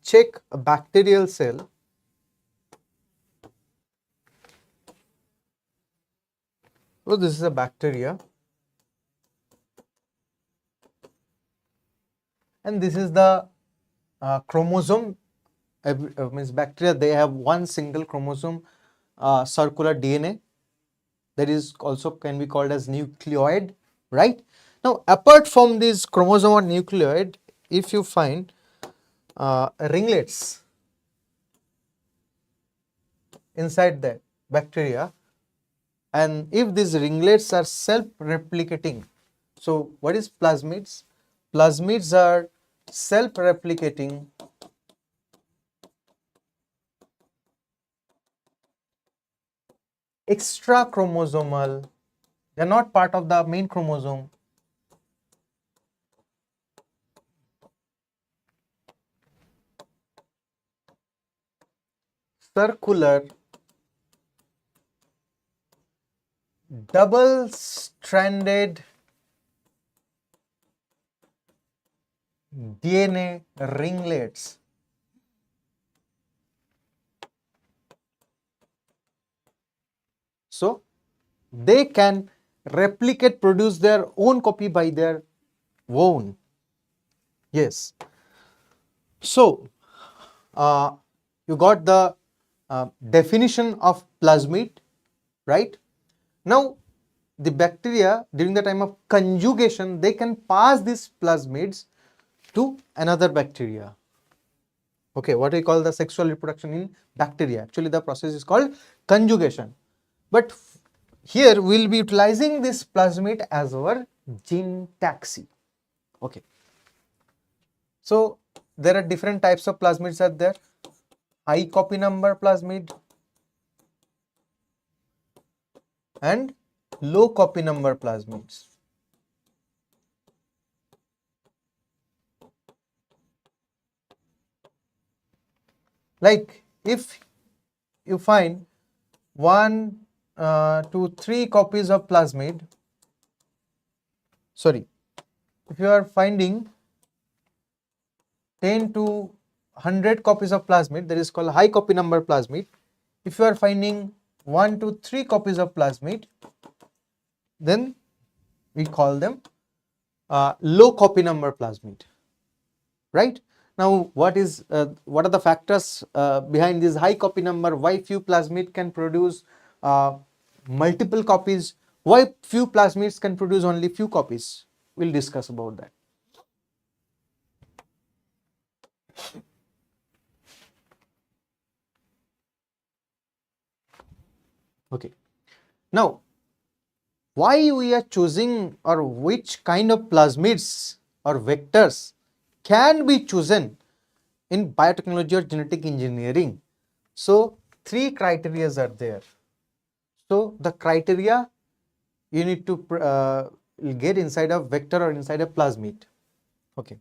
check a bacterial cell, so this is a bacteria, and this is the chromosome. Means bacteria, they have one single chromosome, circular DNA, that is also can be called as nucleoid, right? Now apart from this chromosome or nucleoid, if you find ringlets inside the bacteria, and if these ringlets are self-replicating, so what is plasmids? Plasmids are self-replicating extra chromosomal, they are not part of the main chromosome, circular double stranded DNA ringlets. So they can replicate, produce their own copy by their own. Yes. So you got the definition of plasmid, right? Now the bacteria, during the time of conjugation, they can pass these plasmids to another bacteria. Okay, what we call the sexual reproduction in bacteria. Actually, the process is called conjugation. But here we will be utilizing this plasmid as our gene taxi. Okay. So there are different types of plasmids are there. High copy number plasmid and low copy number plasmids. Like if you find 1, 2, 3 copies of plasmid, sorry, if you are finding 10 to 100 copies of plasmid, that is called high copy number plasmid. If you are finding 1 to 3 copies of plasmid, then we call them low copy number plasmid, right? Now what are the factors behind this high copy number? Why few plasmid can produce multiple copies? Why few plasmids can produce only few copies? We'll discuss about that. Okay. Now why we are choosing, or which kind of plasmids or vectors can be chosen in biotechnology or genetic engineering? So 3 criteria are there. So the criteria you need to get inside a vector or inside a plasmid. Okay.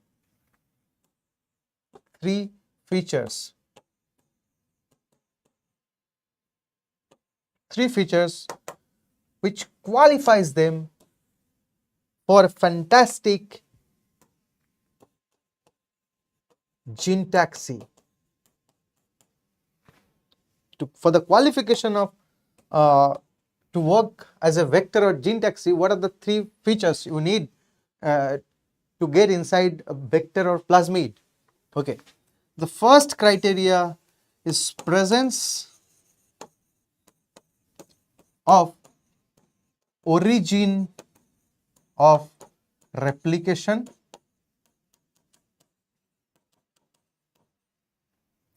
3 features. 3 features which qualifies them for a fantastic gene taxi. For the qualification of to work as a vector or gene taxi, what are the 3 features you need to get inside a vector or plasmid? Okay, the first criteria is presence of origin of replication.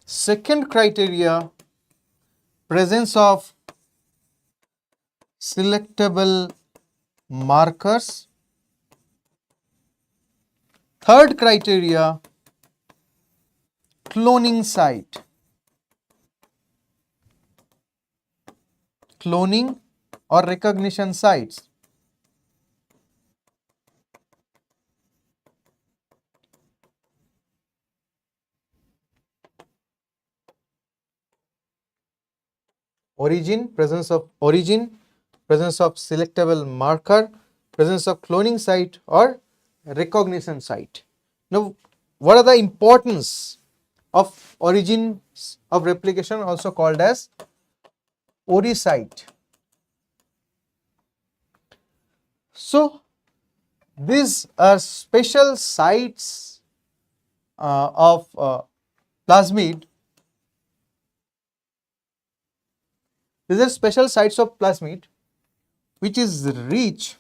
Second criteria, presence of selectable markers. Third criteria, cloning site. Cloning or recognition sites. Origin, presence of selectable marker, presence of cloning site or recognition site. Now, what are the importance of origins of replication, also called as ori site? So these are special sites of plasmid. These are special sites of plasmid which is rich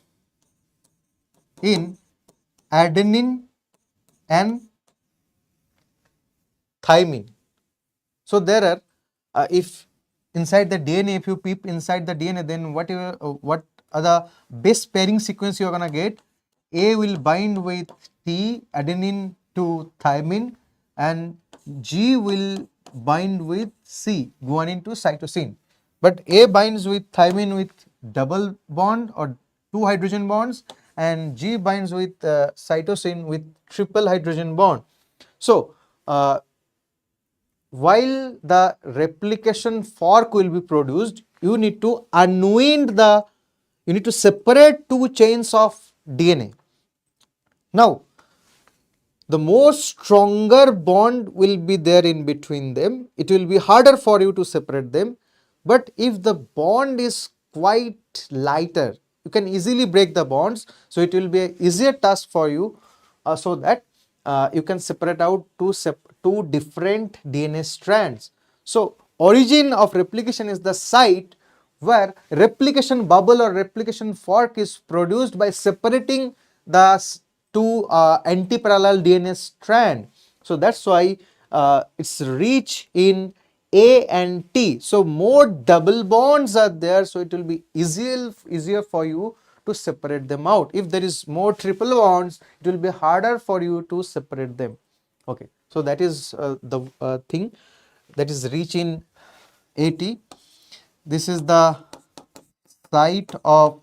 in adenine and thymine. So there are, if inside the DNA, if you peep inside the DNA, then what are the base pairing sequence you are gonna get? A will bind with T, adenine to thymine, and G will bind with C, guanine to cytosine. But A binds with thymine with double bond or two hydrogen bonds, and G binds with cytosine with triple hydrogen bond. So while the replication fork will be produced, you need to you need to separate two chains of DNA. Now, the more stronger bond will be there in between them. It will be harder for you to separate them. But if the bond is quite lighter, you can easily break the bonds. So it will be an easier task for you, so that you can separate out two different DNA strands. So origin of replication is the site where replication bubble or replication fork is produced by separating the two antiparallel DNA strand. So that's why it's rich in A and T. So more double bonds are there, so it will be easier for you to separate them out. If there is more triple bonds, it will be harder for you to separate them. Okay, so that is the thing that is rich in AT. This is the site of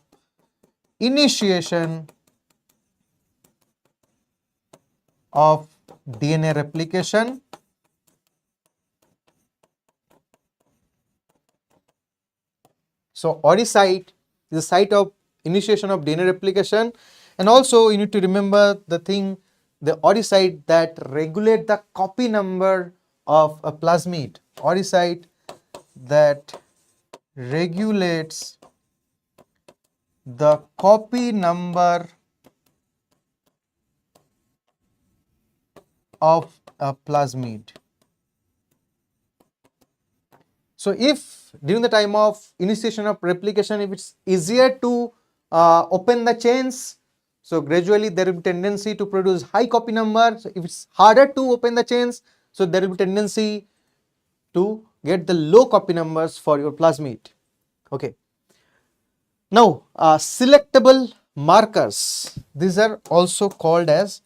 initiation of DNA replication. So ORI site is the site of initiation of DNA replication, and also you need to remember the ORI site that regulate the copy number of a plasmid. ORI site that regulates the copy number of a plasmid. So if during the time of initiation of replication, if it's easier to open the chains, so gradually there will be tendency to produce high copy number. So if it's harder to open the chains, so there will be tendency to get the low copy numbers for your plasmid. Okay. Now selectable markers, these are also called as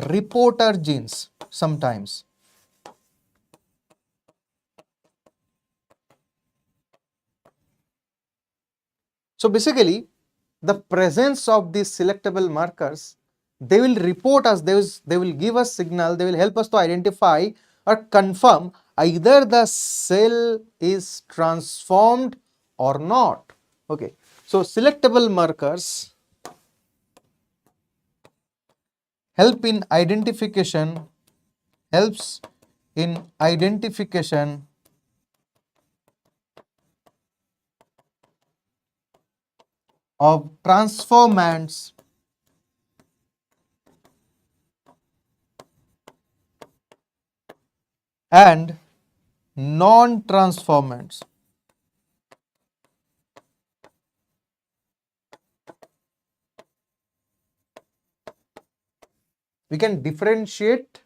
reporter genes sometimes. So basically, the presence of these selectable markers, they will report us, they will give us signal, they will help us to identify or confirm either the cell is transformed or not. Okay, so selectable markers helps in identification of transformants and non-transformants. We can differentiate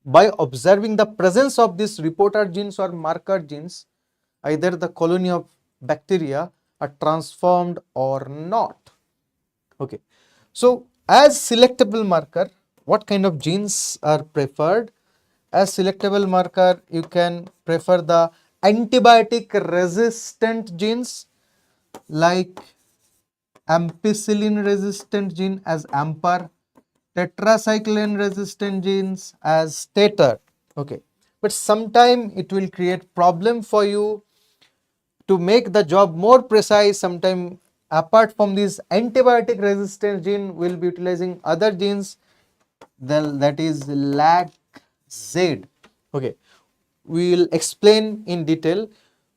by observing the presence of these reporter genes or marker genes, either the colony of bacteria are transformed or not. Okay, so as selectable marker, what kind of genes are preferred? As selectable marker, you can prefer the antibiotic resistant genes like ampicillin resistant gene as AMPER, tetracycline resistant genes as TETR. Okay, but sometime it will create problem for you to make the job more precise. Sometime apart from this antibiotic resistant gene, we'll be utilizing other genes, that is LAC Z. Okay, we will explain in detail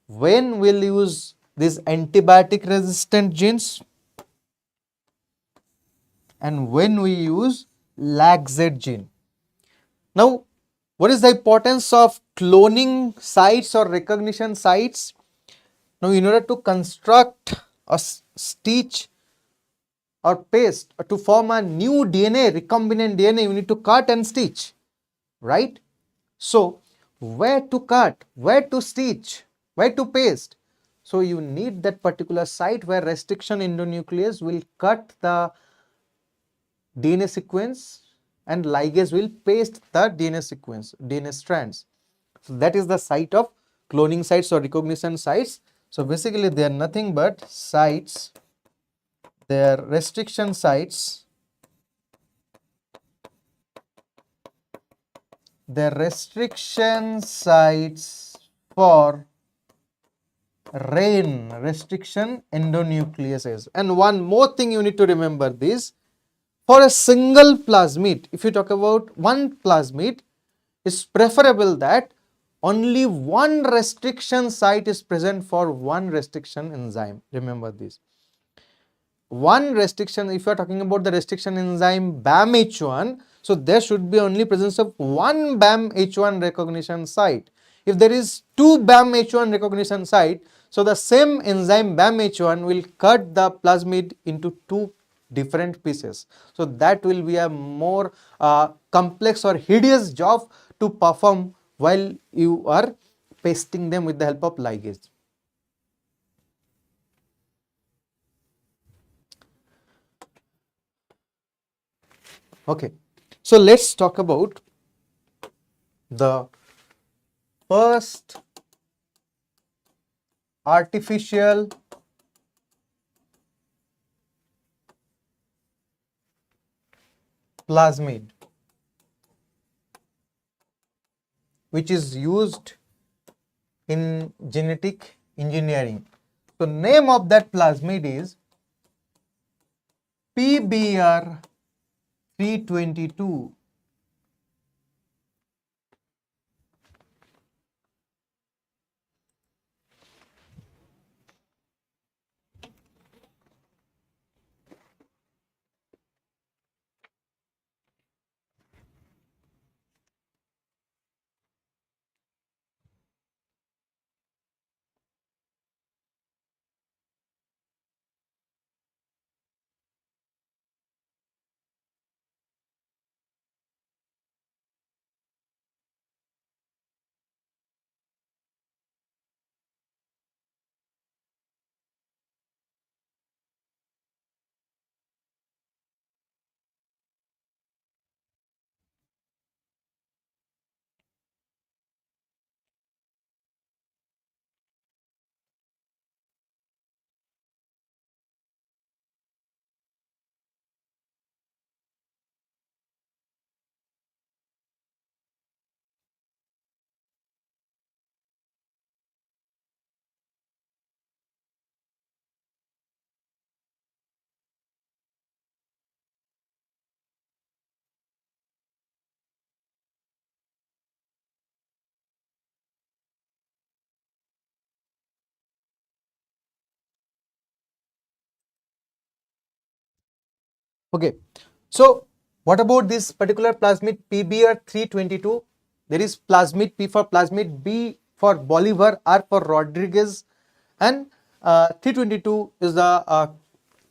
when we'll use these antibiotic resistant genes and when we use lag Z gene. Now, what is the importance of cloning sites or recognition sites? Now, in order to construct a stitch or paste or to form a new DNA, recombinant DNA, you need to cut and stitch, right? So, where to cut, where to stitch, where to paste? So, you need that particular site where restriction endonuclease will cut the DNA sequence and ligase will paste the DNA sequence, DNA strands. So, that is the site of cloning sites or recognition sites. So, basically they are nothing but sites, they are restriction sites, the restriction sites for RAIN, restriction endonucleases. And one more thing you need to remember this, for a single plasmid, if you talk about one plasmid, it's preferable that only one restriction site is present for one restriction enzyme. Remember this. One restriction, if you are talking about the restriction enzyme BAMH1, so there should be only presence of one BAMH1 recognition site. If there is two BAMH1 recognition site, so the same enzyme BAMH1 will cut the plasmid into two different pieces. So that will be a more complex or hideous job to perform while you are pasting them with the help of ligase. Okay, so let's talk about the first artificial plasmid which is used in genetic engineering. So name of that plasmid is PBR 322. Okay, so what about this particular plasmid PBR 322? There is plasmid P for plasmid, B for Bolivar, R for Rodriguez, and 322 is the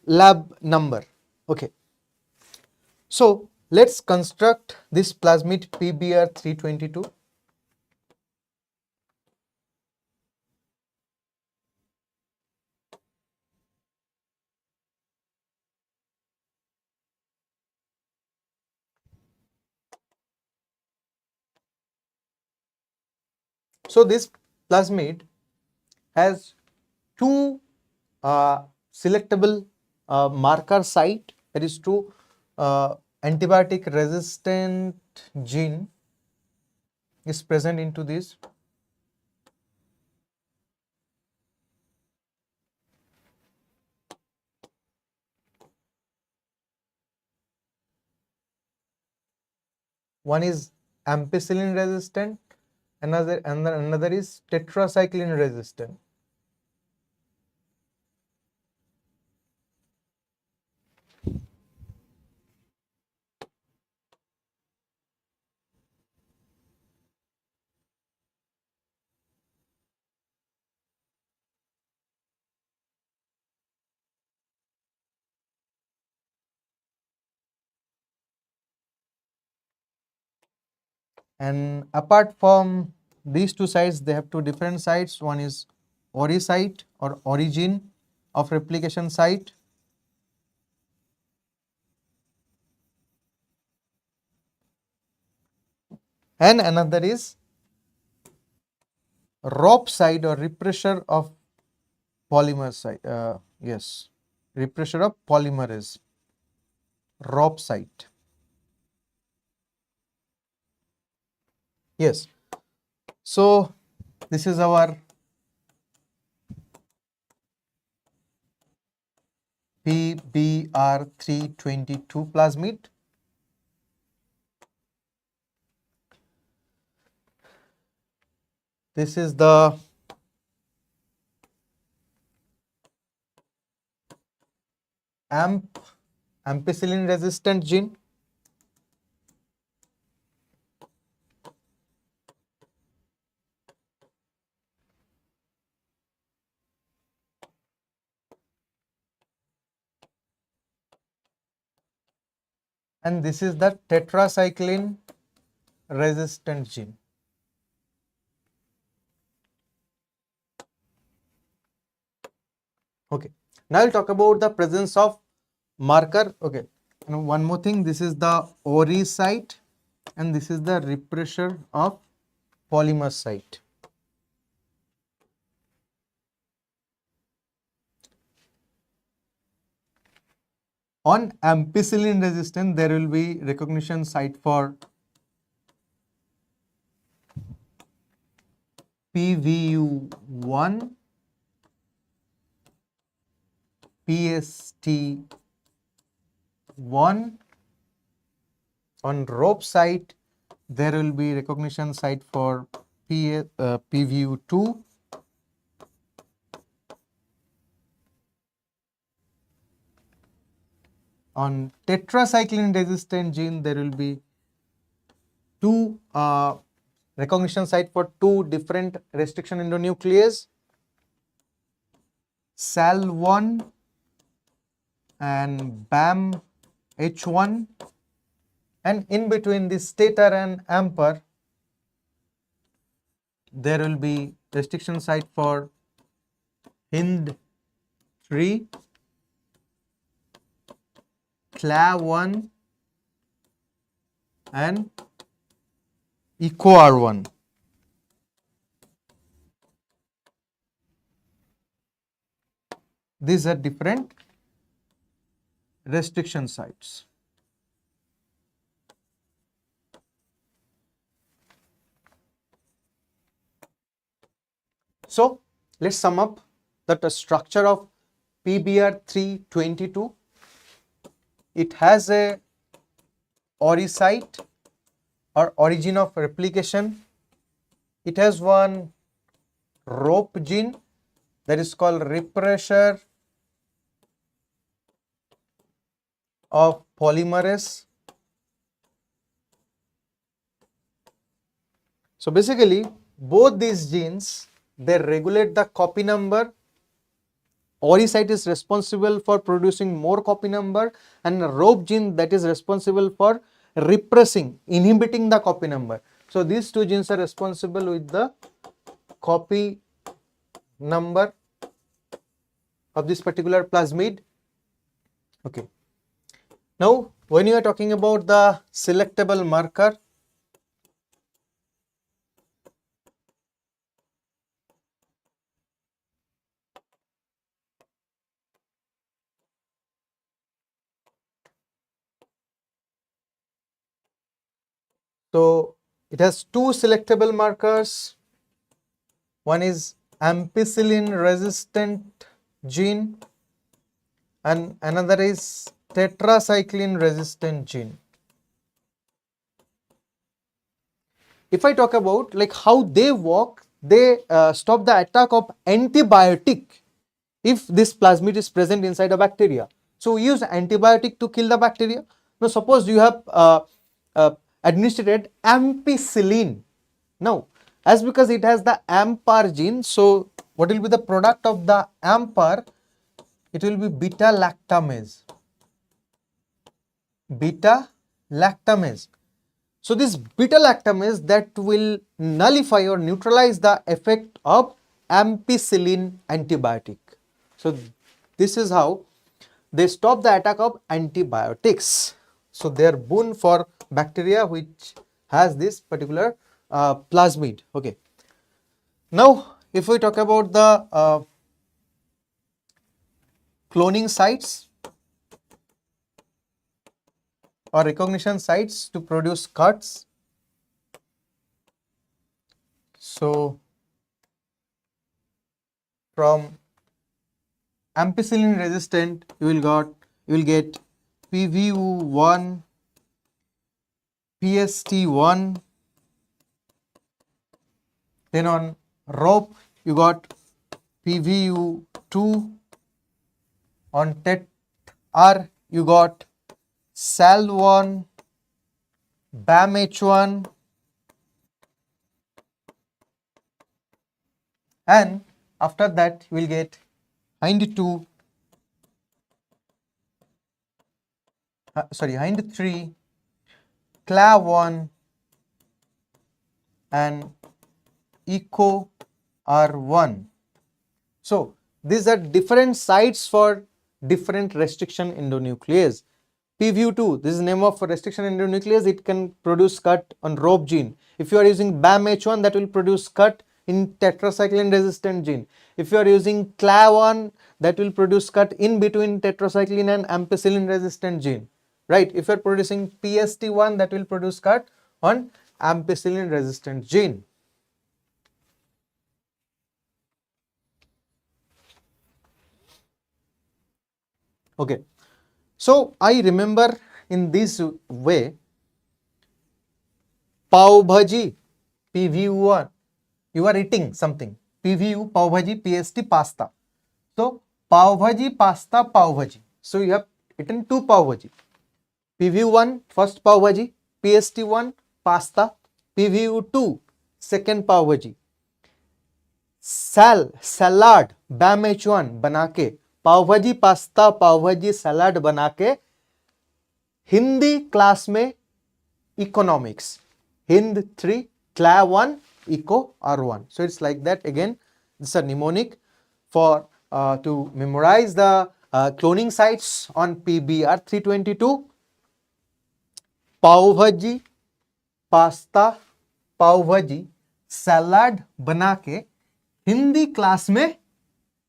lab number. Okay, so let's construct this plasmid PBR 322. So this plasmid has two selectable marker site, that is two antibiotic resistant gene is present into this. One is ampicillin resistant, another is tetracycline resistant. And apart from these two sites, they have two different sites. One is ori site or origin of replication site, and another is ROP site or repressor of polymer site. Yes, repressor of polymerase, ROP site. Yes. So this is our PBr322 plasmid. This is the ampicillin resistant gene. And this is the tetracycline resistant gene. Okay. Now I'll talk about the presence of marker. Okay. And one more thing, this is the ori site and this is the repressor of polymer site. On ampicillin resistant, there will be recognition site for PVU1, PST1. On ROP site, there will be recognition site for PVU2. On tetracycline resistant gene, there will be two recognition site for two different restriction endonuclease, SAL1 and BAMH1, and in between this stator and amper, there will be restriction site for HIND3, CLA1 and EcoR1. These are different restriction sites. So let's sum up that the structure of PBr322. It has a ori site or origin of replication. It has one ROP gene that is called repressor of polymerase. So basically, both these genes, they regulate the copy number. Ori site is responsible for producing more copy number, and ROP gene that is responsible for repressing, inhibiting the copy number. So these two genes are responsible with the copy number of this particular plasmid. Okay. Now, when you are talking about the selectable marker, so it has two selectable markers. One is ampicillin resistant gene and another is tetracycline resistant gene. if I talk about like how they work, they stop the attack of antibiotic if this plasmid is present inside a bacteria. So we use antibiotic to kill the bacteria. Now suppose you have administered ampicillin. Now as because it has the AMPAR gene, so what will be the product of the AMPAR? It will be beta lactamase. Beta lactamase. So this beta lactamase that will nullify or neutralize the effect of ampicillin antibiotic. So this is how they stop the attack of antibiotics. So they are boon for bacteria which has this particular plasmid. Okay. Now if we talk about the cloning sites or recognition sites to produce cuts. So from ampicillin resistant you will get PVU1, PST1, then on rope you got PVU2, on TET-R you got SAL1, BAMH1, and after that you will get Hind2, Hind3, CLAV1 and ECO-R1. So these are different sites for different restriction endonuclease. PVU2, this is the name of restriction endonuclease, it can produce cut on ROP gene. If you are using BAMH1, that will produce cut in tetracycline resistant gene. If you are using CLAV1, that will produce cut in between tetracycline and ampicillin resistant gene, right? If you are producing PST1, that will produce cut on ampicillin resistant gene. Okay, so I remember in this way, pav bhaji, PVU1, you are eating something, PVU, pav bhaji, PST, pasta. So pav bhaji, pasta, pav bhaji. So you have eaten two pav bhaji. PVU1, first pav bhaji, PST1, pasta, PVU2, second pav bhaji. Salad BAMH1 बना के, पाव भाजी pasta पाव भाजी सलाद बना के Hindi class में economics, Hind 3, CLAV 1, ECO R1. So it's like that. Again, this is a mnemonic for to memorize the cloning sites on PBR 322. पाव भाजी pasta पाव भाजी सलाद बना के हिंदी क्लास में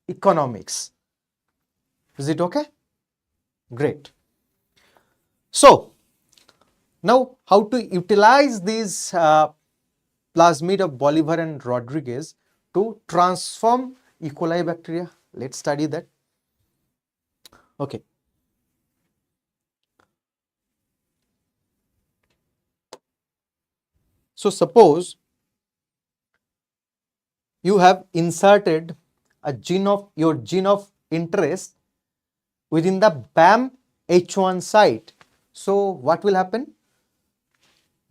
economics. Is it okay? Great. So now how to utilize these plasmid of Bolivar and Rodriguez to transform E. coli bacteria? Let's study that. Okay. So suppose you have inserted a gene of your gene of interest within the BAMH1 site. So what will happen?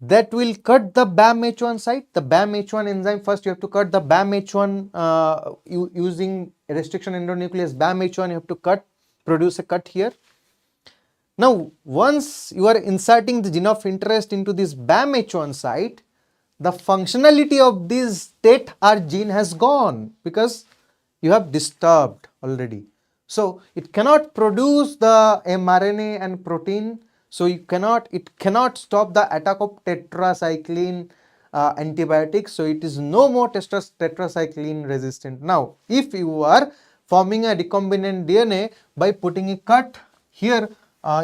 That will cut the BAMH1 site. The BAMH1 enzyme, first you have to cut the BAMH1 using restriction endonuclease BAMH1, you have to cut, produce a cut here. Now once you are inserting the gene of interest into this BAMH1 site, the functionality of this TET-R gene has gone because you have disturbed already. So it cannot produce the mRNA and protein. So it cannot stop the attack of tetracycline antibiotics. So it is no more tetracycline resistant. Now if you are forming a recombinant DNA by putting a cut here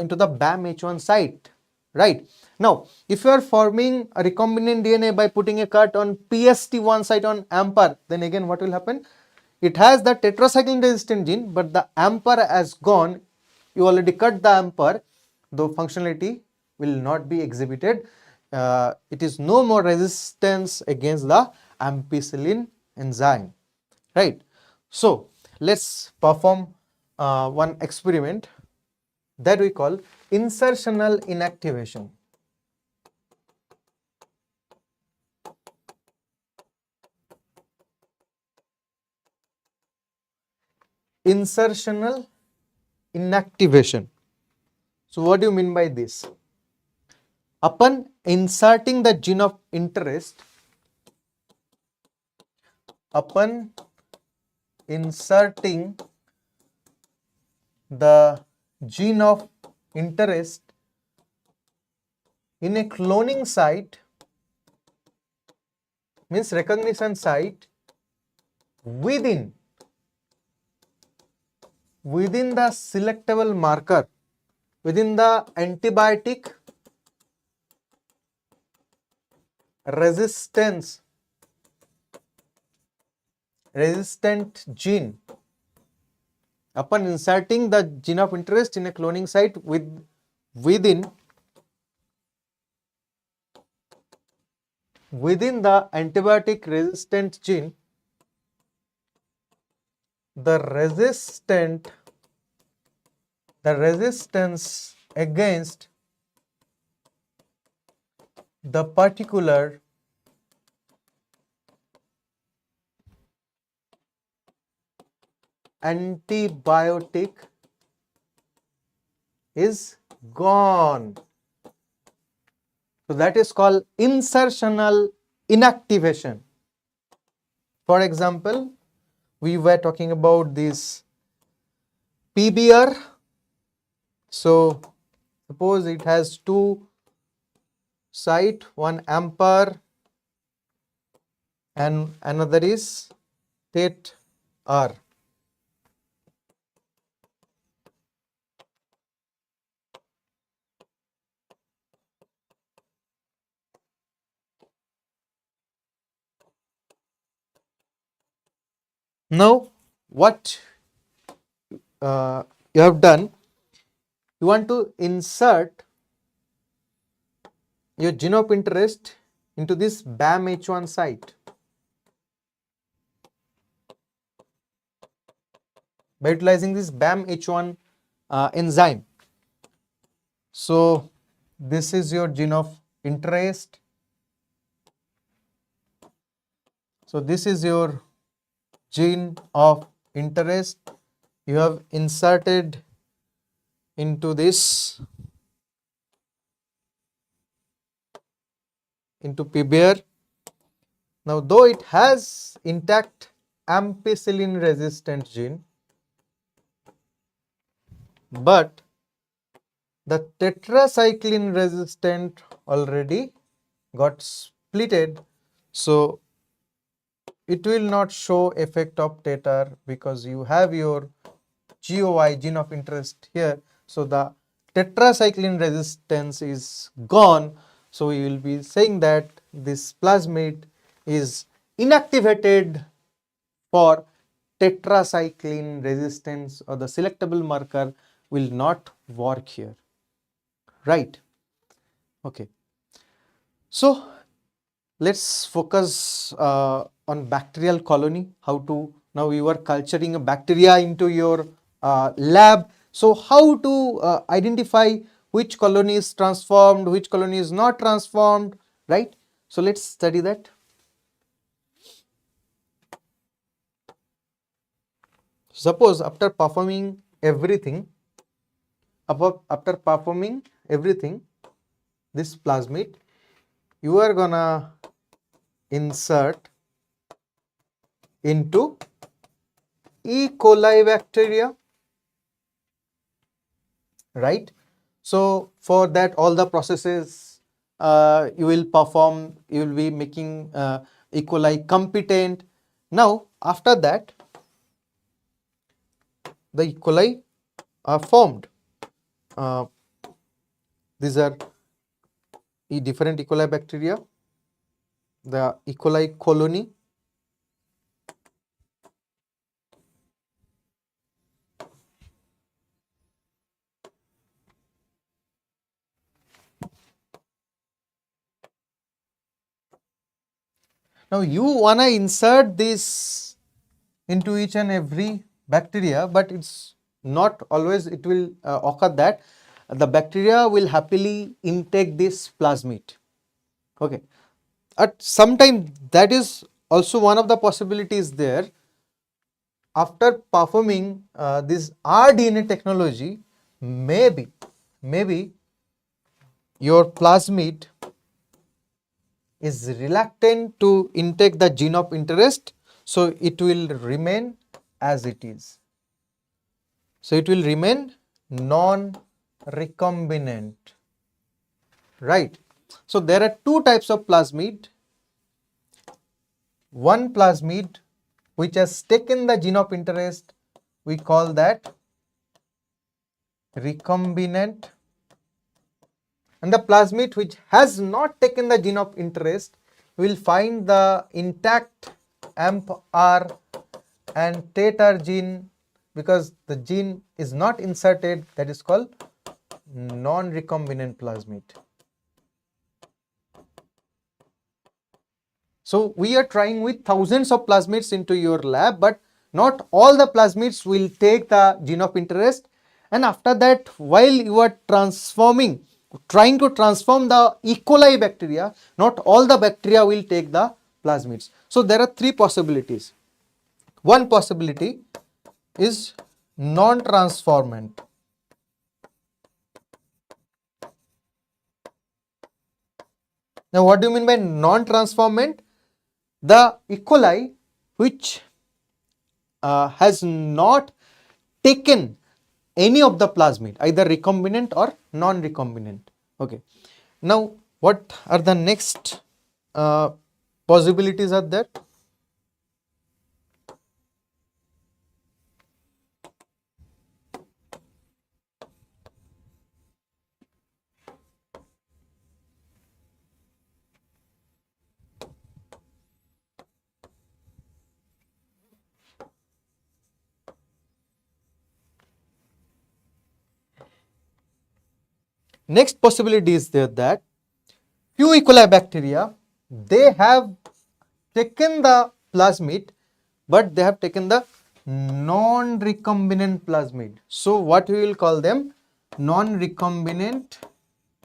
into the BAMH1 site, right? Now if you are forming a recombinant DNA by putting a cut on PST1 site on AMPAR, then again what will happen? It has the tetracycline resistant gene, but the AMPAR has gone. You already cut the AMPAR, though functionality will not be exhibited. it is no more resistance against the ampicillin enzyme, right? So let's perform one experiment that we call insertional inactivation. Insertional inactivation. So what do you mean by this? Upon inserting the gene of interest, upon inserting the gene of interest in a cloning site, means recognition site, within the selectable marker, within the antibiotic resistant gene, upon inserting the gene of interest in a cloning site within the antibiotic resistant gene, the resistance against the particular antibiotic is gone. So that is called insertional inactivation. For example, we were talking about this PBR. So suppose it has two site, one ampere and another is state R. Now what you have done, you want to insert your gene of interest into this BAM-H1 site by utilizing this BAM-H1 enzyme. So this is your gene of interest. So this is your gene of interest. You have inserted into this, into PBR. Now though it has intact ampicillin resistant gene, but the tetracycline resistant already got splitted, so it will not show effect of tetar because you have your GOI, gene of interest, here. So the tetracycline resistance is gone. So we will be saying that this plasmid is inactivated for tetracycline resistance, or the selectable marker will not work here, right? Okay. So let's focus on bacterial colony. How to, now you are culturing a bacteria into your lab. So how to identify which colony is transformed, which colony is not transformed, right? So let's study that. Suppose after performing everything, this plasmid, you are gonna insert into E. coli bacteria, right? So for that, all the processes you will perform, you will be making E. coli competent. Now after that, the E. coli are formed. These are different E. coli bacteria, the E. coli colony. Now you wanna insert this into each and every bacteria, but it's not always it will occur that the bacteria will happily intake this plasmid. Okay, at some time that is also one of the possibilities there. After performing this rDNA technology, maybe your plasmid is reluctant to intake the gene of interest, so it will remain as it is. So it will remain non-recombinant, right? So there are two types of plasmid. One plasmid which has taken the gene of interest, we call that recombinant, and the plasmid which has not taken the gene of interest, we will find the intact AMPR and TETR gene, because the gene is not inserted, that is called non-recombinant plasmid. So we are trying with thousands of plasmids into your lab, but not all the plasmids will take the gene of interest, and after that, while you are trying to transform the E. coli bacteria, not all the bacteria will take the plasmids. So there are three possibilities. One possibility is non-transformant. Now what do you mean by non-transformant? The E. coli which has not taken any of the plasmid, either recombinant or non-recombinant. Okay. Now what are the next possibilities are there? Next possibility is there that few E. coli bacteria, they have taken the plasmid, but they have taken the non-recombinant plasmid. So what we will call them? Non-recombinant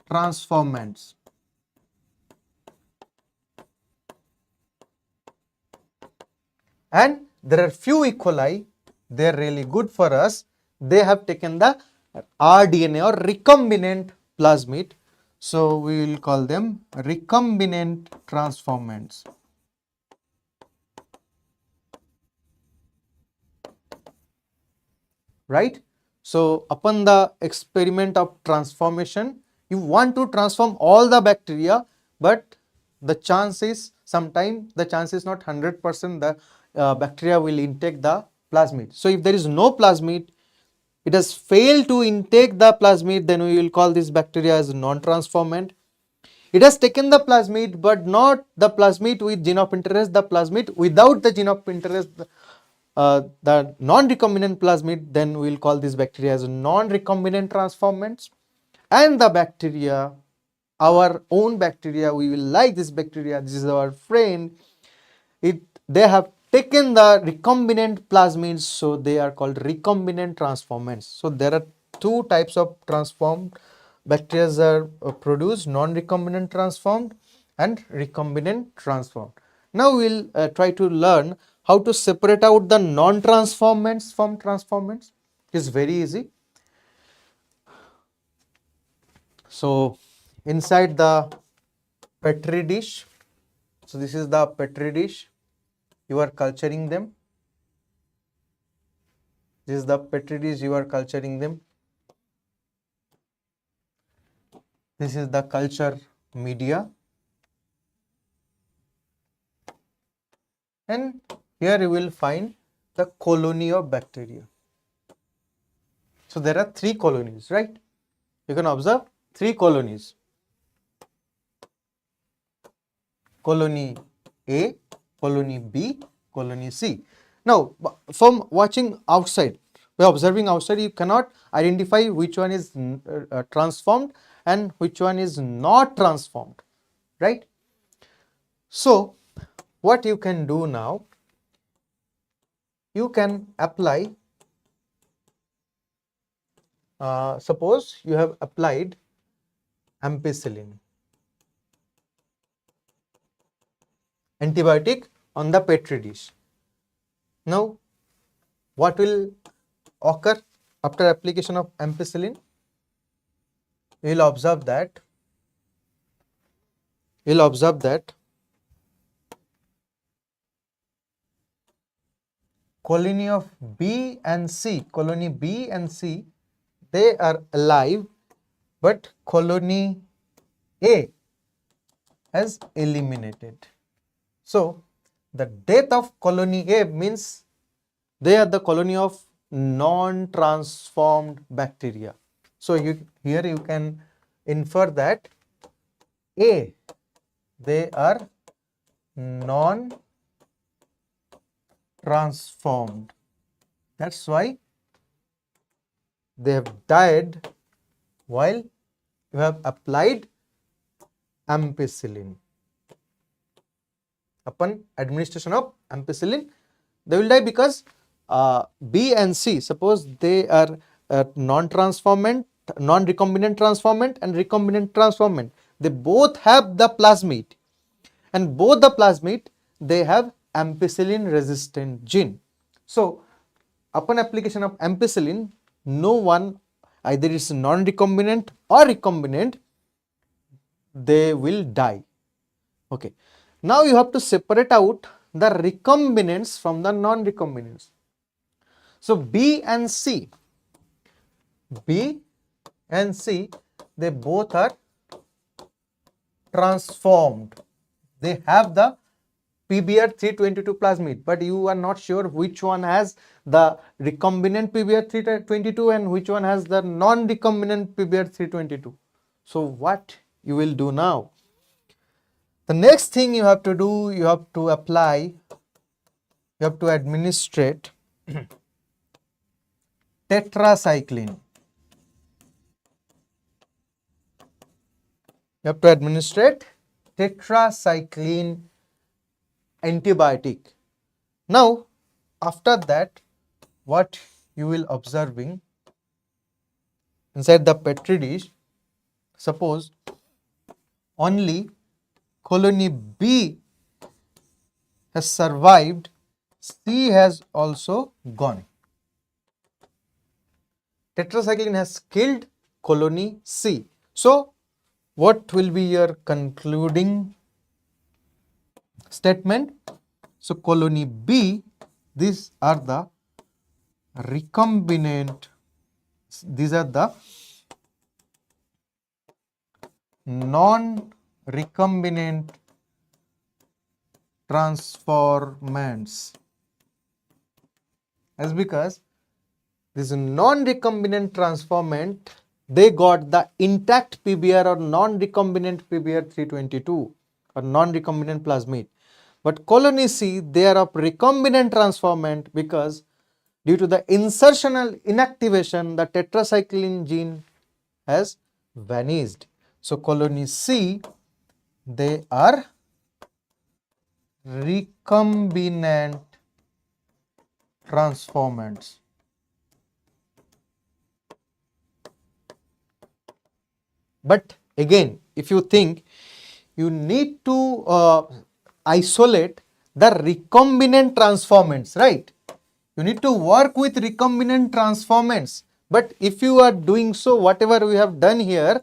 transformants. And there are few E. coli, they are really good for us. They have taken the rDNA or recombinant plasmid. So we will call them recombinant transformants. Right? So upon the experiment of transformation, you want to transform all the bacteria, but the chance is sometimes the chance is not 100% the bacteria will intake the plasmid. So if there is no plasmid, it has failed to intake the plasmid, then we will call this bacteria as non-transformant. It has taken the plasmid, but not the plasmid with gene of interest, the plasmid without the gene of interest, the non-recombinant plasmid, then we will call this bacteria as non-recombinant transformants. And the bacteria, our own bacteria, we will like this bacteria, this is our friend, they have taken the recombinant plasmids, so they are called recombinant transformants. So there are two types of transformed bacteria are produced, non-recombinant transformed and recombinant transformed. Now we will try to learn how to separate out the non-transformants from transformants. It is very easy. So inside the petri dish, so this is the petri dish, you are culturing them. This is the petri dish, you are culturing them. This is the culture media. And here you will find the colony of bacteria. So there are three colonies, right? You can observe three colonies. Colony A, colony B, colony C. Now, from watching outside, by observing outside, you cannot identify which one is transformed and which one is not transformed, right? So, what you can do now, you can apply, suppose you have applied ampicillin antibiotic on the petri dish. Now what will occur after application of ampicillin? You will observe that colony of B and C, they are alive, but colony A has eliminated. So the death of colony A means they are the colony of non-transformed bacteria. So here you can infer that A, they are non-transformed. That's why they have died while you have applied ampicillin. Upon administration of ampicillin, they will die because B and C, suppose they are non-recombinant transformant and recombinant transformant. They both have the plasmid, and both the plasmid, they have ampicillin resistant gene. So upon application of ampicillin, no one, either is non-recombinant or recombinant, they will die. Okay. Now you have to separate out the recombinants from the non-recombinants. So B and C, they both are transformed. They have the PBr322 plasmid, but you are not sure which one has the recombinant PBr322 and which one has the non-recombinant PBr322. So what you will do now? The next thing you have to do, you have to administrate tetracycline. You have to administrate tetracycline antibiotic. Now, after that, what you will observing inside the petri dish, suppose only colony B has survived, C has also gone. Tetracycline has killed colony C. So what will be your concluding statement? So colony B, these are the recombinant, these are the non-recombinant transformants. As because this non-recombinant transformant, they got the intact PBr or non-recombinant PBr322 or non-recombinant plasmid. But colony C, they are of recombinant transformant because due to the insertional inactivation, the tetracycline gene has vanished. So colony C, they are recombinant transformants. But again, if you think, you need to isolate the recombinant transformants, right? You need to work with recombinant transformants. But if you are doing so, whatever we have done here,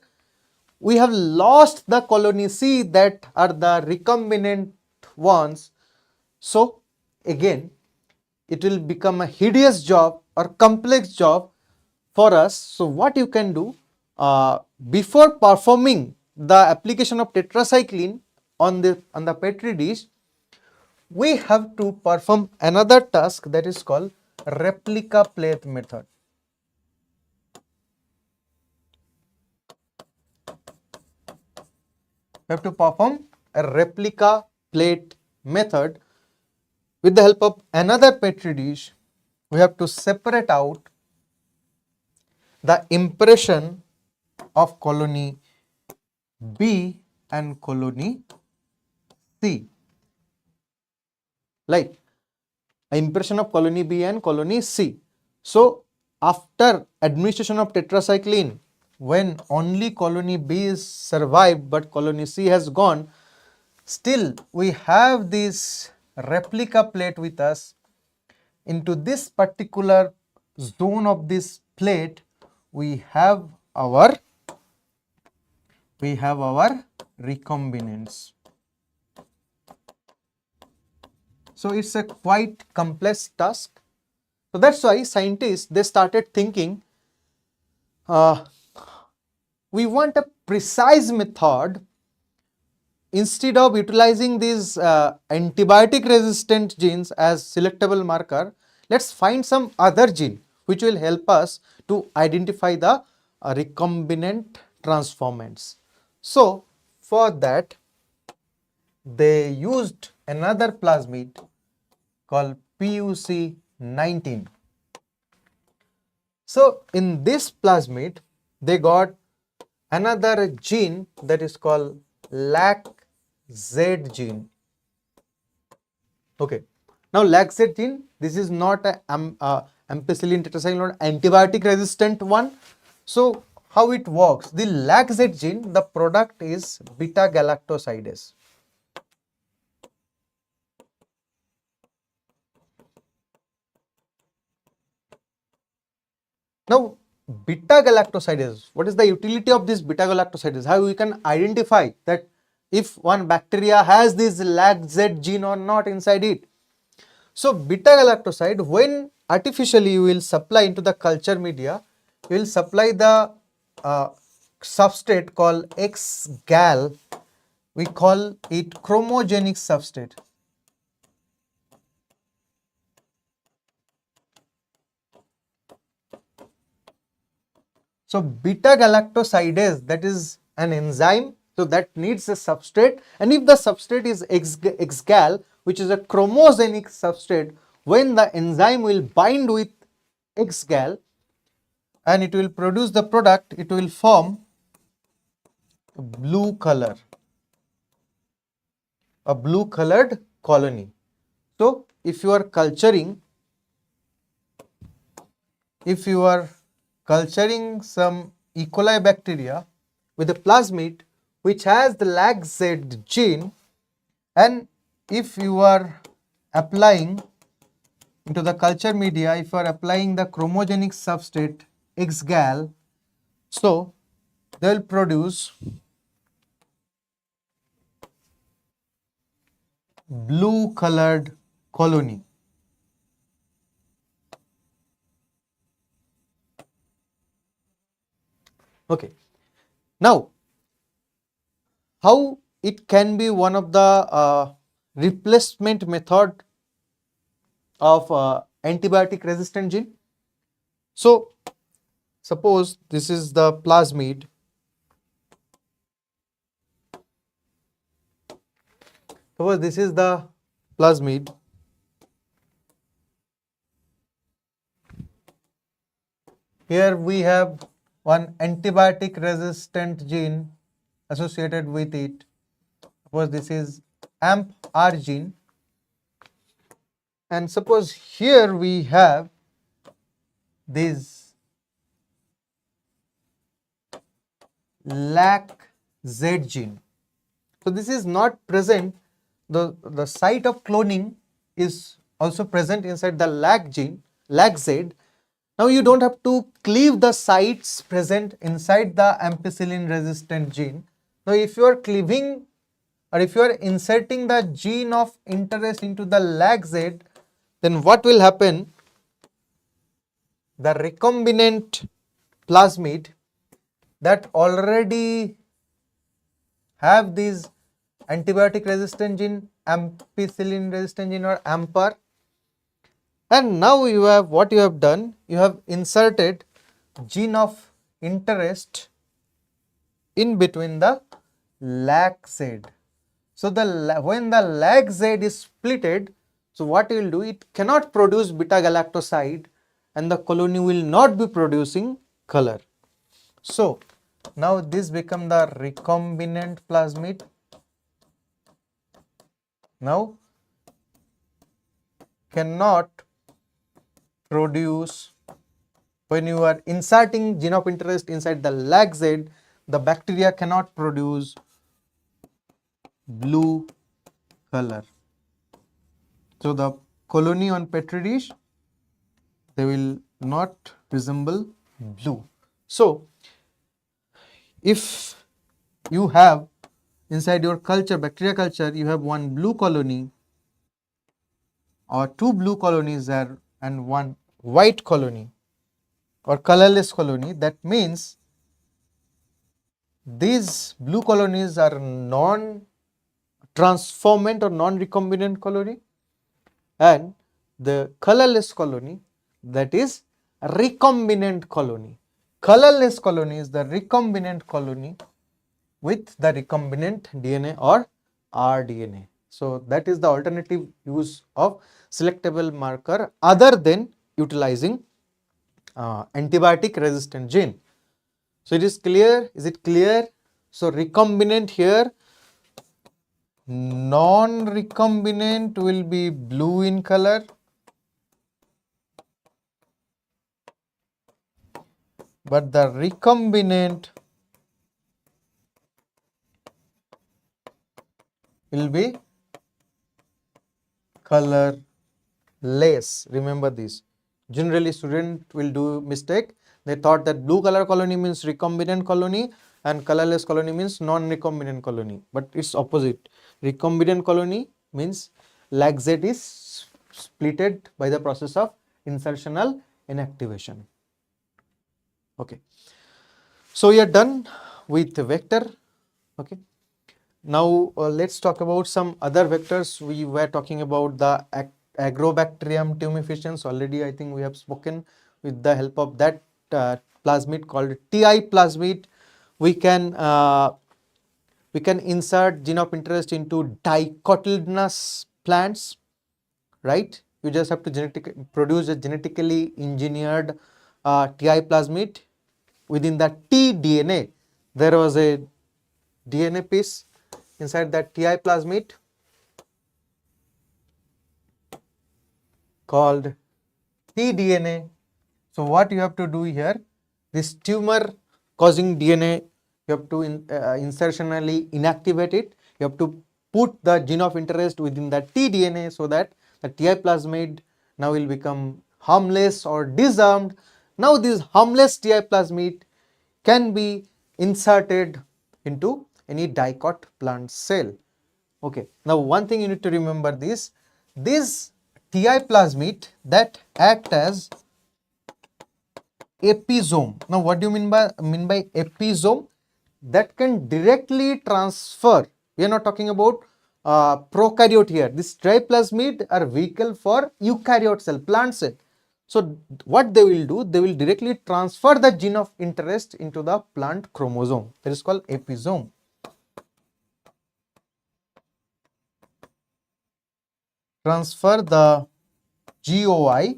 we have lost the colony C that are the recombinant ones. So again, it will become a hideous job or complex job for us. So what you can do, before performing the application of tetracycline on the petri dish, we have to perform another task that is called replica plate method. We have to perform a replica plate method. With the help of another petri dish, we have to separate out the impression of colony B and colony C. like impression of colony B and colony C. So after administration of tetracycline, when only colony B is survived but colony C has gone, still we have this replica plate with us. Into this particular zone of this plate, we have our recombinants. So it's a quite complex task. So that's why scientists, they started thinking, we want a precise method. Instead of utilizing these antibiotic resistant genes as selectable marker, let's find some other gene which will help us to identify the recombinant transformants. So for that, they used another plasmid called PUC19. So in this plasmid, they got another gene that is called LAC-Z gene. Okay. Now LAC-Z gene, this is not a ampicillin tetracycline or antibiotic resistant one. So how it works? The LAC-Z gene, the product is beta galactosidase. Now, beta galactosidase, what is the utility of this beta galactosidase? How we can identify that if one bacteria has this LAC-Z gene or not inside it? So, beta galactoside, when artificially you will supply into the culture media, you will supply the substrate called X-gal. We call it chromogenic substrate. So beta galactosidase, that is an enzyme, so that needs a substrate, and if the substrate is X-gal, which is a chromogenic substrate, when the enzyme will bind with X-gal and it will produce the product, it will form a blue color, a blue colored colony. So if you are culturing some E. coli bacteria with a plasmid which has the LAC-Z gene, and if you are applying into the culture media, if you are applying the chromogenic substrate X-gal, so they will produce blue colored colony. Okay. Now, how it can be one of the replacement method of antibiotic resistant gene? So, suppose this is the plasmid. Suppose this is the plasmid. Here we have one antibiotic resistant gene associated with it. Suppose this is AMP-R gene, and suppose here we have this LAC-Z gene. So this is not present, the site of cloning is also present inside the LAC gene, LAC-Z. Now you don't have to cleave the sites present inside the ampicillin resistant gene. Now if you are cleaving or if you are inserting the gene of interest into the LAC-Z, then what will happen? The recombinant plasmid that already have these antibiotic resistant gene, ampicillin resistant gene or AMPR, and now you have what you have done, you have inserted gene of interest in between the LAC-Z. So when the LAC-Z is splitted, so what it will do, it cannot produce beta galactoside and the colony will not be producing color. So now this become the recombinant plasmid. Now cannot produce, when you are inserting gene of interest inside the lag Z, the bacteria cannot produce blue color. So the colony on petri dish, they will not resemble blue. So if you have inside your culture, bacteria culture, you have one blue colony or two blue colonies there and one white colony or colorless colony, that means these blue colonies are non-transformant or non-recombinant colony, and the colorless colony, that is recombinant colony. Colorless colony is the recombinant colony with the recombinant DNA or rDNA. So that is the alternative use of selectable marker other than utilizing antibiotic resistant gene. So it is clear, is it clear? So recombinant here, non-recombinant will be blue in color, but the recombinant will be colorless. Remember this. Generally student will do mistake. They thought that blue color colony means recombinant colony and colorless colony means non-recombinant colony, but it's opposite. Recombinant colony means lag Z is splitted by the process of insertional inactivation. Okay, so we are done with vector. Okay, now let's talk about some other vectors. We were talking about the Agrobacterium tumefaciens. Already I think we have spoken with the help of that plasmid called TI plasmid. We can insert gene of interest into dicotyledonous plants, right? You just have to produce a genetically engineered TI plasmid. Within the tDNA, there was a DNA piece inside that TI plasmid called tDNA. So what you have to do here, this tumor causing DNA, you have to insertionally inactivate it. You have to put the gene of interest within the tDNA so that the TI plasmid now will become harmless or disarmed. Now this harmless TI plasmid can be inserted into any dicot plant cell. Okay, now one thing you need to remember, this TI plasmid that act as episome. Now what do you mean by episome? That can directly transfer. We are not talking about prokaryote here. This triplasmid are vehicle for eukaryote cell, plant cell. So what they will do, they will directly transfer the gene of interest into the plant chromosome. That is called episome. Transfer the GOI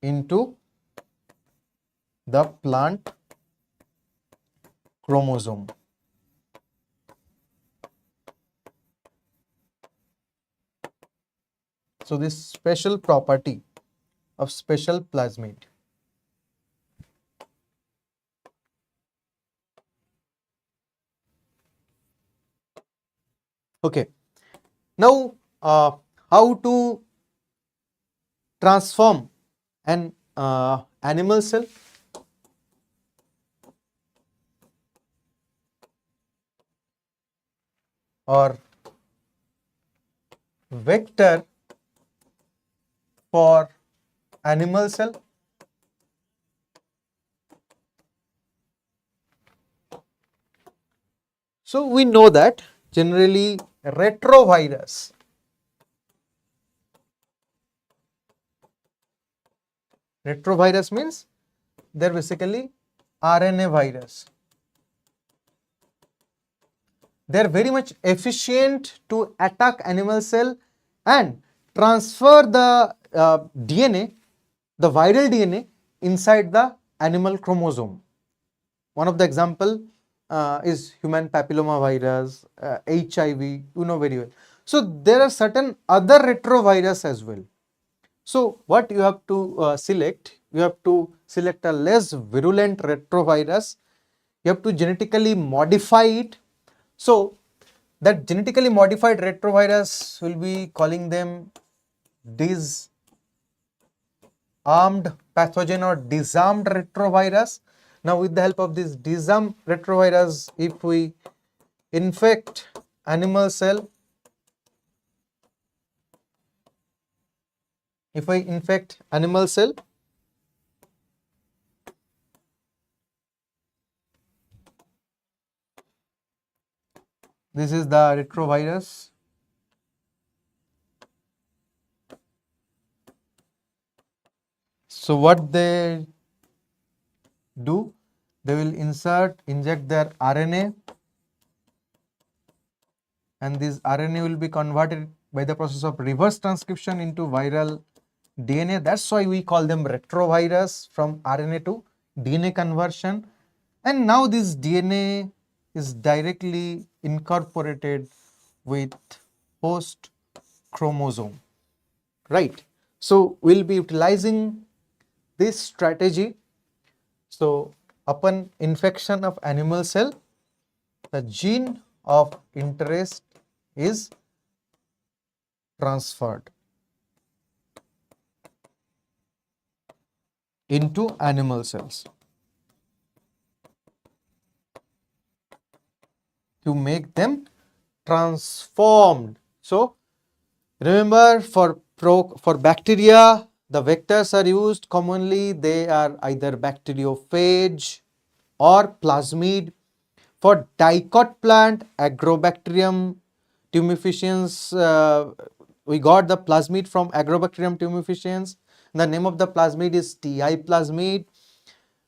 into the plant chromosome. So this special property of special plasmid. Okay, now how to transform an animal cell? Or vector for animal cell? So we know that generally retrovirus means they're basically RNA virus. They're very much efficient to attack animal cell and transfer the DNA, the viral DNA inside the animal chromosome. One of the example is human papilloma virus, HIV, you know very well. So there are certain other retrovirus as well. So what you have to select, you have to select a less virulent retrovirus. You have to genetically modify it. So that genetically modified retrovirus, will be calling them disarmed pathogen or disarmed retrovirus. Now with the help of this disarmed retrovirus, if we infect animal cell, this is the retrovirus. So what they do, they will inject their RNA, and this RNA will be converted by the process of reverse transcription into viral DNA. That's why we call them retrovirus, from RNA to DNA conversion. And now this DNA is directly incorporated with host chromosome, right? So we'll be utilizing this strategy. So upon infection of animal cell, the gene of interest is transferred into animal cells to make them transformed. So remember, for bacteria, the vectors are used commonly. They are either bacteriophage or plasmid. For dicot plant, Agrobacterium tumefaciens, we got the plasmid from Agrobacterium tumefaciens. The name of the plasmid is TI plasmid.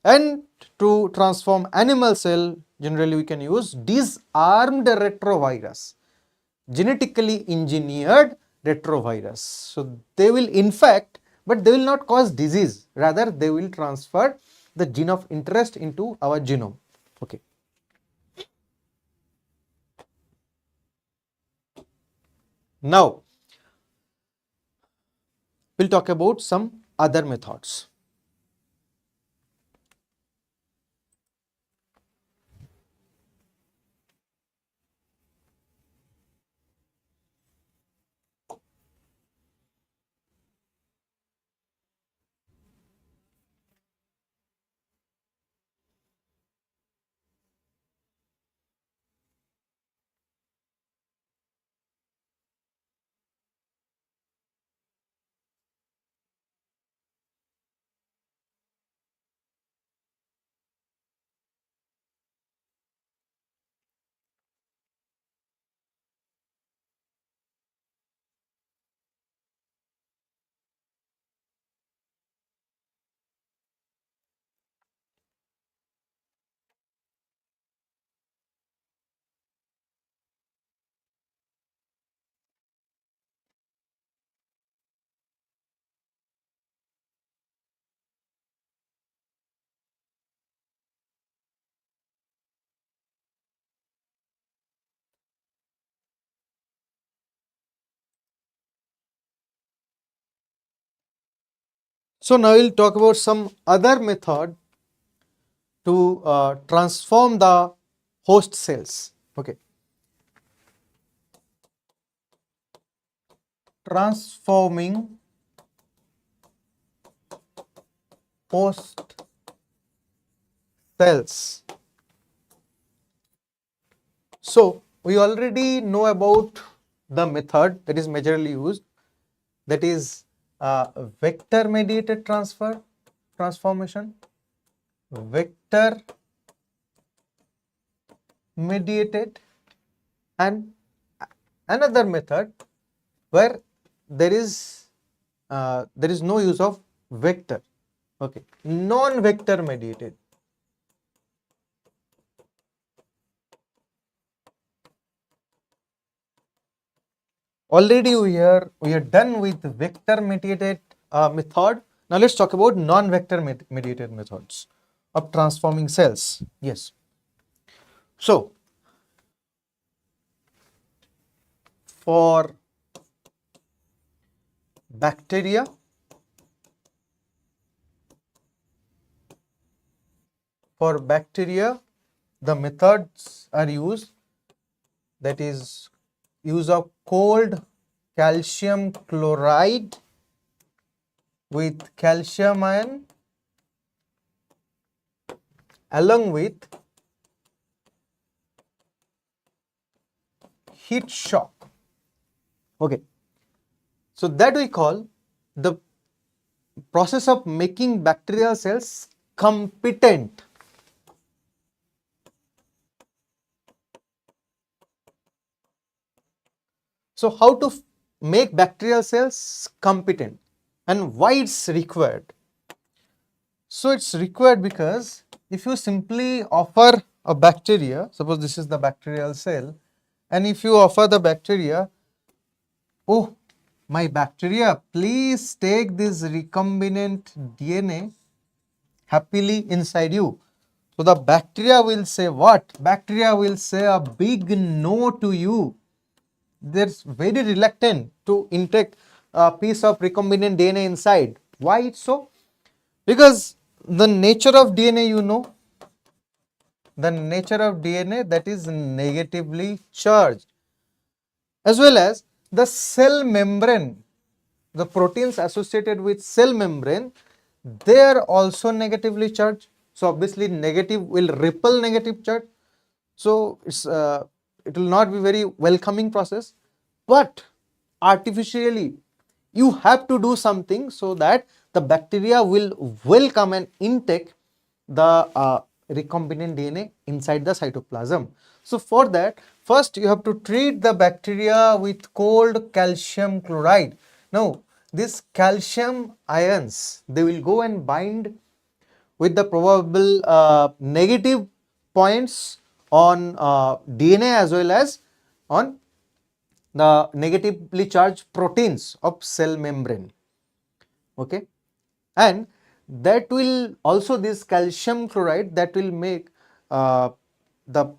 And to transform animal cell, generally we can use disarmed retrovirus, genetically engineered retrovirus. So they will infect, but they will not cause disease. Rather, they will transfer the gene of interest into our genome. Okay. Now, we'll talk about some other methods. So now we'll talk about some other method to transform the host cells. Okay. Transforming host cells. So we already know about the method that is majorly used, that is vector mediated transformation, vector mediated, and another method where there is no use of vector. Okay, non-vector mediated. Already we are done with vector mediated method. Now let's talk about non-vector mediated methods of transforming cells. Yes. So for bacteria, the methods are used, that is use of cold calcium chloride with calcium ion along with heat shock. Okay, so that we call the process of making bacterial cells competent. So how to make bacterial cells competent and why it's required? So it's required because if you simply offer a bacteria, suppose this is the bacterial cell, and if you offer the bacteria, oh, my bacteria, please take this recombinant DNA happily inside you. So the bacteria will say what? Bacteria will say a big no to you. They're very reluctant to intake a piece of recombinant DNA inside. Why it's so? Because the nature of DNA, you know, the nature of DNA that is negatively charged, as well as the cell membrane, the proteins associated with cell membrane, they are also negatively charged. So obviously negative will repel negative charge. So it will not be very welcoming process, but artificially you have to do something so that the bacteria will welcome and intake the recombinant DNA inside the cytoplasm. So for that, first you have to treat the bacteria with cold calcium chloride. Now these calcium ions, they will go and bind with the probable negative points on DNA as well as on the negatively charged proteins of cell membrane. Okay, and that will also, this calcium chloride, that will make the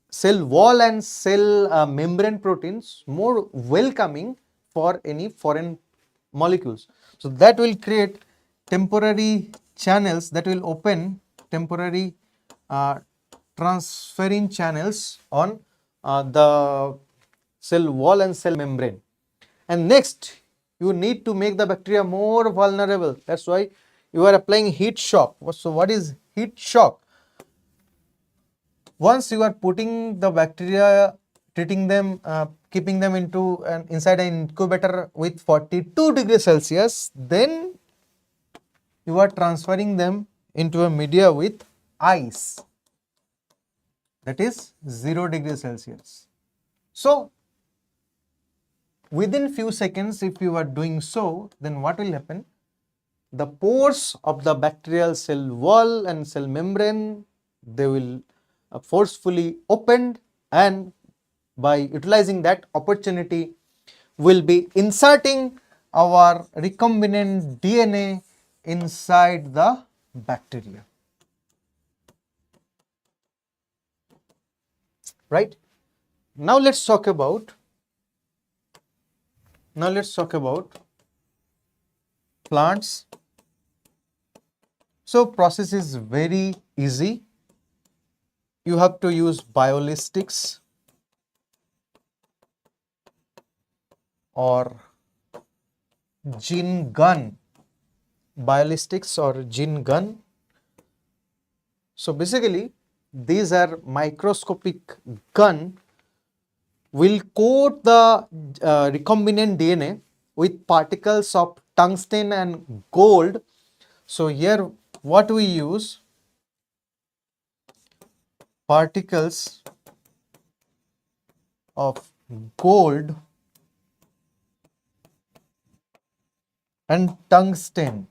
cell wall and cell membrane proteins more welcoming for any foreign molecules. So that will create temporary channels, that will open temporary transferrin channels on the cell wall and cell membrane. And next, you need to make the bacteria more vulnerable. That's why you are applying heat shock. So what is heat shock? Once you are putting the bacteria, treating them, keeping them inside an incubator with 42 degrees Celsius, then you are transferring them into a media with ice, that is 0 degrees Celsius. So within few seconds, if you are doing so, then what will happen? The pores of the bacterial cell wall and cell membrane, they will forcefully opened, and by utilizing that opportunity, will be inserting our recombinant DNA inside the bacteria. Right? Now let's talk about plants. So process is very easy. You have to use biolistics or gene gun. Biolistics or gene gun. So basically, these are microscopic gun will coat the recombinant DNA with particles of tungsten and gold. So here what we use, particles of gold and tungsten,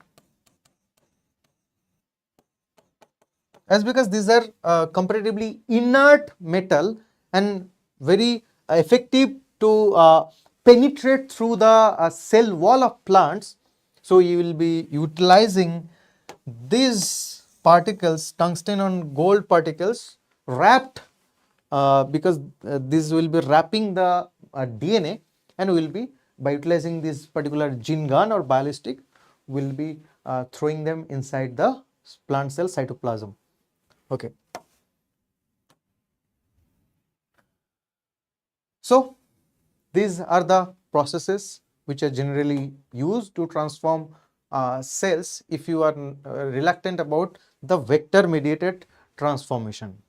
as because these are comparatively inert metal and very effective to penetrate through the cell wall of plants. So you will be utilizing these particles, tungsten and gold particles, wrapped because this will be wrapping the DNA, and will be, by utilizing this particular gene gun or ballistic, will be throwing them inside the plant cell cytoplasm. Okay. So these are the processes which are generally used to transform cells if you are reluctant about the vector mediated transformation.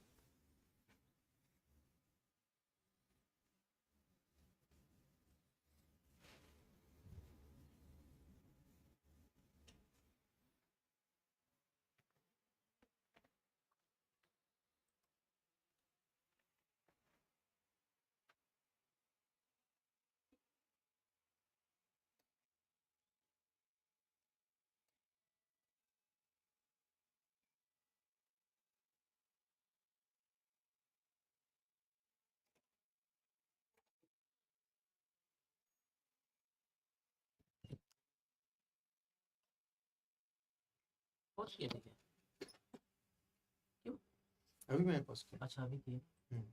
पहुंच गए थे क्या? क्यों? अभी मैं पहुंच गया। अच्छा अभी किए।